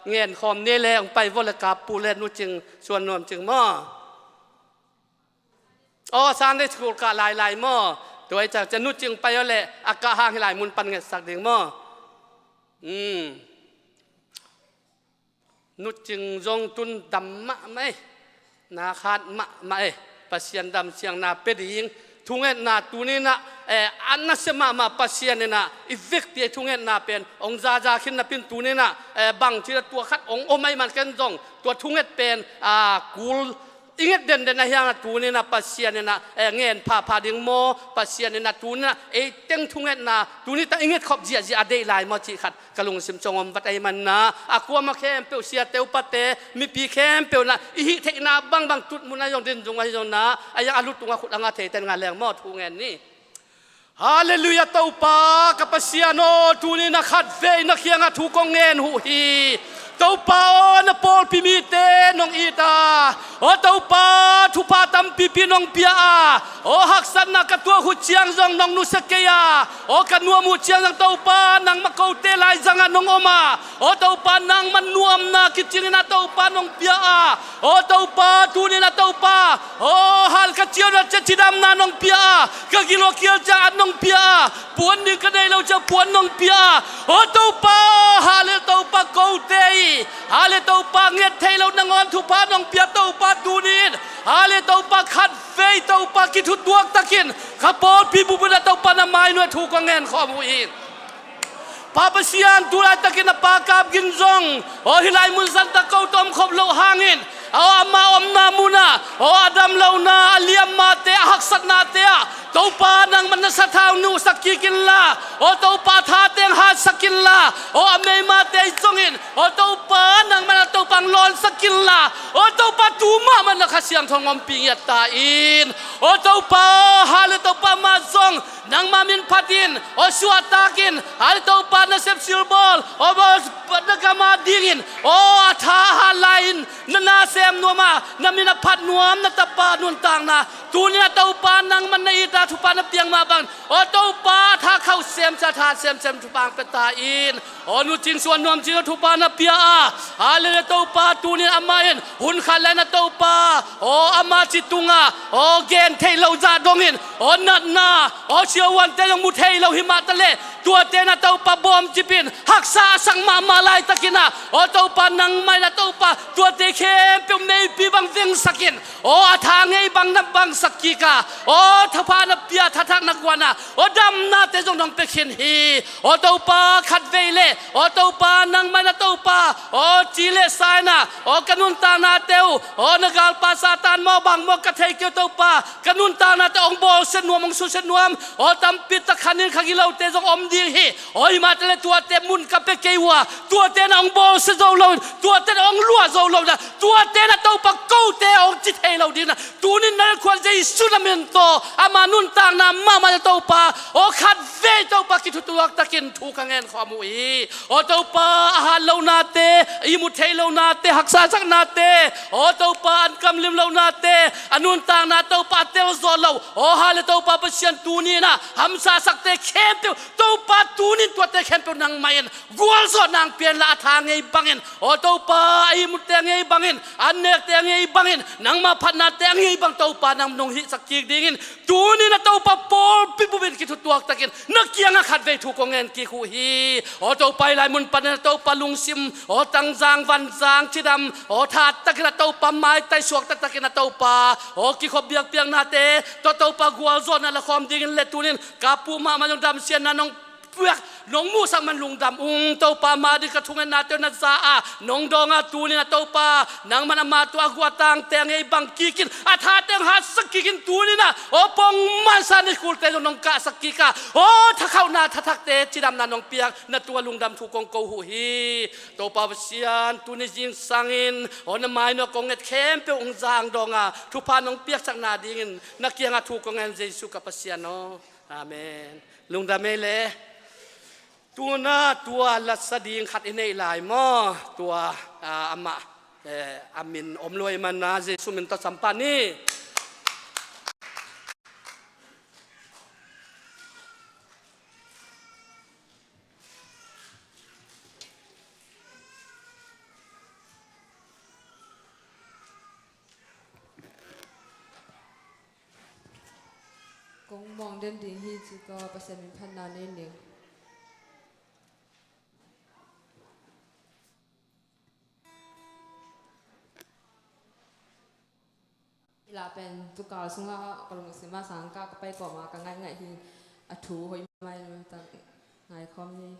เงินคอมเนเลงไปวลกาปูเลนุจึงส่วนนวมจึงหม้อสารได้ถูกกะลายหม้อตัวจากจะนุจึงไปแล้วแหละอากาห่างหลายมุนปันเงสักเดียงหม้อนุจึงจงตุนดำมะไหมนาคาดมะไหมปัสเซียนดำเสียงนาเป็ดยิงทุ่งเงินนาตัวนี้นะอันนั้นเสมาปัสเซียนเนี่ยนะอีเวกที่ทุ่งเงินนาเป็นองซาขึ้นนะเป็นตัวนี้นะบางทีตัวคัดองโอไม่มันกันจงตัวทุ่งเงินเป็นกูลอิงเด่นนะยังตัวนี้นะปัสเซียนเนี่ยนะเงินพาดิ่งโมปัสเซียนเนี่ยนะตัวนี้นะเต็งทุ่งเงินนาตัวนี้แต่อิงขอบเจียอเดย์ลายมาจีขัดกะลุงซิมจงอมวัดไอมันนะกลัวมาแคมเปียวเสียเตวปะเตมีปีแคมเปียวนะอีเทนาบางจุดมุนายองเด่นจงไว้จงนะยังอารุตุงขุดงาเทเตนงานแรงมอทุ่งเงินนี่ฮาเลลูยาเต้าปากับปัสเซียโนตัวนี้นะขัดเวนักเขียงถูกงเงินหูฮีเต้าปานะปอลพิมิเตนองอีตาเต้าปาทุพาตัมปีนองเปียหักสันนักตัวหุ่นเชียงจงนองนุสเกียกันนัวมุเชียงจังเต้าปานังมาเกาเตลายจังนองอมาเต้าปานังมันนัวมนาคิดจริงนะเต้าปานองเปียเต้าปาตัวนี้นะเต้าปาฮัลกัจเจียวนะจะจิดามนานองเปียกะกิโลเกียวจะอันนองเปียปวนนี่ก็ได้เราจะปวนนองเปียเต้าปาฮัลเต้าปาเกาเตฮาเลตเอาปากเงียดเทเรานางอนทุพานองเปียเต้าปากดูนิดฮาเลตเอาปากขัดเฟยเต้าปากกิทุดดวงตะกินขับปอดพี่บุบนะเต้าปานาไม้หน่วยถูกกังเงินข้อมูลอินพาปเสียนตุลาตะกินปากาบกินจงฮิไลมุนสันตะเกาต้มขบโลหางินอามาอมนามุนาอดัมเลานาเลียมมาเตะหักสัตนาเตะเต้าปานังมันสัทธานูสักกินละเต้าปาทาเตงหาสักกินละอเมมาเตะจงอินเต้าปานังมันเต้าปังลอนสักกินละเต้าปาตูมามันนักเสียงทองอมปิงยัตตาอินเต้าปาฮาเลเต้าปามาจงนังมามินพัดินสวตากินฮาเลเต้าปานาเซปซิลบอลบอลนักมาดิงินอาทาฮาไลน์ นาเซมนัวมานามินาพัดนัวมนาตปานวนต่างนาตูเนี่ยเต้าปานังมันในตาทุปานเปียงมาบังโอเต้าปาถ้าเข้าเซมสถานเซมทุปางเป็นตาอินโอนุจิงส่วนนวมจิงทุปานเปียอาเลเต้าปาตูเนี่ยอามาเห็นหุ่นขันเลนเต้าปาโออามาจิตุงาโอเกนเทเราจะดงอินโอนัดนาโอเชียววันเตยังมุเทเราหิมาตะเลตัวเตนะเต้าปาบอมจิปินหักษาสังมาลายตะกินะโอเต้าปานังไม่นะเต้าปาตัวเตเคเปียวไม่ปีบังเวียงสักินโออาทางไงบังนับบังสักกีกาโอทพานเปียทักนักวานาโอดำนาเตจงนองเปขินฮีโอเต้าปาขัดเวเลโอเต้าปานังไม่นะเต้าปาโอจีเลสายนะโอกันุนตานาเตวโอนกาลปาซาตานมอบังมอกระเทยเกียวเต้าปากันุนตานาเตองโบเสนวมงสุเสนวมโอตัมปิตตะขันินขกิเลาเตจงอมดีฮีโอหิมาเตเลตัวเตมุนกับเปเกวัวตัวเตนองโบเสโจโลตัวเตนองลัวโจโลนะตัวเตนะเต้าปาเก้าเตองจิตเฮเราดีนะตูนินนั่นควรจะอิสุนาเมนโตอามานุนต่างนามาเต้าปาโอขัดเวเต้าปากิทุตัวตะกินถูกขังเงินความมุยโอเต้าปาอาหารเหล่านาเตอิมุเทเหล่านาเตหักษาสักนาเตโอเต้าปาอันกำลิมเหล่านาเตอนุนต่างนาเต้าปาเตลโซเหล่าโอฮาเลเต้าปาเปเชียนตูนีนะหัมซาสักเตเข้มเปียวเต้าปาตูนินตัวเตเข้มเปียวนางไม่เอ็นกัวสอดนางเปลี่ยนละทางไงบังเอ็นโอเต้าปาอิมุเตงไงบังเอ็นอันเนกเตงไงบังเอ็นนางมาพัดนาเตงไงบังเต้าปานางนงหิสักกีดิ่งตูนี่นะเต้าปาปอลปิบุบินกิทุตัวตะกินนักเกียงขัดเวทุกงเงินกีคูฮีโอเต้าไปลายมุนปันเต้าปาลุงซิมโอตังจางวันจางชิดำโอถาดตะกินเต้าปาไม้ไตสวกตะกินเต้าปาโอกิขบเบียงเปียงนาเตเต้าปากัวโซนนั่นละความดิ่งเลตูนินกาปูมามันยงดำเสียนนองเปลือกน้องมูสังมันลุงดำเต้าปามาดิกระทุงนาเตนัซาน้องดองตูนี่นะเต้าปานางมันมาตัวกัวตังเตงไอ้บังกีกินอาทาเตงหาสักกีกินตูนี่นะโอปองมันสันนิคุลเตน้องกะสักกีกาโอถ้าเข้านาทักเตจิดำนาน้องเปียกนาตัวลุงดำถูกกงโกหูฮีเต้าปาเสียนตูนี่ยิงสังอินโอน้ำไม้นกงเงเข้มเปียองจางดองทุพาน้องเปียกสักนาดิ่งนักเกียงถูกกงเงินเยซูกับเสียนอาเมนลุงดำเมเลตัวน่าตัวลัดสดีงขัดอินในหลายหม้อตัวอามาอามินอมลอยมันนาเจสุมินตสัมปันนี่กงมองเดินดิ่งฮีจิก็เปอร์เซ็นต์เป็นพันนาเนหนึ่งเวลาเป็นตุกาซึ่งว่ากลุ่มสิมาสังกัดไปก่อมากันง่ายๆที่อัฐูหอยไม่แต่ง่ายคอมนี้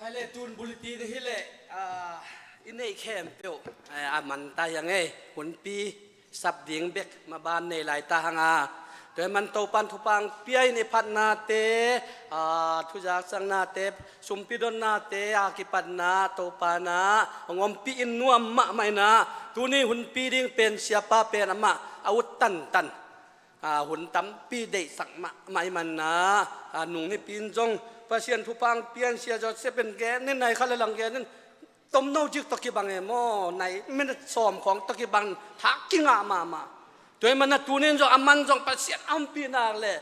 ใครเล่ตูนบุลตีที่เล่อินเน่แคมเปียวมันตายยังไงหุ่นปีสับดิ่งเบกมาบ้านในหลายตาหงาโดยมันโตปันทุปังเปียในพันนาเตทุจักสังนาเตสุมพิดนนาเตอากิปันนาโตปานาองอมปีอินนัวมะไม่นาตัวนี้หุ่นปีดิ่งเป็นเสียป้าเป็นอมะอาวุธตันหุ่นตั้มปีเดสักมะไม่มันนาหนุ่งนี่ปีนจงประเสียนทุปังเปียนเสียจอดเสียเป็นแกนี่ในขั้นหลังแกนั่นต้มโนจิกตะกี้บังเอโมในมินซ้อมของตะกี้บังทักกิ้งมาโดยมันตัวนี้จงอามันจงประเสียนอัมปีนาเลย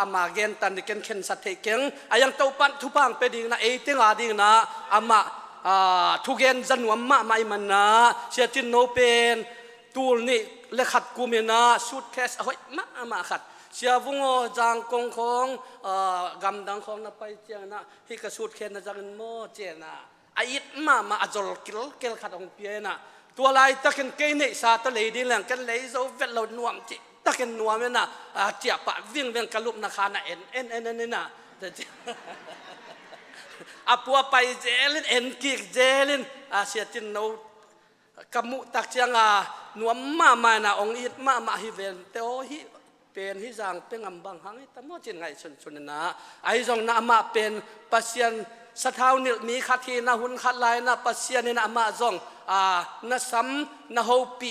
อามาเกนตันดิเกนเข็นสัตย์เก่งยังเต้าปันทุปังไปดิ่งนะติงดิ่งนะอามาทุเกนจันวมมาไม่มันนะเสียจินโนเป็นตูลนี่เลขัดกูมีนะสุดแคสเฮ้ยมาขัดเสียวุ้งจางกงของกำดังของนับไปเจียนะฮิกสุดแคสนะจังโมเจนะไอ้อิดมาอจลกิลขัดองเปียนะตัวลายตะเกนเกย์นี่ซาตะเลยดีแหลงกันเลยโซเวลเราหน่วมจิตะเกนหน่วมนะเจียปะวิ่งกระลุกนาคานะเอ็นนี่นะปัวไปเจลินเอ็นกิกเจลินเสียจินโนกมุตักเจียงหน่วมมานะองอิดมาฮิเวนเตโอฮิเป็นฮิจังเป็นงำบังหังแต่โมจินไงชนนะไอ้จงนามาเป็นปัสยันสะเท้านี่มีขัดทีนะหุ่นขัดลายนะปัสยันนี่นะมาจงนะซ้ำนะฮูปี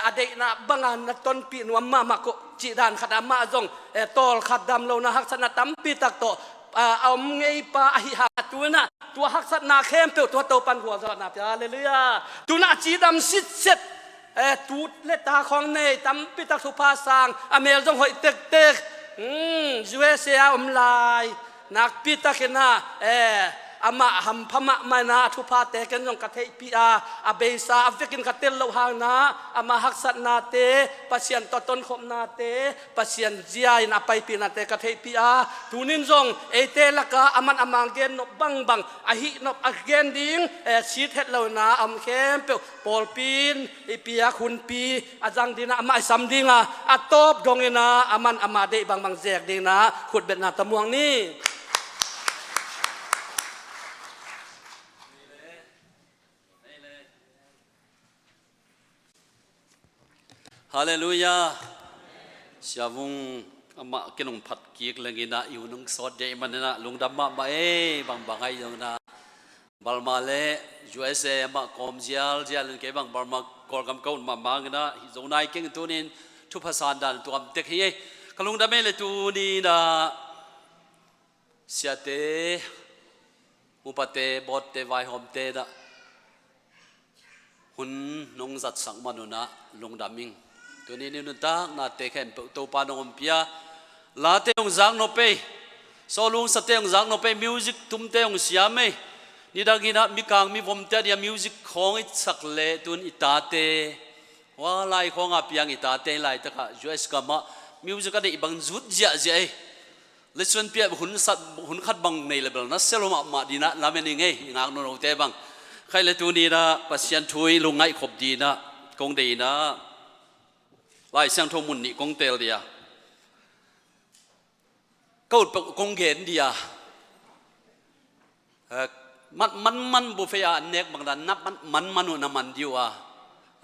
อดีตนะบังอันนะต้นปีนวมมาก็จีดานขัดมาจงตอลขัดดำเรานะฮักษณะตั้มปีตักโตเอาไงปะหิหาตัวน่ะตัวฮักษณะเข้มเปียวตัวโตปันหัวสลับยาเรื่อยๆตัวน่ะจีดำสิเสร็จตูดเล็ดตาของเนยตั้มปีตักสุภาสังอเมริกาหอยเต็กยูเอสเอลายนักปีตักนะอามาหัมพมะมานาทุพาเตกันยองกะเทปีอาเบซาฟิกินกะเตลโลหางนาอามาฮักษนาเตปัสยันตตนขมนาเตปัสยันเจียนาไปปีนาเตกะเทปีตูนินจงเตละกะอามันอามังเกนนบังอหินบอเกนดิงชีเทตเลวนาอัมเข้มเปปอลปีนปียคุณปีอาจังดินาอามาซัมดิงอาตบดงเนาอามันอามาเดบังแจกดิงนาขุดเบ็ดนาตะมวงนี่ฮาเลลูยาเสียวุงอามากินงผัดกีกเลงินะอยู่นุ่งสอดเดมันนะลุงดำมาบางไงยังนะบาลมาเลยูเอสเอมาคอมเจียลเล่นเก็บบางมากอลกำกาวมากันนะฮิโนายเก่งตัวนี้ทุพสานดันตัวเด็กเฮ้ยกลุงดำเลยตัวนี้นะเสียเตอุปเตบอดเตไวหอมเตนะหุ่นนงจัดสังมานุนะลุงดำมิงตัวนี้นุ่นตานาเตะแข่งตัวปานองเปียลาเตองจังโนเปโซลุงสเตองจังโนเปมิวสิกทุ่มเตองเสียไหมนี่ดังกินมีกลางมีวงเตะมิวสิกของอิสักเล่ตุนอิตาเตว่าไล่ของอาเปียงอิตาเตไล่ตะกะยูเอสกามามิวสิกกันอีบังจุดเจ้าเจ้าเลสวนเปียหุ่นขัดบังในเลเวลนั้นเซลล์มาดีนะลาเมนิงงานโนโนเตบังใครเลยตัวนี้นะปัสยันทุยลุงไงขบดีนะคงดีนะไล่เสียงทมุนนี่คงเตลเดียก็คงเห็นเดียมันบุฟเฟ่อันเน็กบางด้านนับมันอุณมันดิว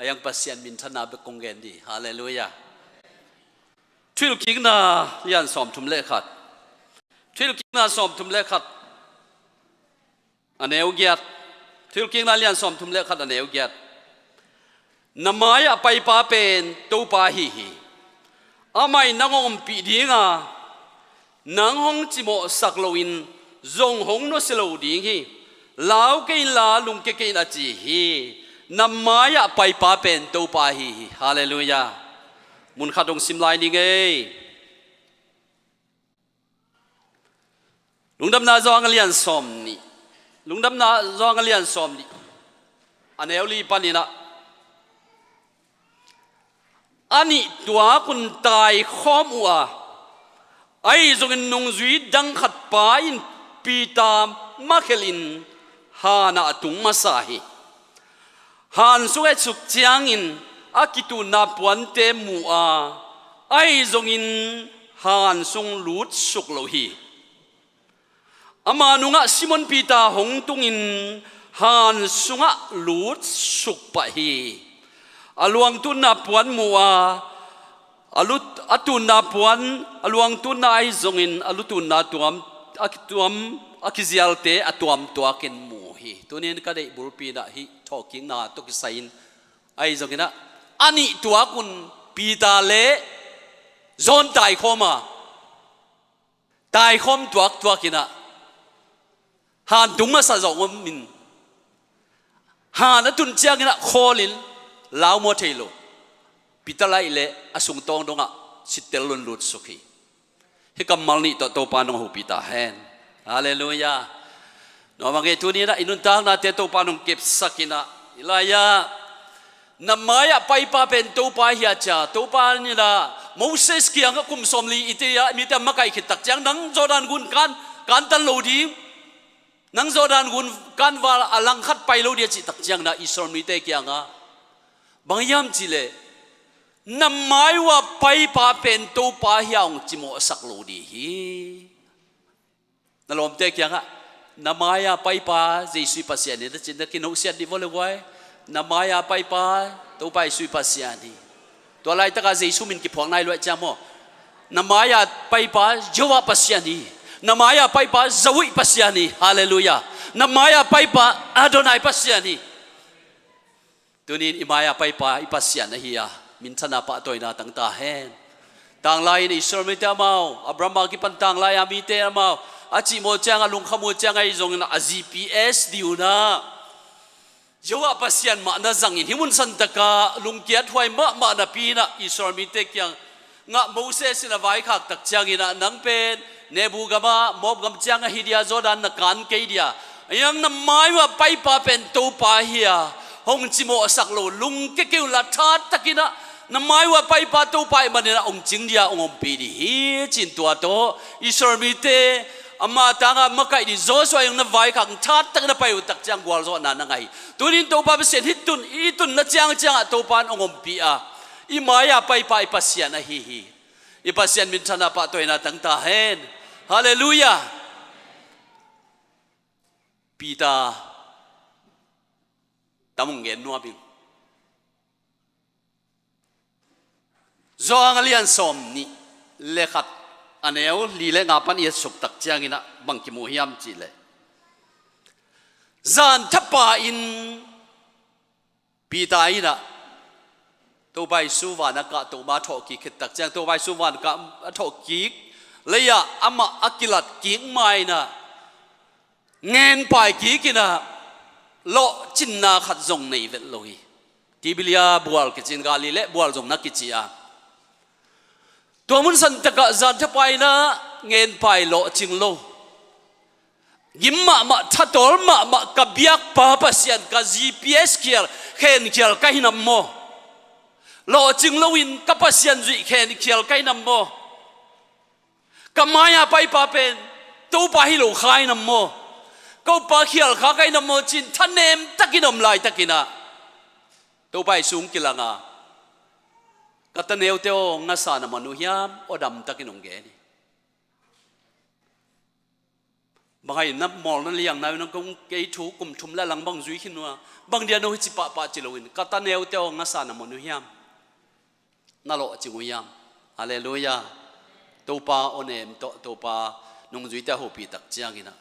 ยังปัสยันมินทนาเบคงเห็นดีฮาเลลูยาช่วยลูกคิงนะยันสอมทุมเล็กขัดช่วยลูกคิงนะสอมทุมเล็กขัดอันเอวเกียรที่ลูกคิงนะยันสอมทุมเล็กขัดอันเอวเกียรนามายไปป้าเป็นตัวป้าฮีอาไม่นังองปีดีงานังห้องจิโมสักโลวินจงห้องโนสโลดีงีลาวเกลาลุงเกลาจีฮีนามายไปป้าเป็นตัวป้าฮีฮาเลลูยามุนขัดองซิมไลนี่ไงลุงดำนาจองเลียนสอมนี่ลุงดำนาจองเลียนสอมนี่อันเอวลีปานี่นะอันนี้ตัวคุณตายข้อมัวไอ้จงนงจุยดังขัดปาอินปีตามมาเคลินฮานาตุงมาสาฮีฮันสุเอสุกเจียงอินอากิตุนาปวนเตมัวไอ้จงอินฮันสุงลุดสุกโลฮีอ ama nunga Simon Peter hong tungin han sunga lut suk pa hi aluang tun na puan mua alut atun na puan aluang tun na ai zongin alutun na tuam akizialte atuam tuakin mu hi tunin ka dei bulpi na hi talking na to kisain ai zongina ani tuakun Peter le zon tai khoma tai khom tuakina han duma sa zong min han atun chiangina kholin lao mo thelo Peter lai le asung tong donga sitelun lut sukhi hi kamal ni to panong hu Peter hen hallelujah no mangi tuni na inun tang na te to panong kep sakina ilaya namaya pai pa pen to pa hia cha to pa ni la Moses kiang kum somli itia mitia makai khitak chang nang Jordan gun kan tan lo di nang Jordan gun kan wal alang khat pai lo dia chi tak chang na Israel mi te kianga bangyam chile namai wa pai pa pen to pa hiang chimo sak lo di hi nalom te kianga namaya pai pa Jesu pasian ni chin da kin ho sian di vole wai namaya pai pa to pai sui pasian niตัวไรตะกาเจสุมินกิพวงนายลอยจามอนามายาไปปาโยวาปัสยานีนามายาไปปาจวิปัสยานีฮาเลลูยานามายาไปปาอาโดนัยปัสยานีตัวนี้อิมายาไปปาอิปัสยานะฮียามินธนาปะตัวนาตั้งตาแหนต่างลายในอิสราเอลเตอร์มาอับราฮัมกิปันต่างลายอามีเตอร์มาอาจิโมจังอาลุงขโมจังไอจงนะ GPS ดิวนะJawa pasian makna zangin himun santaka lungkiat huai makna pina Israel mitek yang nga Moses na vai khak tak changina nang pen nebu gama mob gam changa hidia Jordan na kan ke dia yang na mai wa pai pa pen to pa hia hong chimo saklo lung ke ke la that takina na mai wa pai pa to pa manina ong ching dia ong pi di hi chin tua to Israel mite amma tanga makai di Joshua yung na vai khak that tak na pai tak chang gwal zo na ngai tunin to pa sen itun na chang to pan ongom pi a imaya pai pai pasian a hi ipasian min thana pa toy na tang ta hen hallelujah pita tamung gen no bing zo angalian som ni lekhat aneu li le ngapan ye suk tak chang ina bangki mo hiam chi le zan thapa in Peter ina to bai suwana ka to ma tho ki khit tak chang to bai suwan ka tho ki leya ama akilat king mai na ngen pai ki kina lo chinna khat zong nei vet loi tibilia bual ki chin gali le bual zong na ki chia to mun san taka zan thapa ina ngen pai lo ching lo Gimma ma thatol ma kabiak pa pasian ka GPS kial khen kial kai nam mo lo ching lowin ka pasian zui khen kial kai nam mo kamaya pai pa pen to pa hi lo khai nam mo ko pa kial kha kai nam mo chin thanem takinom lai takina to pai sung kilanga kataneu teo ngasa na manu hiam odam takinom ge ni Bagai nap mall nan liang na nang kong kei thu kum thum la lang bang zui khinwa bang dia no hi chi pa chilowin kata neu teo ngasa na monu hiam nalo chinguyam hallelujah topa onem topa nong zui ta hopi tak chiangina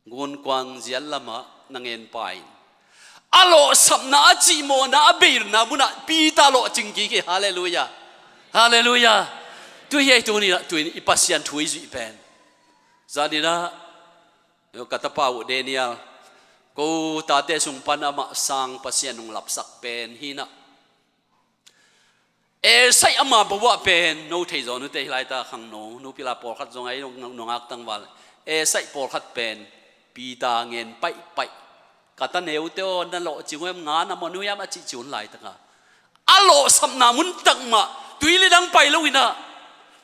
gun kwang zial lama nangen pai alo samna chi mo na bir na muna pi ta lo chingki ki hallelujah hallelujah tu ye tu ni ipasian thui zui pen zadina yo kata pau Daniel ko tate sumpan ama sang pasian nung lapsak pen hina sai ama bawa pen no thei zo nu te hilai ta khang no pila por khat zong ai nong ak tang wal sai por khat pen pi ta ngen pai kata neu te on na lo chingem nga na manu ya ma chi chun lai ta ka alo samna mun tak ma tuili dang pai lo ina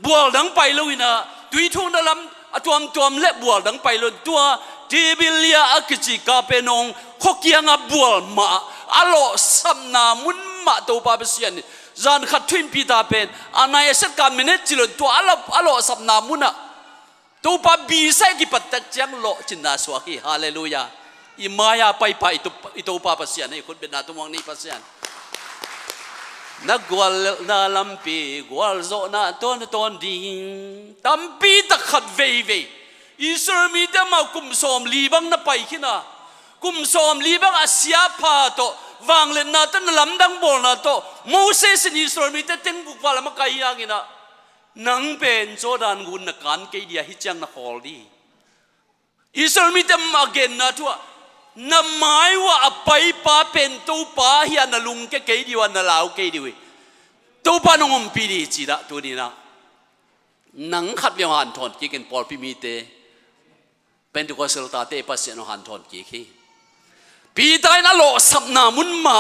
bual dang pai lo ina tui thu na lam tuam le bual dang pai lo tua tibilia akichi ka penong khokianga bual ma alo samna mun ma to pa besian zan khat twin pita pen anai set ka minute chilo to alo samna muna ตัวป้าบีใส่กี่ปัตตจังโลจินนาสวากีฮาเลลูยาอิมายาไปอิตัวป้าปัสยานให้คนเป็นนาตัวมองนี่ปัสยานนักกวลนาลัมปีกวลโซนาตอนดิ่งตัมปีตะขัดเวอิสราเอลมีแต่มากุมสอมลีบังนับไปขี้นากุมสอมลีบังอาเซียพาโตวางเล่นนาตันลำดังบอลนาโตโมเสสอิสราเอลมีแต่เต็งบุกวาลมาไกยากินะนังเป็นโจดานกุนนักการเกียร์ฮิจังนักฮอลดีอิสราเอลมีแต่มาเกนนาทัวนำหมายว่าไปป้าเป็นตัวป้าเฮียนลุงแกเกียร์วันนลาวเกียร์ตัวป้านงมปีดีจีละตัวนี้นะนังขัดเบียงหันทอนกี่กันปอลพิมีเตเป็นตัวเสลตาเตปัสยานหันทอนกี่ขี้ปีตายนั่นโลสับนามุนมา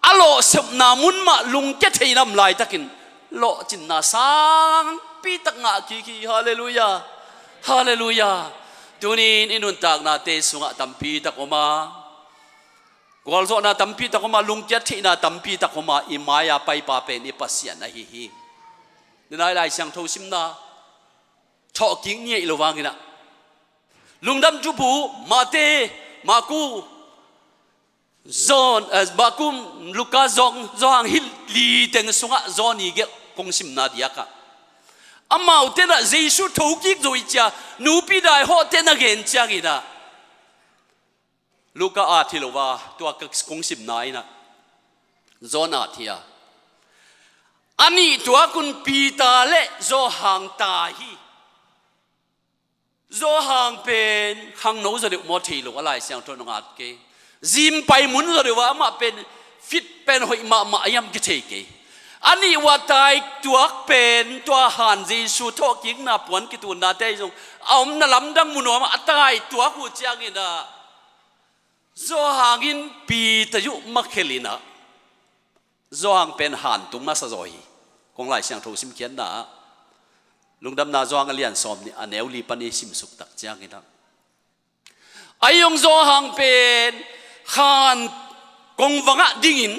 อโลสับนามุนมาลุงแกเทียนำลายตะกินโลจินนาสังปีตักงะกี่ขี้ฮาเลลูยาฮาเลลูยาตัวนี้อินุนตากนาเตสุงะตัมปีตะกมากอลโซนาตัมปีตะกมาลุงแกเทียนาตัมปีตะกมาอิมายาไปปาเป็นอิปัสยานฮิฮินี่นายลายเสียงโทสิมนาชอกิ้งเนี่ยอิโลวางินะลุงดำจูบูมาเตมากูซอนมากูลูกาซองฮิลลีเตงสุงะซอนี่เกคงสิมนาดียากะอามาอุเทนะเจสุทุกิกโดยจ้านูปีได้ฮอเทนะเกนจ้ากินะลูกาอาทิโลวาตัวคงสิมนายนะซอนอาทิยาอันนี้ตัวคุณปีตาเล่โซหางตาฮีโซหางเป็นหางโน้จะเดือดมอทีหรืออะไรเสียงทนงาดเกจิมไปมุนจะเดือดว่ามาเป็นฟิตเป็นหอยมายำกิเทเกอันนี้ว่าตายตัวเป็นตัวหันจีสุทอกิงนาปวนกิตุนาเตยงเอาหน้าลำดังมุนว่ามาตายตัวกูเจ้ากินะโซหางินปีตะยุมักเคลินะโซหางเป็นหันตุงมาสะจอยคงหลายเสียงโทสิมเขียนนะลุงดำนาโซหางเลียนสอมนี่อันเอวลีปันเอสิมสุกตักเจ้ากินะไอยงโซหางเป็นหันกงวังะดิ่งิน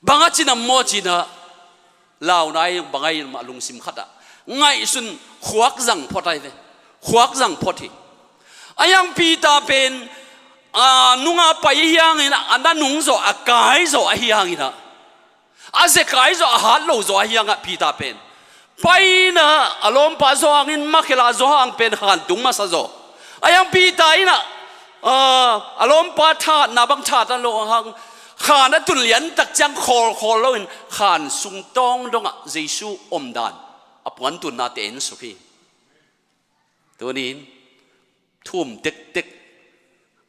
บางจีนมอจีนะลาวนายบางไงมาลุงสิมขัดอะไงสุนขวักจังพอดเลยขวักจังพอดีไอยังปีตาเป็นนุ่งอาไปยังไงนะอันนั้นนุ่งโซอากายโซอยังไงนะอาเซกายโซอาหารโลโซอยังอ่ะปีตาเป็นไปนะอารมณ์ปัสสาวะงินมักเลาโซหังเป็นหันตุงมาซะโซไอยังปีตาอินะอารมณ์ปัทธานาบังชาตันโลหังขานตุนเลียนตักจังคอลโลอินขานสุงตองดงอ่ะเจสูอมดานอปวันตุนนาเตนสุขีตัวนี้ทุ่มเด็ก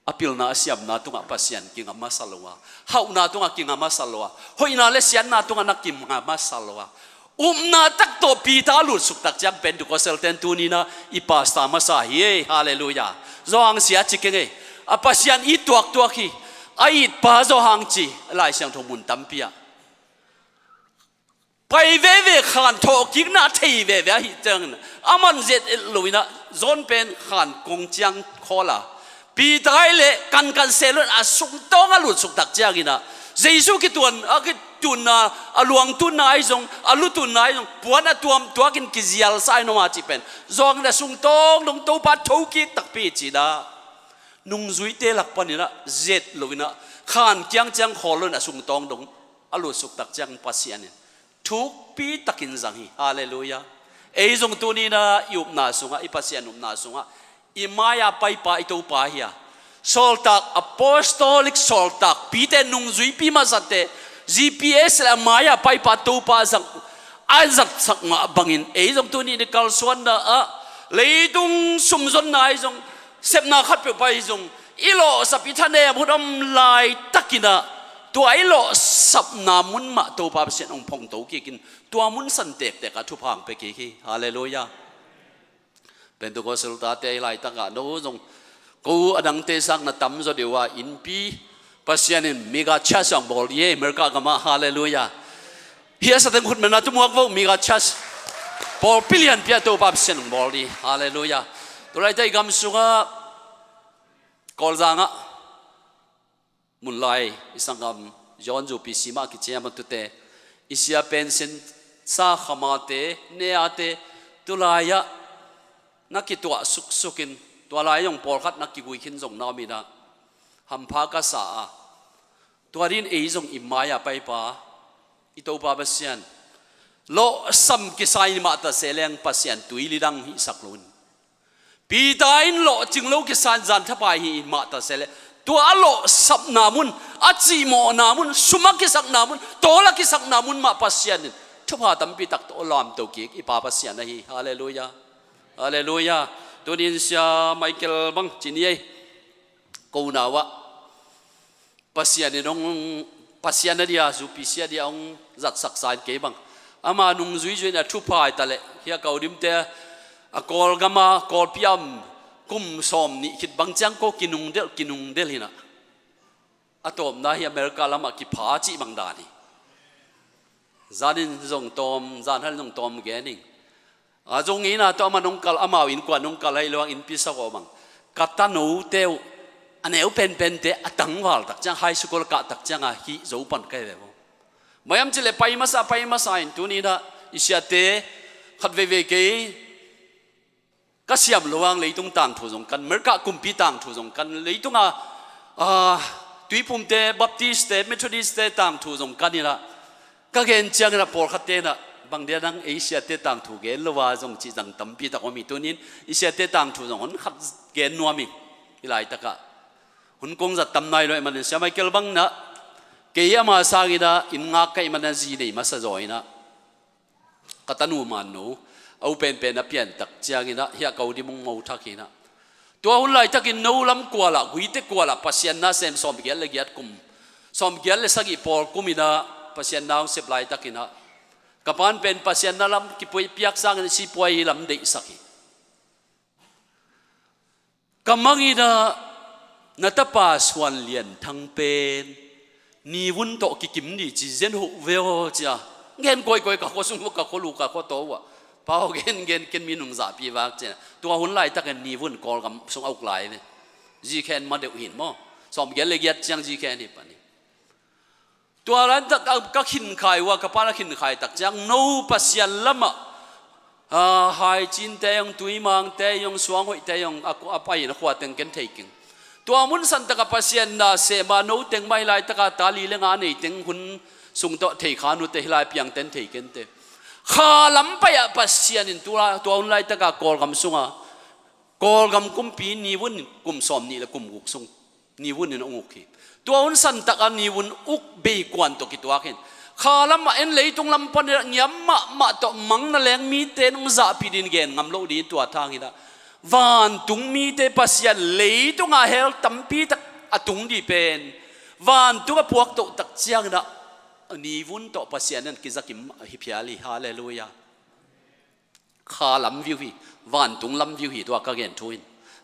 อพิลนาเสียมนาตุงอาปัสยันกิงอามาสัลวะเฮานาตุงอากิงอามาสัลวะหอยนาเลเสียนนาตุงอานักกิมอามาสัลวะนาตักโตปีตาลุดสุกตักจังเป็นตุกเซลเทนตูนีนะอีปาสตามาสาฮีฮาเลลูยาโซฮังเสียจิกเงยอาปัสยันอีตัวขี้ไอปาโซฮังจีลายเสียงทงมุนตัมปียไปเวขานทอกิงนาทีเวฮิจังอามันเจ็ดลุยนะโซนเป็นขานกงจังคอลาปีตายเละกันเซลล์สุกต้องอลุดสุกตักเจ้ากินะเจสุกิตุนกิตุนอลวงตุนนายจงอลุตุนนายจงปวนตัวกินกิจยาลไซโนมาจิเป็นจงนะสุกต้องลงตัวปัดทุกิตักปีจีดานุ่งจุยเตลักปนินะเจ็ดลุยนะขานจังขอลนะสุกต้องลงอลุดสุกตักจังปัสยานี่ทุกปีตักินจังฮีฮาเลลูยาเอจงตัวนี้นะยุบนาสุงะอิปัสยานุบนาสุงะอิมายาไปป่าอิตูป่าเฮียโซลตักอพอสโตลิกโซลตักปีเตนุงจุยปีมาสัตเต GPS และมายาไปป่าตูป่าสักอาจัดสักมาบังอินเอจงตัวนี้เด็กกัลสวนนะเลยตุงสมจนนายจงเสพนาขัดไปจงอิโลสับพิธานเนพุทธมลายตักินะตัวอิโลสับนามุนมาตูป่าเสียนองพงตูกินตัวมุนสันเตกแต่กะทุพังไปกี่ฮาเลลูยาเป็นตัวก็สุลตาเตยไล่ตั้งกันโน้จงกูอดังเตสักนัดตั้มจะเดียวว่าอินปีปัสยานินมีกาชัสอย่างบอลเย่เมริกากามาฮาเลลูยาเฮียสัตว์คนมันนัดทุ่มวักวมีกาชัสบอลพิเลียนเปียตัวปัสยานบอลดีฮาเลลูยาตัวไรใจกำสุกะกอลจังะมุนไลอิสังกำย้อนจูปีซีมากิเจียมันตุเตอิสยาเป็นเซนซาขมาเตเนียเตตุลายะ นักกิตัวสุกสุกินตัวลายยงปอลคัดนักกิกุยขินจงนามีนะหัมพากษาตัวดินเอจงอิมายาไปป่าอิโตปาเบเซียนโลสัมกิไซน์มาตาเซเลงปัสยันตุยลิดังฮิสักลุนปีตาอินโลจึงโลกิสานจันทบายฮิมาตาเซเลตัวโลสับนามุนอัจจิโมนามุนสุมักกิสักนามุนโตลักกิสักนามุนมาปัสยันทุบหาตัมปีตักโตลามโตกิอิปาปัสยันนะฮิฮาเลลูยาฮาเลลูยาตัวนี้เสียไมเคิลบังจินีกูนาวะปัสยันนี่น้องปัสยันนั่นเดียสุพิเศษเดียองจัดสักสายเก็บังอามานุ่งจุยจุยน่ะทุบหายตะเละเฮียเกาดิมเตะกอลกามากอลพิยมกุมสอมนี่คิดบางจังก็กินุงเดลหินะอะตอมนะเฮียอเมริกาละมากิพาจิบังดานีจานินจงตอมจานฮัลจงตอมแกนิงจงนี้นะตัวมันนงกัลอามาวินกว่านงกัลให้ลวงอินพิสกอบังกัตตานูเตวอันเอวเป็นเตะตังวัลตักจังไฮสคูลกะตักจังฮิโจปันเกเวบมายามจิเลไปมาซาอินตัวนี้นะอิเชียเตขัดเวเกก็เสียมลวงเลยตรงต่างถูกงกันเมื่อกะกุมปีต่างถูกงกันเลยตรงตุยปุ่มเตบัพติสเตเมทอดิสเตต่างถูกงกันนี่ละก็เห็นจังนะปอลขัดเตนะบางเดือนนั้นเอเชียเตต่างถูกเกลว่าจงจีจังตั้มปีตะกมีตัวนี้เอเชียเตต่างถูกงมันขัดเกนนัวมิอีหลายตะกะหุ่นกงจัดตั้มนายเลยมันเสียไม่เกลบังนะเกี่ยมาสากิดาอินงักไก่มันจีนี่มาสะจอยนะกัตนูมันนูเอาเป็นนับเปลี่ยนตักเจียกินะเฮียเกาดิมงมูทักกินะตัวหุ่นไหลทักกินนูลำกว่าละกุยเตกว่าละปัสยันน่าเซมสอมเกียร์เลยเกียร์กุมสอมเกียร์เลยสักอีปอลกุมินะปัสยันน่าเสพไหลทักกินะกับปานเป็นปัสยันน่าลำกิปุยเปียกสังสิปุยลำเดสักอีกำมังอีนะนัตปัสวันเลียนทั้งเป็นนี่วุ่นโตกิกิมนี่จีเจนหูเวลจ้าเงินก้อยกับคนสุ่มกับคนลูกกับคนโตวะเปล่าเงินมีหนุ่มสาวปีวักเจ้าตัวหุ่นไล่ตักนี่วุ่นกอลกับส่งเอาไกลเนี่ยจีแคนมาเดี๋ยวหินมั้งสอมเกียร์เลยเกียร์จังจีแคนนี่ปะนี่ตัวนั้นตักก็ขินไข่ว่ากับป้าขินไข่ตักจังโนปัสยันละมะหายจินเตยงตุยมังเตยงสวงหอยเตยงอากูอาไปนะขวดเต็งกันเทกิงตัวมุนสันตะกับปัสยันนาเสมาโนเต็งไม่ไล่ตะกับตาลีเลงานนี่เต็งหุ่นส่งต่อเทขานุเตะไล่เพียงเต็นเทกันเตข้าล้ำไปอะปัสยันตัวหุ่นไล่ตะกับกอลกำสุงอ่ะกอลกำกุมปีนี่วุ่นกุมสอมนี่ละกุมกุกสุงนี่วุ่นนี่น้องอุกขีตัวหุ่นสันตะกับนี่วุ่นอุกเบกวนตัวกิตัวเห็นข้าล้ำมาเอ็นเลยตรงลำพันเนี่ยย้ำมาต่อมังนั่นแหละมีเตนองจ่าปีดินเกนงำโลดีตัวทางนี่ละวันตุงมีเตปัสยันเลยตรงอาเฮลตั้มปีตักอตุงดีเป็นวันตุงพวกโตตักเจียงนะนี่วุ่นโตปัสยันนั่นกิจกิมฮิพิอาลีฮาเลลูยาข้าลำวิวฮีวันตุงลำวิวฮีตัวก็เกนทุน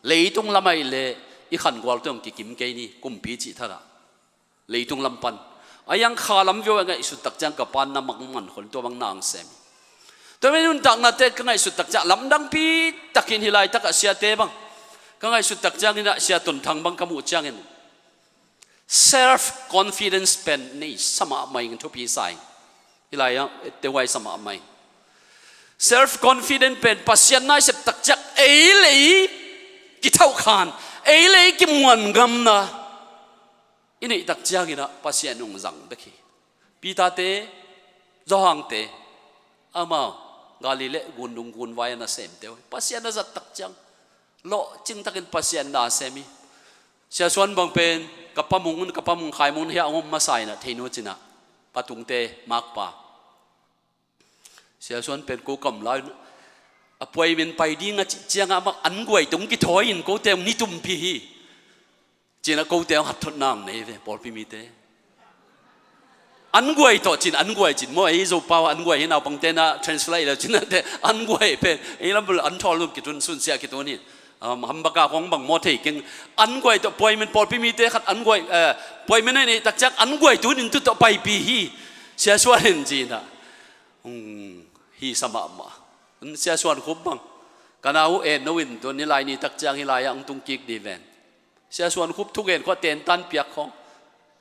เลยตรงลำไม่เลยอีขันกวาลตัวกิมเกนี่กุมปีจิตระเลยตรงลำปันอายังข้าลำวิวไงสุดตักจังกับปานน้ำมันคนตัวบางนางเซมตัวไม่นุ่นตักนาเตก็ไงสุดตักจังลำดังปีตักินฮิไลตักเสียเตบังก็ไงสุดตักจังนี่นะเสียตุนทางบังกมูจังเงิน self confidence เป็นนี่สมาไม่กันทุกปีใส่ฮิไลยังเตไว้สมาไม่ self confidence เป็นปัสยันนายสุดตักจังเอเลยกิเท่าขานเอเลยกิมวนกำนะอินี่ตักจังนี่นะปัสยันนุ่งจังเด็กปีตาเตจอหังเตอามากาลิเลกุนดุงกุนไว้นะเซมเตวปัสยันน่ะจัดตักจังโลจึงตักินปัสยันน่ะเซมิเสียส่วนบางเป็นกับปะมุงขายมุงเฮียองมาใส่นะเทนุจินะปะตุงเตมักปะเสียส่วนเป็นกูกำลังป่วยเป็นไปดีงะเจียงอ่ะมักอันกวยตุงกิถอยอินกูเตมนี่ตุ่มพีจีนะกูเตมหัดทดนางเนี่ยเว้ยปอลพิมิเตอันกวยต่อจินอันกวยจินมั่วไอ้โจป้าอันกวยเห็นเอาบังเตนะ translate แล้วจินนั่นแต่อันกวยเป็นไอ้ลำบากอันทอลุมกิตุนสุนเสียกิตุนี่ฮัมบากาของบังมอเทกิงอันกวยต่อป่วยมันปอลพิมิเตขัดอันกวยป่วยมันนี่ตักจักอันกวยตัวนี้ตัวต่อไปปีฮีเสียส่วนเห็นจีนะฮีสมามาเสียส่วนคุบบังกันเอานวินตัวนี้ลายนี้ตักจักฮิลายอังตุงกิกดีเวนเสียส่วนคุบทุกเห็นก็เต็นตันเปียกของ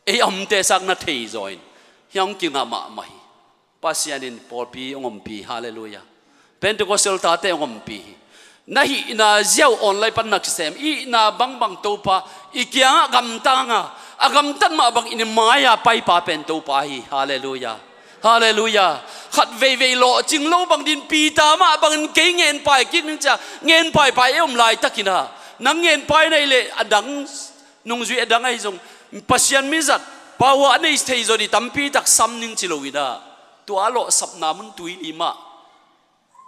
ไอ้อมเตสักนาทีจอยยังกิงอามาไม่ปัสยันินปอลปีองมปีฮาเลลูยาเป็นตัวก็เซลตาเตองมปี na hi na ziau online pan nak sem I na bang bang to pa ikyang agam tanga agam tan ma bang in maya pai pa pen to pa hi hallelujah hallelujah khat ve lo ching lo bang din pi ta ma bang ke ngen pai kin ning cha ngen pai pai em lai takina nang ngen pai nei le adang nung zui adang ai jong pasian mi zat pawa nei thei zo di tampi tak sam ning chilowina to alo sapna mun tui lima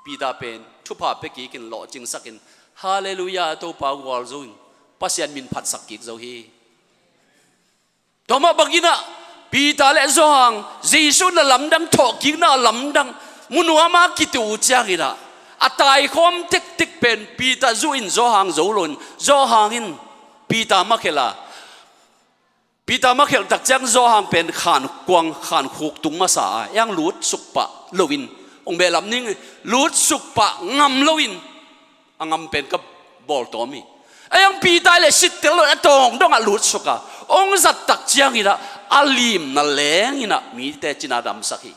pida pen thupa pe ki kin lo ching sakin hallelujah to pa wal zoin pasian min phat sak ki zo hi toma bagina pita le zohang jisu na lamdang tho ki na lamdang munwa ma ki tu changina atai khom tik tik pen pita zuin zohang zolon zohangin pita makhela pita makhel tak chang zohang pen khan kwang khan khuk tung ma sa yang lut sukpa lowin ong be lam ning lut sukpa ngam lowin angam pen ka bol tomi ayang pita le sitel lo atong dong a lut suka ong zat tak chiang ina alim na leng ina mi te china dam sakhi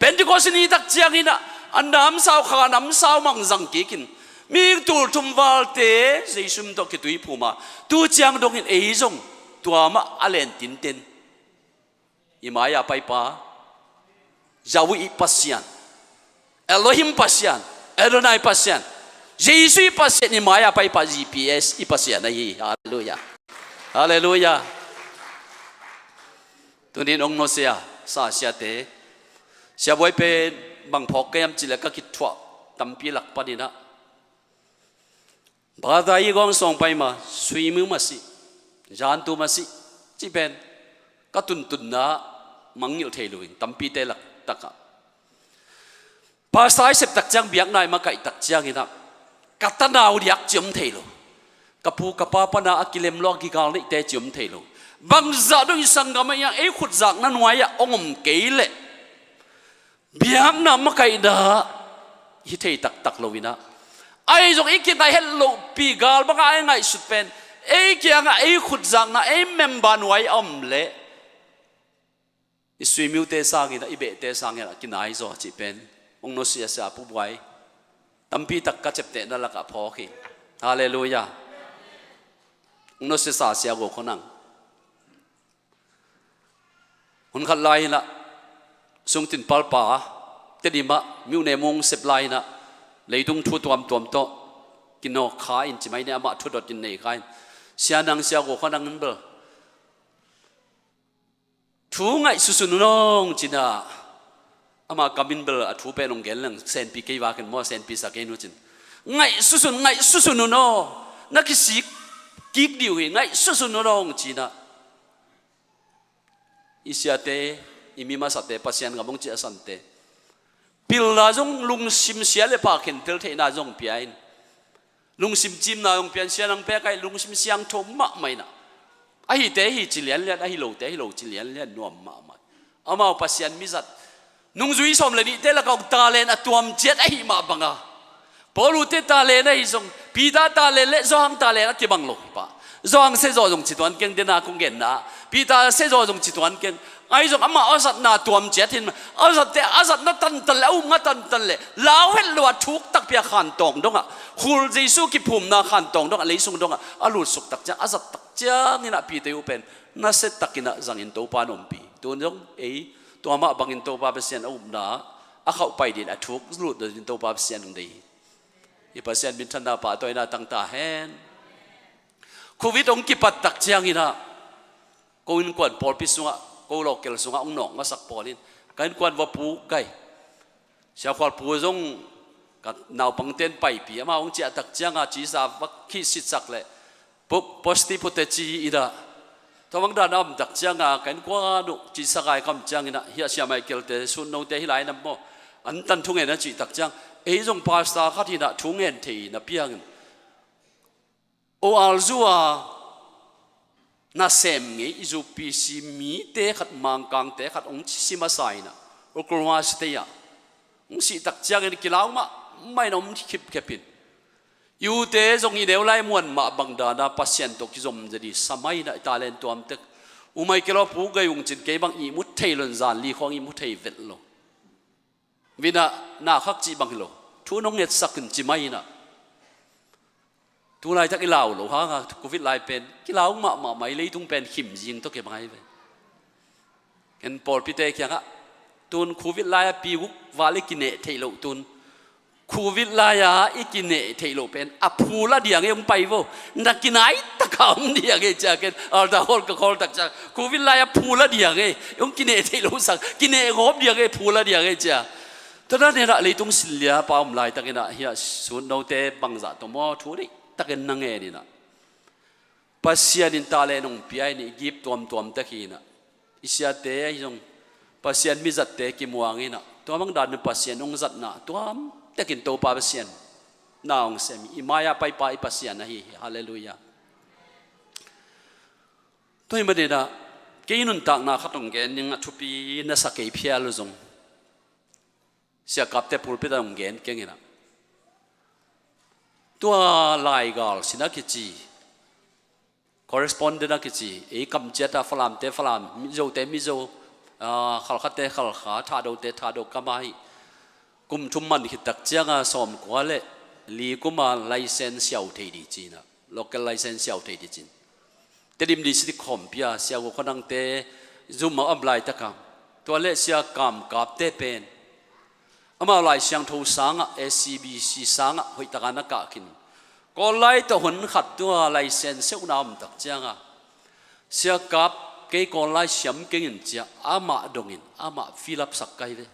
pentecost ni tak chiang ina andam sao kha nam sao mang jang ki kin mi tur thum wal te jeisum to ki tui phuma tu chiang dong in ei jong tua ma alen tin ten imaya pai pa jawi pasian Elohim pasian Adonai pasian Jesus pasian imaya pai pa GPS ipasian ai hallelujah hallelujah tunin ong no sia sa sia te sia boy pen bang phok kem chila ka kit thwa tampi lak panina bada yi gong song pai ma sui mu ma si jan tu ma si chi pen ka tun na mangil theiluin tampi te lak taka pa sai sep tak chang biak nai ma kai tak chang ina katanaw diak chum theilu kapu kapa pana akilem lo ki gal ni te chum theilu bang za do sangam ya e khut zak na nuaya ongom keile biak na ma kai da hi thei tak tak lovina ai jong ikinai hello pi gal banga ai ngai sut pen ei kianga ei khut zak na ei memba nuai om le isui miu te sangi na ibe te sangi na kinai zo chi pen ong no sia sa pu buai tampi tak ka chep te na la ka pho khi hallelujah ong no sia sa sia go khonang hun khat lai na sung tin pal pa te di ma miu ne mong sep lai na leidung thu tuam to kino kha in chi mai ne ama thu dot in nei khain sia nang sia go khonang bel thu ngai su su nong china ama kamin bel a thu pe nong gel lang sen pi ke wa ken mo sen pi sa ke nu chin ngai su su no na ki sik kik diu hi ngai su su nong china isiate imima sate pasian ngamong chi asante pil la jong lung sim sia le pa khen tel the na jong piain lung sim chim na jong pian sia nang pe kai lung sim siang thom ma mai na a hi te hi chi lian lian a hi lo te hi lo chi lian lian nuam ma ma ama pasian mi zat nung zui som le ni te la ka ta len atuam jet a hi ma banga polu te ta le na hi jong pi da ta le le zong ta le ki bang lo pa zong se zo jong chi tuan keng de na kong gen na pi ta se zo jong chi tuan keng ai jong ama asat na tuam jet hin asat te asat na tan tal au nga tan tal le lao het lo thuk tak pia khan tong donga khul jesu ki phum na khan tong donga leisung donga alu suk tak cha asat tak cha ni na pi te upen na set takina zangin to pa nom pi tu jong ei to ama bangin to pa besian au na a khau pai din a thuk lut din to pa besian ng dei i pasien bin thana pa toy na tang ta hen covid ong ki pat tak chiang ina ko in kwan por pi sunga ko local sunga ong nok nga sak polin kain kwan wa pu kai sia khwal pu jong ka naw pangten pai pi ama ong chia tak chianga chi sa vak khi sit sak le posti pote chi ida to bang da nam tak chianga kain kwa du chi sakai kam chiang ina hi sia mai kel te sun no te hi lai nam mo an tan thung en chi tak chiang ei jong pasta khatina thung en thei na piang o alzua na sem nge izu pc mi te khat mang kang te khat ong sima sai na o kurwa ste ya ong si tak chiang ni kilaw ma mai nom khip khepin yu te jong i deu lai muan ma bangda na pasien to ki zom jadi samai na talent to am tek umai kilo pu gai ung chin ke bang i mut thei lon zan li khong i mut thei vet lo vina na khak chi bang lo thu nong net sakin chi mai na ตัวไรทักกิลาวหรอฮะโควิดไลเป็นกิลาวมาไม่เลยทุ่งเป็นขิมยิงต้องเก็บไงไปเห็นปอดพิเตะยังอะตุนโควิดไลปีวุกวาเลกินเนเทโลตุนโควิดไลอีกินเนเทโลเป็นอภูละเดียงยังไปwoนักกินไหนตะขามเดียงจากกันเอาตะฮอลกับฮอลตักจากโควิดไลภูละเดียงยังกินเนเทโลสักกินเนงบเดียงภูละเดียงจ้าตอนนั้นเนี่ยเลยต้องสิเลียป้าอมไลตะกันนะเฮียส่วนเราเตะบังจัดตัวมอทุเรศตะกันนั่งเองนี่นะภาษาดินตาเลนงพิไอนี่กิบตัวมตะกี้นะอิสยาเตะยังภาษามิจัดเตะกิมัวงี้นะตัวมังดานภาษาองจัดนะตัวตะกินตัวภาษาน่าองเสมีอิมายาไปภาษานะฮีฮาเลลูยาตัวนี้มันเนี่ยนะเกี่ยนุนตักนะขัดตรงเกณฑ์ยังทุปีน่าสักเกี่ยเพียรลุจงเสียกับแต่พูดไปตรงเกณฑ์เก่งนะตัวลายกาลสินักกิจ correspondent นักกิจคำเจตาฝรั่งเตฝรั่งมิโซเตมิโซขลักเตขลักขาท่าโดเตท่าโดกำไมกุมชุมมันคิดตักเจ้าสอมกว่าเล่ลีกุมาไลเซนเซียวเทดีจีนะ local license เซียวเทดีจีนแต่ดิมดิสิคอมพิอาเซียวคนนั่งเตซุ่มมาอับไลตะกำตัวเล่เสียกำกับเตเป็นอามาไล่เสียงทูสังอ่ะ SCBC สังอ่ะหอยตะการนักกินก็ไล่ตัวหุ่นขัดตัวไล่เซนเซลน้ำตักเจ้าอ่ะเสียกับเกี่ยก็ไล่เสียมเกี่ยนเจ้าอามาดงอินอามาฟิลับสักไกเลย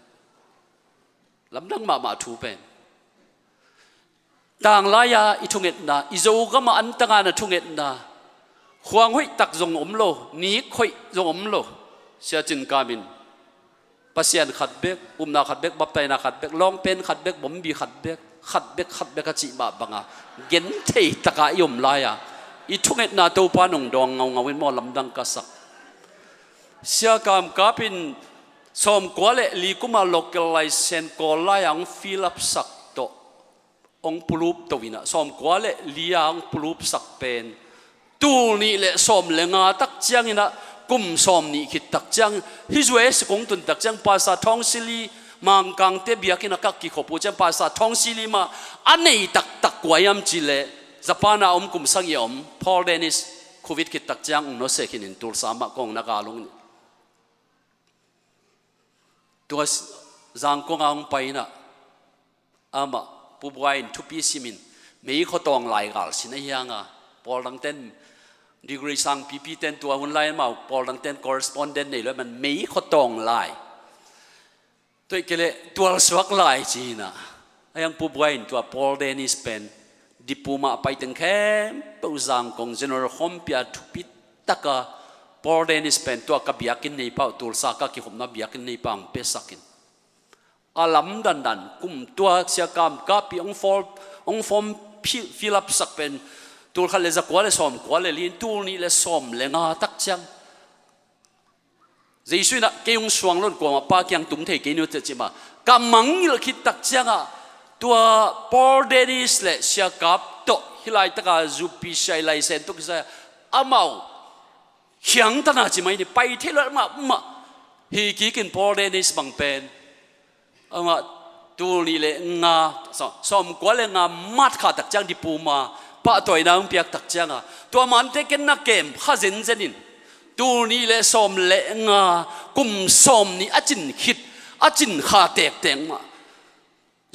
ลำดังมาถูเป็นต่างไล่ยาอิทุงเอ็ดนาอิโจก็มาอันต่างานทุงเอ็ดนาควงหอยตักจงอมโลนี้หอยจงอมโลเสียจินกามินปัสยานขัดเบกนาขัดเบกบับไปนาขัดเบกลองเป็นขัดเบกบ่มบีขัดเบกขัดจิบะบังอ่ะเกณฑ์เทตะกายมลายอ่ะอีทุกเอ็ดนาตัวปานงดองเงาวินมอลำดังกษักเสียกามกาปินสมกว่าเละลีกุมาโลกไลเซนกอลายังฟิลับสักโตองปลูปตัววินะสมกว่าเละลียังปลูปสักเป็นตูนี่เละสมเลงาตักเจียงนะกุมสมนี่คิดตักจังฮิจเวสคงตุนตักจังภาษาท้องสิลีมังกังเตบียกินักกิขบจังภาษาท้องสิลีมาอันนี้ตักกวยามจิเลญี่ปุ่นกุมสังยมพอลเดนิสโควิดคิดตักจังอุโนเซกินินตูลสามะกงนักอาลุงตัวจังกงอังไปนะอามาผู้บริหารทุปีสิมินไม่เขาตองหลายกาลสินะยังอ่ะพอลังเต้นดีกรีสังพีพีเต้นตัวหุ่นไล่มาพอลังเต้น correspondent นี่แล้วมันไม่เขาตองไล่ตัวเกล้ตัวสวักไล่จีน่ะยังผู้บริหารตัวพอลเดนิสเป็นดิปูมาไปถึงแค่ผู้จังกง general home พิอาทุปิตะกะพอลเดนิสเป็นตัวกับเบียกินในป่าตัวสักกิขมนับเบียกินในป่าเปสักินอาลัมดันกุมตัวเสียกามกับปีองฟอมฟิลับสักเป็นตัวเขาเลยจะกว่าเลยสมกว่าเลยลินตัวนี้เลยสมเลยงาตักจังยิ่งสุดนะเกี่ยงสวงรถกว่ามาป้าเกี่ยงตุ้มเทกินอยู่จะมากำมังเลยคิดตักจังอ่ะตัวพอเดนิสเลยเสียกับโตฮิไลตะกาจูปิชัยไลเซนตุกเสียอามาเขียงตั้งจิไม่ได้ไปเที่ยวมาฮีกินพอเดนิสบังเป็นอามาตัวนี้เลยงาสมกว่าเลยงามัดขาตักจังดิปูมาป้าตัวน้องเปียกตักจังอ่ะตัวมันเทกินนักเกมข้าเซนนินตัวนี้เลยสมเลยงากุมสมนี่อาจินคิดอาจินขาเตกเตงมา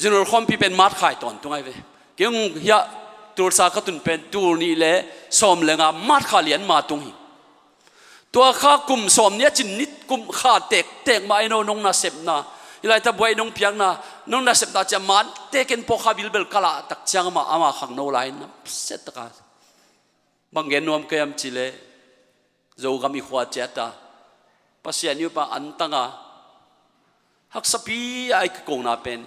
จึงเราความพี่เป็นมัดขายตอนตรงไหนเว้ยเกี่ยงยาตัวสาขตุนเป็นตัวนี้เลยสมเลยงามัดขาเลียนมาตรงนี้ตัวข้ากุมสมเนี่ยจินนิดกุมขาเตกมาไอ้น้องน่าเสพนะอีไลตาบวยน้องเพียงนะน้องน่าเสพตาจะมันเตกินพอขาบิลเบลกะละตักจังมาอามาขังโนไลน์นะเสร็จตะการบางเงินนวมเกมจิเลโจกามีขวาเจตาภาษาอยู่ปะอันตังอ่ะฮักสปีไอ้กงนาเป็น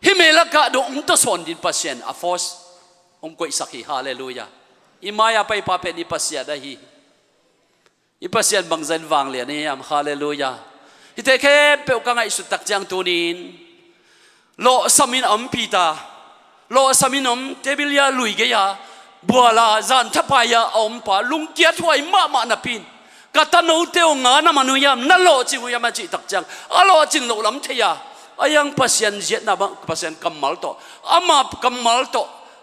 ฮิเมลักะดงตัวสอนดินภาษาอฟอสองค์กุยสักฮีฮาเลลูยาอิมายาไปปาเป็นอิภาษาได้ฮีอิภาษาบางเซนวางเลยนี่อัมฮาเลลูยาฮิเตเคเปียวกังไอสุดตักจังตัวนี้โลสมินอัมพีตาโลสมินอัมเทบิลยาลุยเกียบัวลาจันทปายาอมปาลุงเกียรถวยมานาปินกาตานูเตวงานามานุยามนั่นโลจิว ยามาจิตักจังอโลจินโลลำเทียอายังภาษาเจ็ดนะบ้างภาษากำมัลโตอามากัมมัลโต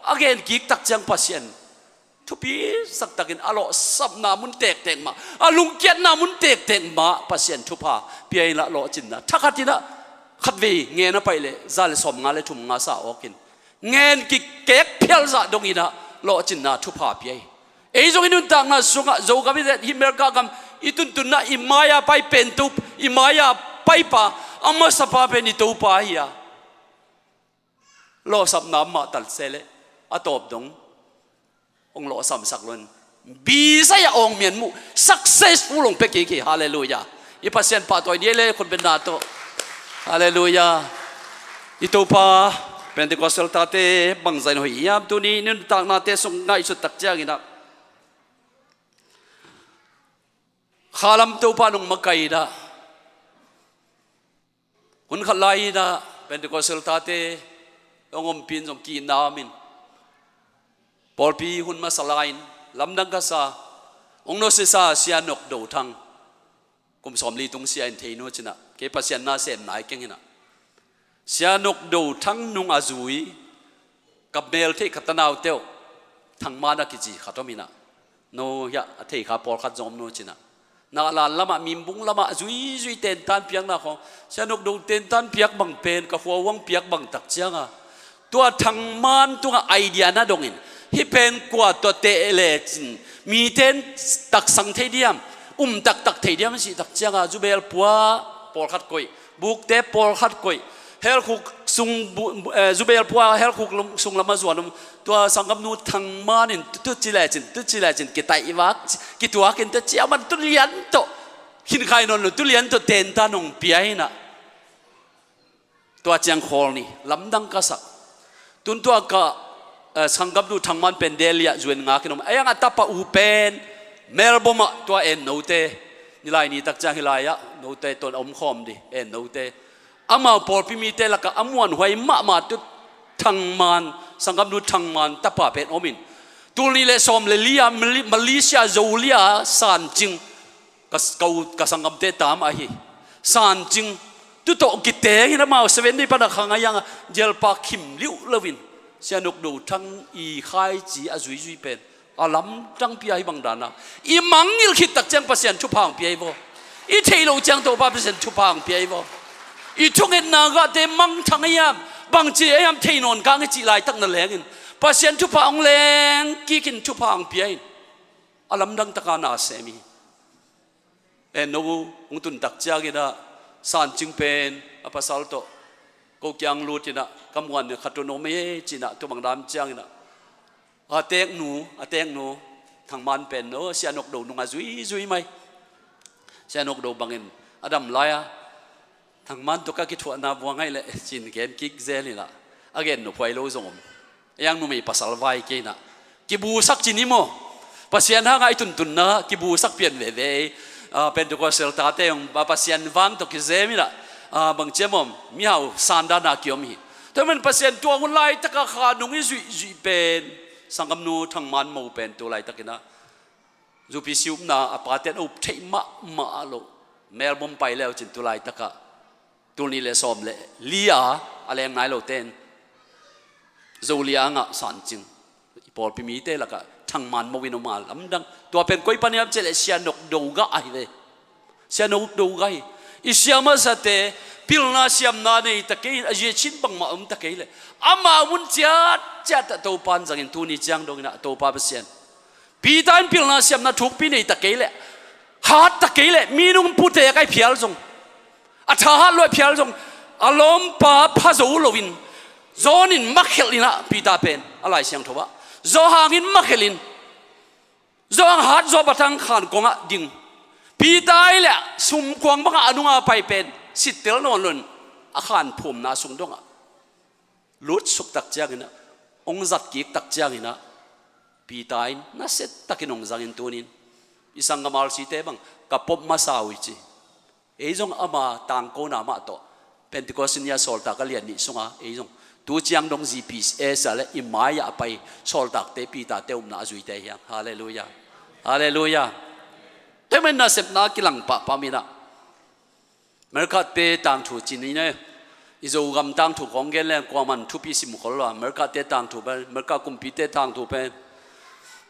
อาเกนกิกตักจังภาษา ทุปีสักตะกินอโลสับนามุนเตกเตกมาอาลุงเกียนนามุนเตกเตกมาปัสยันทุพาเปียละโลจินนะทักขัดที่นะขัดวีเงี้ยนะไปเลยซาเลสอมงาเลทุมงาสาออกินเงี้ยกิเก๊กเพียลซาดงอินะโลจินนะทุพาเปียเอ้ยจงอินุนตังนะสุงะโจกับฮิเมรกากรรมอิตุนตุนนะอิมายาไปเป็นตุปอิมายาไปป่าอามาสภาเป็นอิตุปาเฮียโลสับน้ำมาตัดเซเลอตบดงองโลสัมสักลุนบีซายองเมียนมู successful ลงไปกี่ฮาเลลูยาอีพัศยันปาตัวนี้เลยคนเป็นนาโตฮาเลลูยาอิตุปาเป็นที่กอสลตาเตบังใจหน่อยยามตัวนี้นึกต่างนาเตส่งง่ายสุดตักเจ้ากินะข้าลำตัวปานงมาไกลนะคนขลายนะเป็นที่กอสลตาเตองอมพินสมกีนามินพอปีหุ่นมาสลายลำดังกษาองโนเสซาเสียนกดูทังกุมสมลีตรงเสียนเทนุชนะเก็บปัสยันนาเสนไหนเก่งนะเสียนกดูทั้งนุงอาจุยกับเมลที่ขัดนาวเตียวทั้งมานักจีขัดมินะโนยะเทขาปอลขัดจอมโนชินะนาลานละมามิมบุงละมาจุยเต็นตันเพียงนะของเสียนกดูเต็นตันเพียกบังเป็นกับหัววังเพียกบังตักเจียงตัวทั้งมันตัวไอเดียน่าดงอินที่เป็นกว่าตัวเตเลจินมีเทนตักสังเทเดียมตักเทเดียมสิตักเจ้าจูเบลปัวปอลขัดกอยบุกเตปอลขัดกอยเฮลคุกซุงจูเบลปัวเฮลคุกซุงละมาจวนตัวสังกัมนูทั้งมานินตุจิเลจินกิตายวักกิตัวกินตัวเจ้ามันตุเลียนโตขินใครนนตุเลียนโตเตนตานงเปียนะตัวเจียงโคลนี่ลำดังกษักตุนตัวก็สังกัดดูทั้งมันเป็นเดลียจวนงาคินอมไอ้ยังอัตตาปะอูเป็นเมลบมาตัวเอ็นโนเตนี่ลายนี่ตักจ้างฮิลายะโนเตตนอมคอมดิเอ็นโนเตอามาพอพิมีเตละก็อมวนหวยมาตุทั้งมันสังกัดดูทั้งมันตะปะเป็นอมินตัวนี้เลยสมเลยลียมาเลเซียโจเลียสานจิงก็สังกัดเตตามอาฮีสานจิงตุโตกิเตหินะมาเซเว่นนี่ปนักขังยังเจลปาคิมลิวเลวินเสียนุกดูทั้งอีขายจีอาจุยเป็นอาลัมจังเปียให้บังดานะอีมังยิลคิดตักจังเปอร์เซ็นต์ชุบพังเปียบ่อีเทโลจังตัวเปอร์เซ็นต์ชุบพังเปียบ่อีทุกเอ็นนากาเตมังทั้งยามบางจียามเทนอนกางจีลายตักนั่นแหละกินเปอร์เซ็นต์ชุบพังแรงกี่กินชุบพังเปียอาลัมดังตะการนาเซมีเอ็นโนงตุนตักจังกินะสานจึงเป็นอภัสสัลโตก็ยังรู้จีน่ะกำวันเนี่ยขัดตัวโนไม่จีน่ะตัวบางดามจ้างน่ะอาเตงหนูทางมันเป็นเสียนกดูนุ่งอาจุยไหมเสียนกดูบางเงินอดัมไล่ทางมันตัวก็คิดว่านาบัวไงเลยจีนเกมกิกเซนี่ละอาเกนหนูไปรู้สมยังหนูไม่ภาษาไว้กินน่ะกิบูสักจีนิโมภาษาหน้าไงตุนนะกิบูสักเปลี่ยนเว่เป็นตัวเซลตาเตงภาษาวังตัวกิเซมิละบางเจ้ามมีเอาสันดานาเกี่ยวมีแต่มันเปอร์เซ็นต์ตัวคนไล่ตะกะขาหนุ่งจุยเป็นสังกัมนูทั้งมันมูเป็นตัวไล่ตะกินะจูพิซิวน่ะอปาเตนอุบเทมาโลเมลบอมไปแล้วจินตัวไล่ตะกะตัวนี้เลยสอมเลยลีอาอะไรอย่างไรโลเตนโจลียงะสันจิงพอพิมีเตละกะทั้งมันมูวินอมาลำดังตัวเป็นก้อยปนิยมเจเลเซียนกดูกะไอเลยเซียนกดูกะอิสยามาสเตพิลนาเซียมนาเนตะเกยอเจชินบังมาตะเกยเลยอามาวุนจัดตัวปันจังอินทูนิจังดงนะตัวปาเปเซียนปีตันพิลนาเซียมนาทุกปีเนตะเกยเลยฮาร์ตตะเกยเลยมีนุ่งพูดเตะไก่เพียลจงอัฐาฮาร์ลอยเพียลจงอารมณ์ปาพาโซโลวินโซนินมักเฮลินะปีตาเป็นอะไรเสียงทว่าโซฮางินมักเฮลินโซฮาร์ตโซบัตังขานกงะดิงปีตายแหละสุมกวางบังอานุงาไปเป็นสิทธิ์เตลนอนลุนอาคารภูมินาสุงดงะลุดสุกตักเจ้ากินะองค์จัดกิกตักเจ้ากินะปีตายน่าเสร็จตักินองค์จังตัวนี้อิสังกมาลสิเตบังกับปบมาสาวิจิเอจงอามาต่างโกนามาโตเป็นติโกสินยาโซลตักเลียนนี่สุงาเอจงตัวเจียงดงจีพีเอสอะไรอิมายาไปโซลตักเตปีตาเตอุมนาจุยเตยังฮาเลลูยาฮาเลลูยาแต่มันน่าเสพน่ากิลังปะมีนะเมื่อกัดเปต่างถูกจีนนี่เนี่ยอิโจกำต่างถูกของเกลเลนกว่ามันทุบปีสิมุขละเมื่อกัดเตต่างถูกเป็นเมื่อกัดกุมปีเตต่างถูกเป็น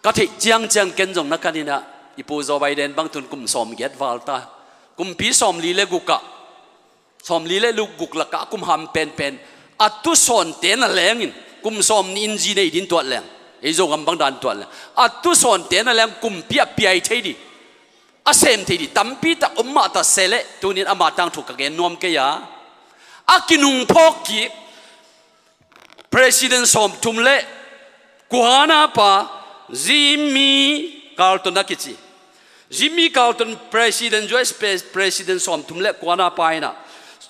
ก็ที่เจียงเกินจงนักกันนี่นะอีปูโจไบเดนบางทุนกุมสอมเกียรติวาลตากุมพีสอมลีเลกุกะสอมลีเลลูกกุกละกะกุมหำเป็นอัตุสอนเตนแรงอินกุมสอมนินจีในดินตัวแรงไอ้โจกำบังดันตัวแรงอัตุสอนเตนแรงกุมเปียเทดีอาเซมเทดีตั้มปีตามาตาเซเลตัวนี้อามาตังถูกกันนวมเกียอากินุงพอกีPresident สมทุมเล่กว่านาปะจิมมี่คาร์ลตันนักจิจิมมี่คาร์ลตัน President US President สมทุมเล่กว่านาไปนะ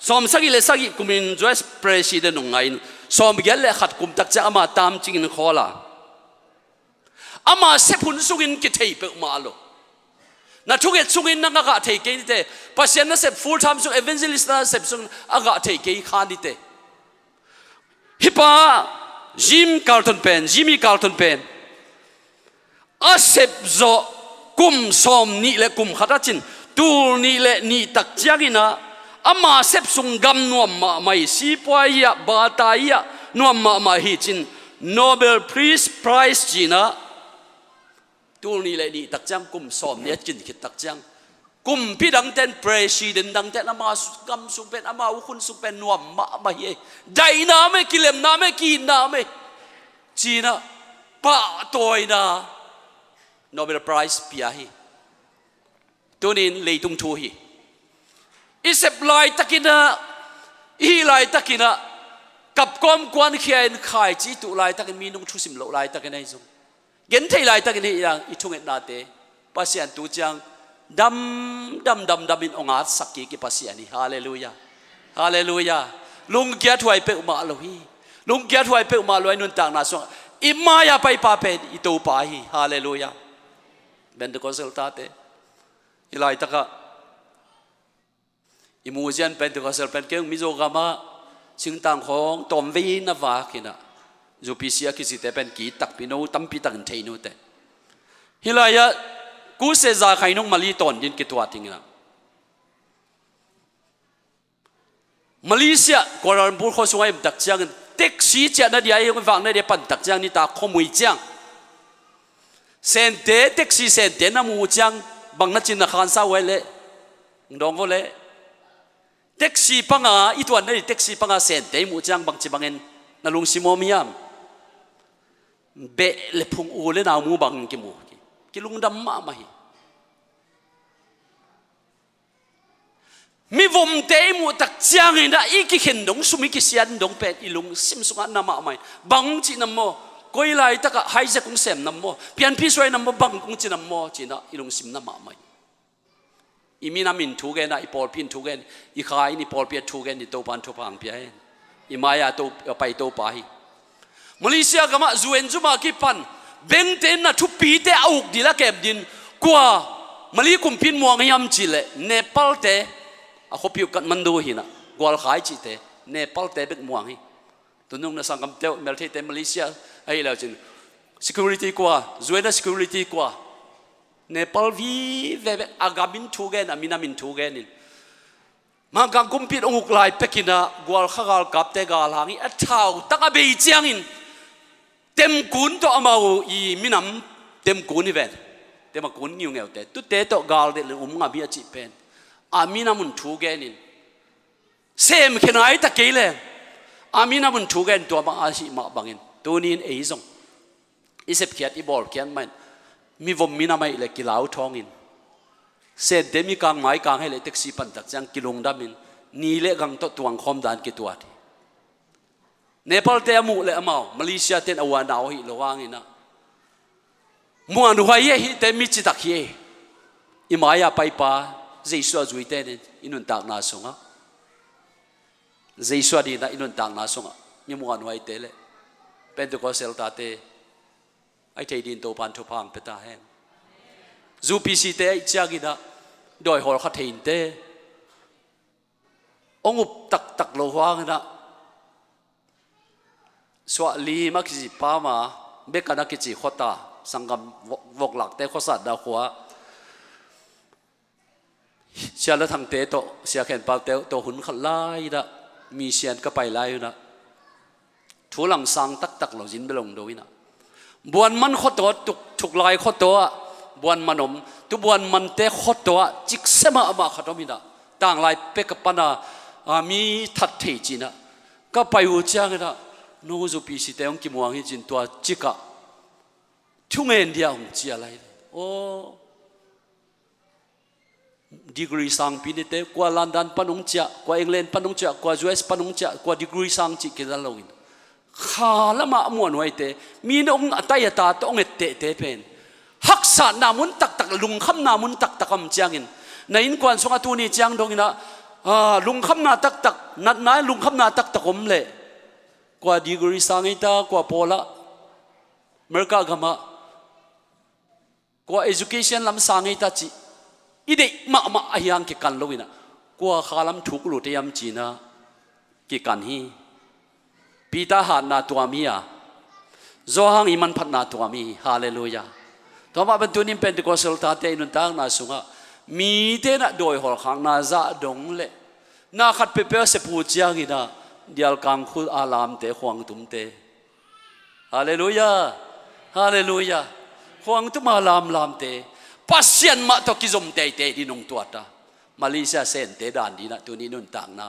สมสักอีกุมิน US President งไงสมเกลเล่ขัดกุมตักจะอามาตามจริงนขอละอามาเสพุนสุกินกิเทยเปมาโลนัทุกเหตุสุกินนักกะเทยเกนิเตปัสยันนัเสพ full time สุก evangelist นัเสพสุกอากะเทยเกยขานิเตฮิปาจิมคาร์ลตันเป็นอาเซบโซกุมสอมนี่เลกุมขัดจินตูนี่เลนี่ตักจากินะอามาเซบสุงกำนวมมาไม่ซีปวยะบาตายะนวมมาฮิจิน Nobel Peace Prize จีนะตูนี่เลนี่ตักจังกุมสอมเนี่ยจินคิดตักจังกุมพี่ดังเต้น President ดังเต้นอามาสุกำสุเป็นอามาอุคุณสุเป็นนวมมาเฮใจน้าไม่กิเลมน้าไม่กินน้าไม่จีนะป้าตัวนะNobel Prize ปียฮีตัวนี้เลยตุงทูฮีอิเซปไลตะกินะอีไลตะกินะกับกอมกวนเขียนขายจีตุไลตะกินมีนุ่งทุสิมโลไลตะกินไอ้ซุงเงินไทยไลตะกินอย่างอีทุ่งเอ็ดนาเตปัสยันตูจังดำอินองอาสักกี่ปัสยันนี่ฮาเลลูยาลุงเกียรถวยเปอุมาโลฮีลุงเกียรถวยเปอุมาโลยนุนต่างนาสงอิมายาไปปาเป็นอิตูปาฮีฮาเลลูยาเป็นตัวคอนซัลทันต์อีไลตะกะอิมูเซียนเป็นตัวคอนซัลทันต์เกี่ยงมิโซกามาสิ่งต่างของตอมวีนวากินะจูพิเซียคิสิเตเป็นกีตักพิโนตั้มพิตักเทนุเตฮิลายะกูเซซาใครนุ่งมาลีตอนยินกิตัวทิ้งนะมาเลเซียกัวลาลัมพูร์เขาส่งให้ตักจังเท็กซี่เจ้าหน้าที่ยังฟังเนี่ยปั่นตักจังนี่ตาขโมยจังเซนเตเท็กซี่เซนเตน้ำมูจังบางนัดจินนักขันสาวเวลดองก็เลยเท็กซี่ปังอาอีตัวนี้เท็กซี่ปังอาเซนเตมูจังบางจีบางเงินนาลุงซิโมมิยามเบลพุงอูเลนามูบางกิมูกิลุงดำมาไม่มีวงเตมูตักจังนะอีกิเห็นดงสุมิกิเซียนดงเป็ดอีลุงซิมสุกันน้ำมาไม่บางจีน้ำโมก็อีไลตะกะไฮเซกุงเซมน้ำโมเพียนพี่สวยน้ำโมบางกุงจีน้ำโมจีน่ะอีลุงซิมน้ำมาไม่อีมีน้ำมินทูเกนะอีปอลพินทูเกนอีขายนี่ปอลเปียทูเกนอีโตปันทูพังเปียอีมายาโตไปโตไปมาเลเซียก็มาจูเอ็นจูมากิปันเบงเตนนะทุปีเตอาอุกดีละเก็บดินกว่ามาลีกุมพินมวงยำจิเลเนปาลเตอะเขาพิวกันมันดูหินะกว่าขายจิเตเนปาลเตเบกมวงหิตุนงนะสังกัมเตเมลเทเตมาเลเซียไอ้แล้วจิน security กว่าจูเอ็น security กว่าเนปาลวีเวเบอากามินทูเกนอามินามินทูเกนินมังกังกุมพินองค์ลายเป็กินะกว่าข้ากาลกับเตกาลางิอัฐาวตักอเบยเจียงอินเต็มกุนตัวอามาอีมินำเต็มกุนนี่เวนเต็มกุนนิวเงาเตตุเตโตกาลเดลงาบิอาจิเป็นอามินามุนทูเกนินเซมเขนายตะเกเลอามินามุนทูเกนตัวบังอาชิมาบังอินตัวนี้เอซงอิเซปเขียดอีบอลเขียนมันมีวมมินาไม่เล็กกิลาวทองอินเซนเดมีกางไม้กางให้เลยเท็กซี่ปันตักจังกิลงดามินนี่เล็กกังตัวตัวงคอมดานกิตัวที่เนปาลเตะมูเลอมามาเลเซียเต็นอวานาวฮิระวังอินะมัวนุไฮเยฮิเตมิจิตักเยอิมายาไปป่าเจสัวจุยเตนอินุนตากนาสงะเจสัวดีนะอินุนตากนาสงะมีมัวนุไฮเตเลเป็นตัวก็เซลตาเตไอเทดินโตปันทุพังเปตาแหงจูปีซีเตไอเจ้ากินะโดยหอขัดเห็นเตองุบตักโลหะนะสวะลีมักจิปามาเบกันนักจิขตาสังกัมวกหลักเตขสัตดาขัวเชียร์ละทางเตโตเชียร์แขนปาเตโตหุ่นขัดไล่ละมีเชียนก็ไปไล่นะทุลังสังตักเราจินไปลงโดยนะ บวนมันขดตัวถูกลายขดตัวบวนมันตัวบวนมันเตะขดตัวจิกเสมามาขดมินะต่างลายเป็กปนามีทัดเทจินะก็ไปหัวเจ้ากันนะนู้จูปีสิเตองกิมวางให้จินตัวจิกะทุ่งเงินเดียวจีอะไรโอ้ดีกรีสังปีนี้เตะกว่าลอนดอนปนุงเจ้ากว่าอังกฤษปนุงเจ้ากว่า US ปนุงเจ้ากว่าดีกรีสังจิกิดาลงข้าละมาม่วนไว้เตะมีน้องอัตยตาต้องเตะเป็นฮักษานามุนตักลุงคำนามุนตักคำจางอินในอินกวนสงตัวนี้จางดงอินะลุงคำนาตักนัดนายลุงคำนาตักอมเละกว่าดีกรีสังอิตากว่าโพละเมริกากามากว่า education ลำสังอิตาจีอีเด็กมาอายังกิกันลวินะกว่าข้าลำถูกหลุดยามจีนะกิกันฮีปีตาหานาตัวมีอะโจหังอิมันพัฒนาตัวมีฮาเลลูยาตัวมาเป็นตัวนี้เป็นตัวกุศลตาเตนุนตางนาสุงะมีเตนะโดยหัวขังนาจะดงเละนาขัดเปเปเสปูจียกินะเดียลกังคุอารามเตขวางตุมเตฮาเลลูยาฮาเลลูยาขวางตุมาลามเตปัสยันมาตกิจมเตดีนงตัวตามาเลเซียเซนเตดานดีนะตัวนี้นุนต่างนะ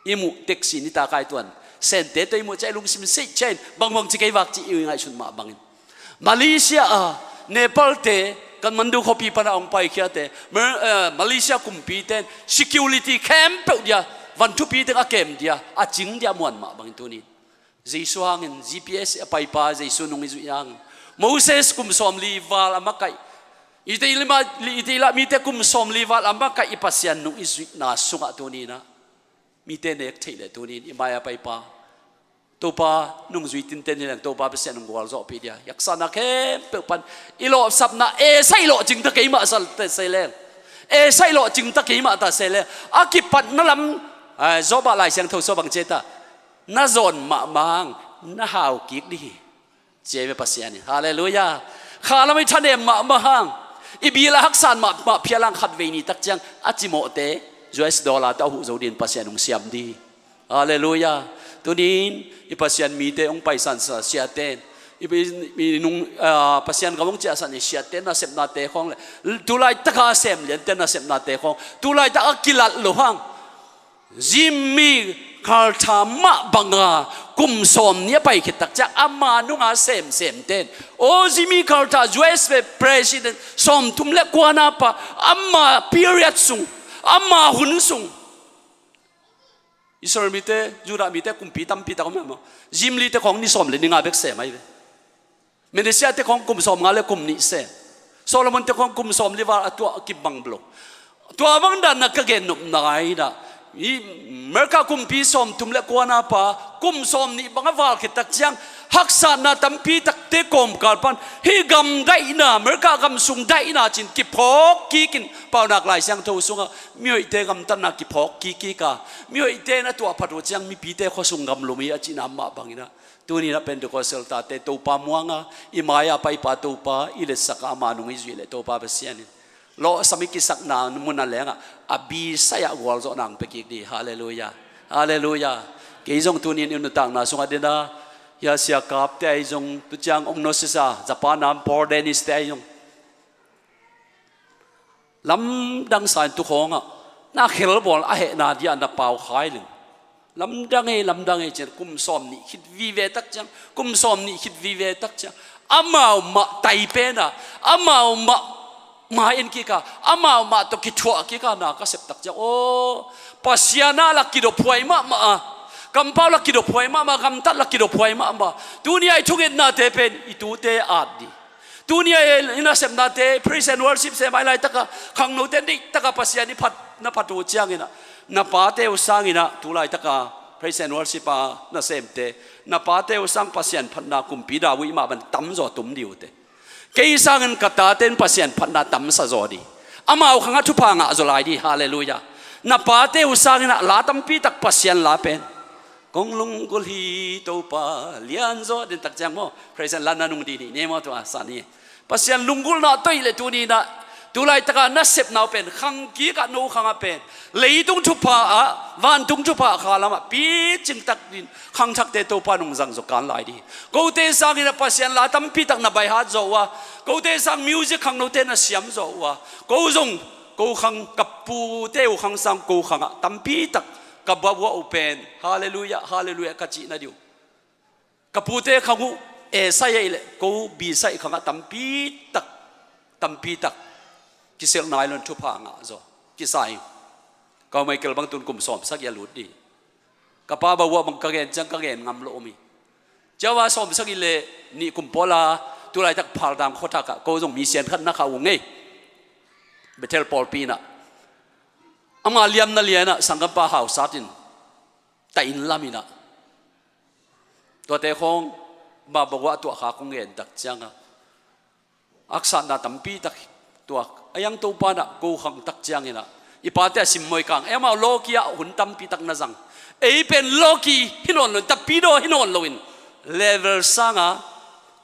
อิมุเด็กสินิตาไกตัวนเซนเตตัวอิมุใจลุงสิมเซเชนบางจะไกวักจีอยู่ไงชุนมาบางมาเลเซียเนปาลเตกันมันดูเขาปีปนาองไปเขียเตมาเลเซียคุมปีเตน security camp เปล่าเดียวันทุปีเตก็เกมเดียจริงเดียมวนมาบางตัวนี้เจสุฮัง GPS ไปป่าเจสุนงอิจุยังโมเสสคุมสอมลีวาลอามาไกอีเตลละมีเตคุมสอมลีวาลอามาไกอีปัสยันนุอิจุนาสุงะตัวนี้นะมีเตเนกเทเลตัวนี้อิมายาไปป่าตัวป่านุ่งจุยตินเตนนี่ตัวป่าเป็นเส้นนุ่งกวาลโซปีเดียยักษณะเข้มเปิดปันอีโลสับนาใส่โลจึงตะกี้มาสัลเตเซเลใส่โลจึงตะกี้มาตาเซเลอากิปันนั่นลำโซบะลายเสียงเท่าโซบังเจตาน่าโซนมาบางน่าหาวกิกดีเจเวปัสยานี่ฮาเลลูยาข้าเราไม่ทันเดมมาบางอีบีละฮักษานมาเพียงขัดเวนีตักจังอาจิโมเตUS ดอลลาร์เต้าหูโจดินปัสยานุงเสียมดีฮาเลลูยาตัวนี้อีปัสยันมีเตองไปสันเสียเตนอีมีนุ่งปัสยันกำลังจะสันเสียเตนน่ะเสพนาเตของเลยตุลายตะกาเสมเลียนเตนน่ะเสพนาเตของตุลายตะกิลัดโลหังจิมมี่คาร์ทามะบังอากุมสมเนี่ยไปคิดตักจะอามานุ่งอาเสมเตนโอ้จิมมี่คาร์ทา US เป็น president สมทุมเล็กกว่านาปะอามา period สุงอามาหุ่นสุงอิสราเอลมีเตยูดามีเตกุมปีตัมปีตาก็ไม่มาจิมลีเตของนิสอมเลยนิงาเบกเสไม่เลยเมเนเซียเตของกุมสอมงาเลกุมนิเซโซโลมอนเตของกุมสอมลิวาตัวกิบังบล็อกตัวบังดันนักเกนนุบนายนะอีเมริกากุมปีสอมทุมเลกวานาปากุมสอมนี่บังวาลคิดตักจังฮักษานาตัมปีตักเตกอมการปันฮิกัมได้นะเมริกากัมสุงได้นะจินกิพอกกีกินเป่านักลายเสียงทูสุงะมีอิเตกัมตันนักกิพอกกีกามีอิเตนะตัวพัดวจังมีปีเตข้อสุงกัมลุมีอาจินามาบังนะตัวนี้นะเป็นตัวกุศลตาเตตัวปามัวงะอิมายาไปปาตัวปาอิเลสกามานุงอิจุเลตัวปาเบเซียนิโลสมิกิสักนามุนันเลงะอบีสยากวอลโซนังเปกิกดีฮาเลลูยาฮาเลลูยาเกยจงตัวนี้อินุตังนาสุงะเดนะยาเสียกับแต่จงตุจังองโนสิสาญี่ปุ่นน้ำพอร์เดนิสแต่จงลำดังสายตุกของอ่ะน่าเขลบอลอาเหนาดีอันดับเปล่าขายหนึ่งลำดังเอเจนกุมสอมนี่คิดวิเวตักจังกุมสอมนี่คิดวิเวตักจังอามามาไตเป็นอ่ะอามาเอ็นกิกาอามาตกิทัวกิกานาก็เสพตักจังโอ้ปัสยานาลักกิโดพวยมากำเป้าลักกิโดพวยมากำตัดลักกิโดพวยมาตัวนี้ไอ้ทุกเอ็นนาเตเป็นอีตัวเตอาดดีตัวนี้อินาเซมนาเตพรีเซนต์วอร์ชิปเซไม่ไล่ตะกะขังโนเตนดิตะกะปัสยานิพัดนับพัดตัวเจียงอินะนับปาเตอุสังอินะตัวไล่ตะกะพรีเซนต์วอร์ชิปนับเซมเตนับปาเตอุสังปัสยันพันนากุมปีดาวิมาบันตั้มจอตุ่มดิวเตเกยสังเงินกตาเตนปัสยันพันนาตั้มซาจอดีอามาเอาขังทุพังอ่ะจอไล่ดีฮาเลลูยานับปาเตอุสังอินะลาตั้มปีตักปัสยันลาเป็นกงลุงกุลีตัวปาเลียนโซเดินตักจังโมใครสันลานานุงดีนี่เนี่ยโมตัวอาสานี่ปัสยันลุงกุลนาตัวอิเลตัวนี้นะต ตุไลตะการนัสเซบนาวเป็นขังกีกะนูขังเป็นเลยตุงทุพะวันตุงทุพะขาลามะปีจิงตักดินขังชักเตโตปานุงจังจการไลดีกูเตสังอินะปัสยันลาตัมปีตักนับใบฮัดโจวะกูเตสังมิวสิกขังโนเตนะเสียมโจวะกูจงกูขังกับปูเตวขังสังกูขังตัมปีตักกับบัวอุเปนฮาเลลูยาฮาเลลูยากัจจินะดิวกับปูเตขังเอไซเอเลกูบีไซขังตัมปีตักกิเซลนายลนทุพางะโจกิไซก็ไม่เกิดบางตุนกลุ่มสอมสักยาลุดดีกับป้าบ่าวบังกะเกนจังกะเกนงำโลมีเจ้าว่าสอมสักอิเลนี่กุมปอลาตุไลตักพาลดามโคทักะก็จงมีเสียนขันนักเอาไงเบเทลปอลปีน่ะอามาเลียมนั่นเลียนะสังกัปปะหาวสัตินแต่อินลามินะตัวเตคงบ่าวว่าตัวขาคงเห็นตักจังอ่ะอักษรนาตัมปีตักตัวยังตัวปานะกูขังตักจังนะอีปาเตสิมมวยกังมาโลกียหุ่นตัมปีตักนาจังเป็นโลกีฮินอนลนตับปีโดฮินอนลวินเลเวลสังอ่ะ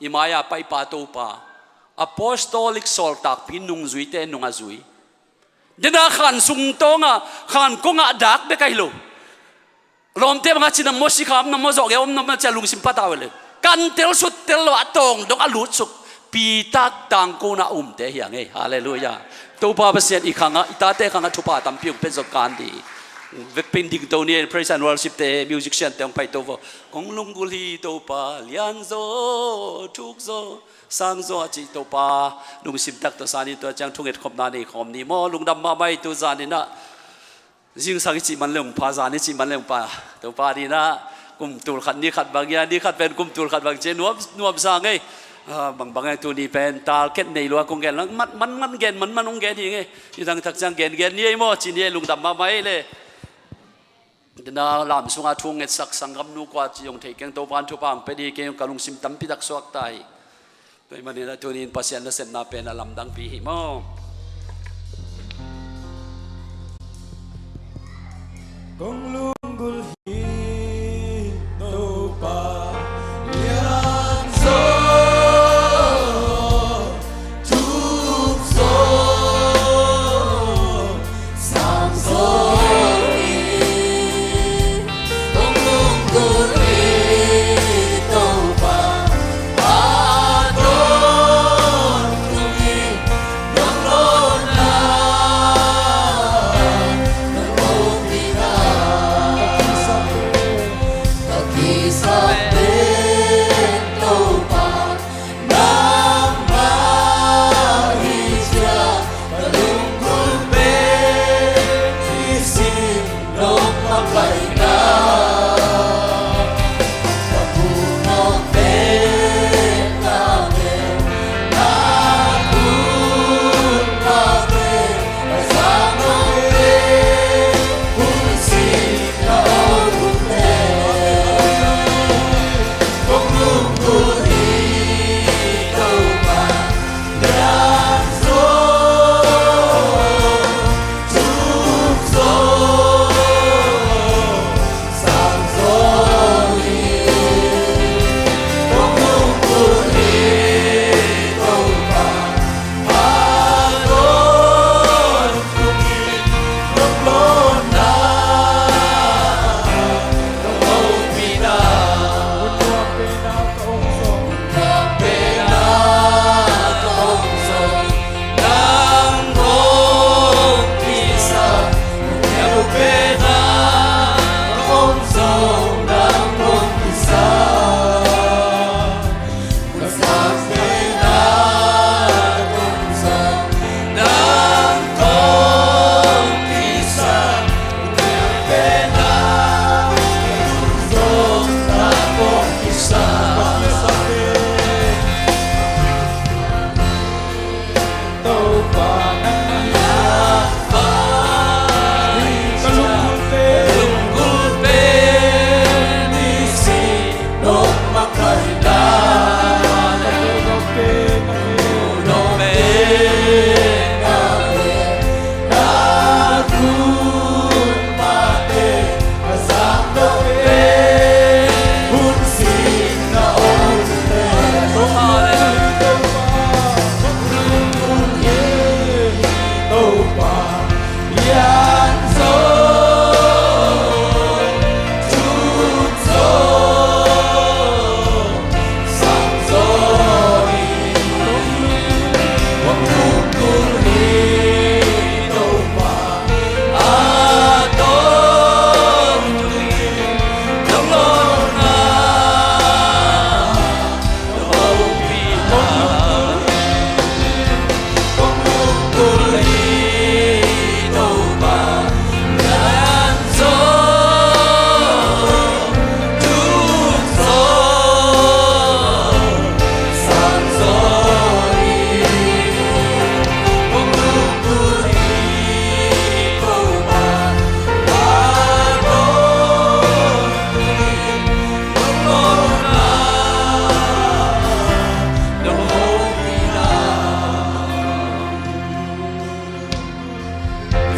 อีมายาไปปาตัวปาอะโพสโตลิกโซลตักพินุงจุยเตนุงอาจุยเดน่าขันสุงโตงะขันกงะดักเบกายโลรอมเทมังชินามสิขามนามจอกเอวนามจะลุงสิมปะตาวเลยกันเตลสุดเตลวัตงดงอลุดสุกปีตักตังกูน่าเตะอย่างไงฮาเลลูยาตัวป้าเปเสียนอีกครั้งอ่ะอิตาเตะครั้งทุบาตัมพิวเป็นสการดีเวกเป็นดิ่งตัวนี้ praise and worship เตะมิวสิกเชียนเตะไปตัวกงลุงกุลีตัวป้าเลียนโซทุกโซสังโซจิตัวป้าลุงสิมตักตัวสานีตัวจังทุกเอ็ดขบนานีขอมนี่มอลุงดำมาไม่ตัวสานีนะยิงสังจิมันเรื่องภาษานี่จิมันเรื่องป้าตัวป้าดีนะกุมตูลขัดนี่ขัดบางอย่างนี่ขัดเป็นกุมตูลขัดบางเจนนวมสังไงบางอย่างตัวนี้เป็นตาเก็ตในลัวคงแกนแล้วมันแกนมันองแกนยังไงที่ทางทักจังแกนนี่ไอ้หม้อจีนี่ลุงดำมาไม่เลยเดี๋ยวน่าลามสุงอาทุ่งเอ็ดสักสังคำนูกว่าจียงเทกังตัวบ้านทุบางไปดีเกี่ยวกับลุงซิมตั้มพิทักษ์สวักไตตัวมันนี่นะตัวนี้ภาษาเนเซนนาเป็นลำดังปีหิมกงลุงกุลฮีโตปาเลียนโซทุกโซสังโซกงลุงกุลฮีโตปาอาโดนกุลฮียังโลนาส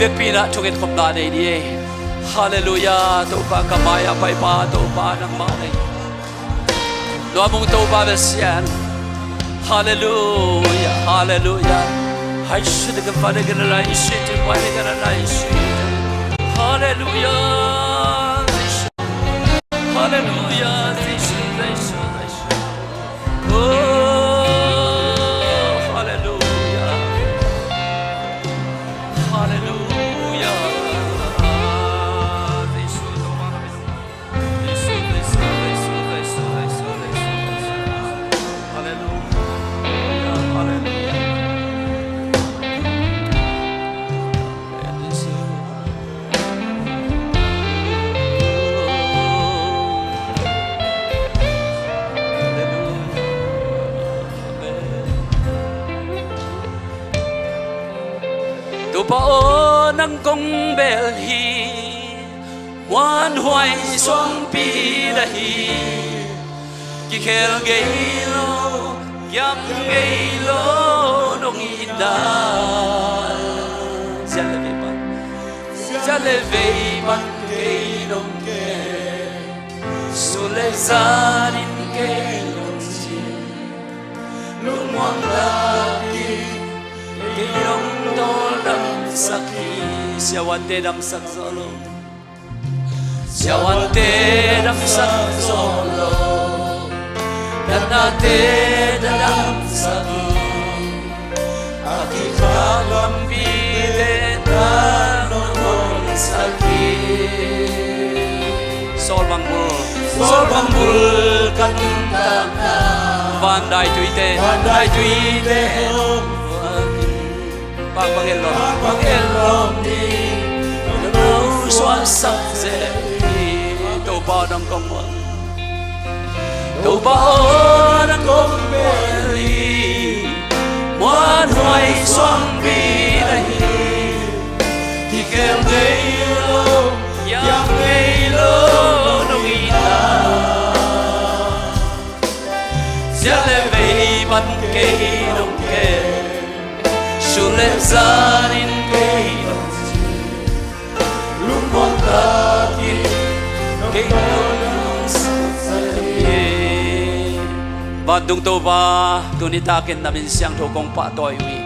le pina thungin khopna nei ni hallelujah to pa kamaya pai pa to pa nang ma nei lo mong to pa besian hallelujah hallelujah hai shit ga fa ga la shit wa ga la shit hallelujah hallelujah bao nắng công bel hi ngoan hoài xuân pi là hi ki khel gay lo yam gay lo nong ida jale ve ban gay nong ke sule zarin gay nong si lu ngoan la ki yong do dam sakhi siawante dam sak solo siawante dam sak solo danate dam sakhi akikalam bide danon sakhi sol bangul kantana vandai tuite Pangelom di Nau xoan sắc dễ Tàu ba đang công mong Tàu ba đang công bê ly Ngoan hoài xoan bi đây Thì kèm gây lô Yam gây lô Nông y ta Giá lê vây bắn cây nông kê Sule zarin kay lumon taki kay nong saksaye badung to ba tunitakin namin siyang thukong pa toywi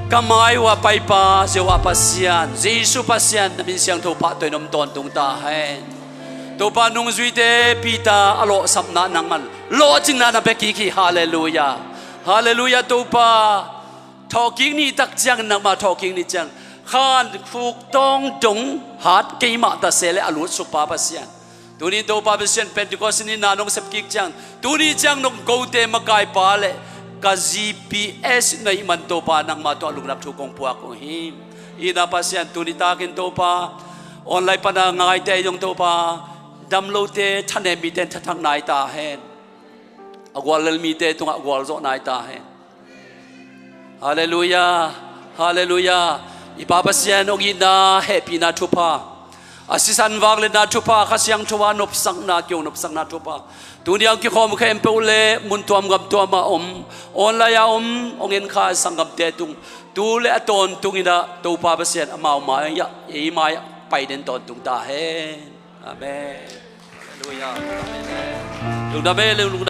kamay wa pai pa siwa pasian Jesu pasian namin siyang to pa toy nom ton tung tahen to pa nung zuite pita alo sapna nang man lo ching na bekiki hallelujah hallelujah to pa talking ni tak chang nak ma talking ni chang khan phuk tong dong hat ke ma ta sele alut supa pasian tuni to pa pasian pentecost ni nanong sepkik chang tuni chang nong go te makai pa le ka GPS nei man to pa nang ma to lungnap thu kong puak ko him ina pasian tuni takin to pa online pa na ngai te yong to pa download te thane mi ten thang nai ta hen agwal mi te tung agwal zo nai ta hen hallelujah hallelujah ipapasian og ina happy na thupa asisan wagle na thupa khasyang thuwa nop sang na kyo nop sang na thupa tuniang ki khom khem peule mun tuam gam tuama onla ya ongen kha sangam te tung tu le aton tungina to pa pasian amau ma ya e ma ya pai den ton tung ta he amen hallelujah amen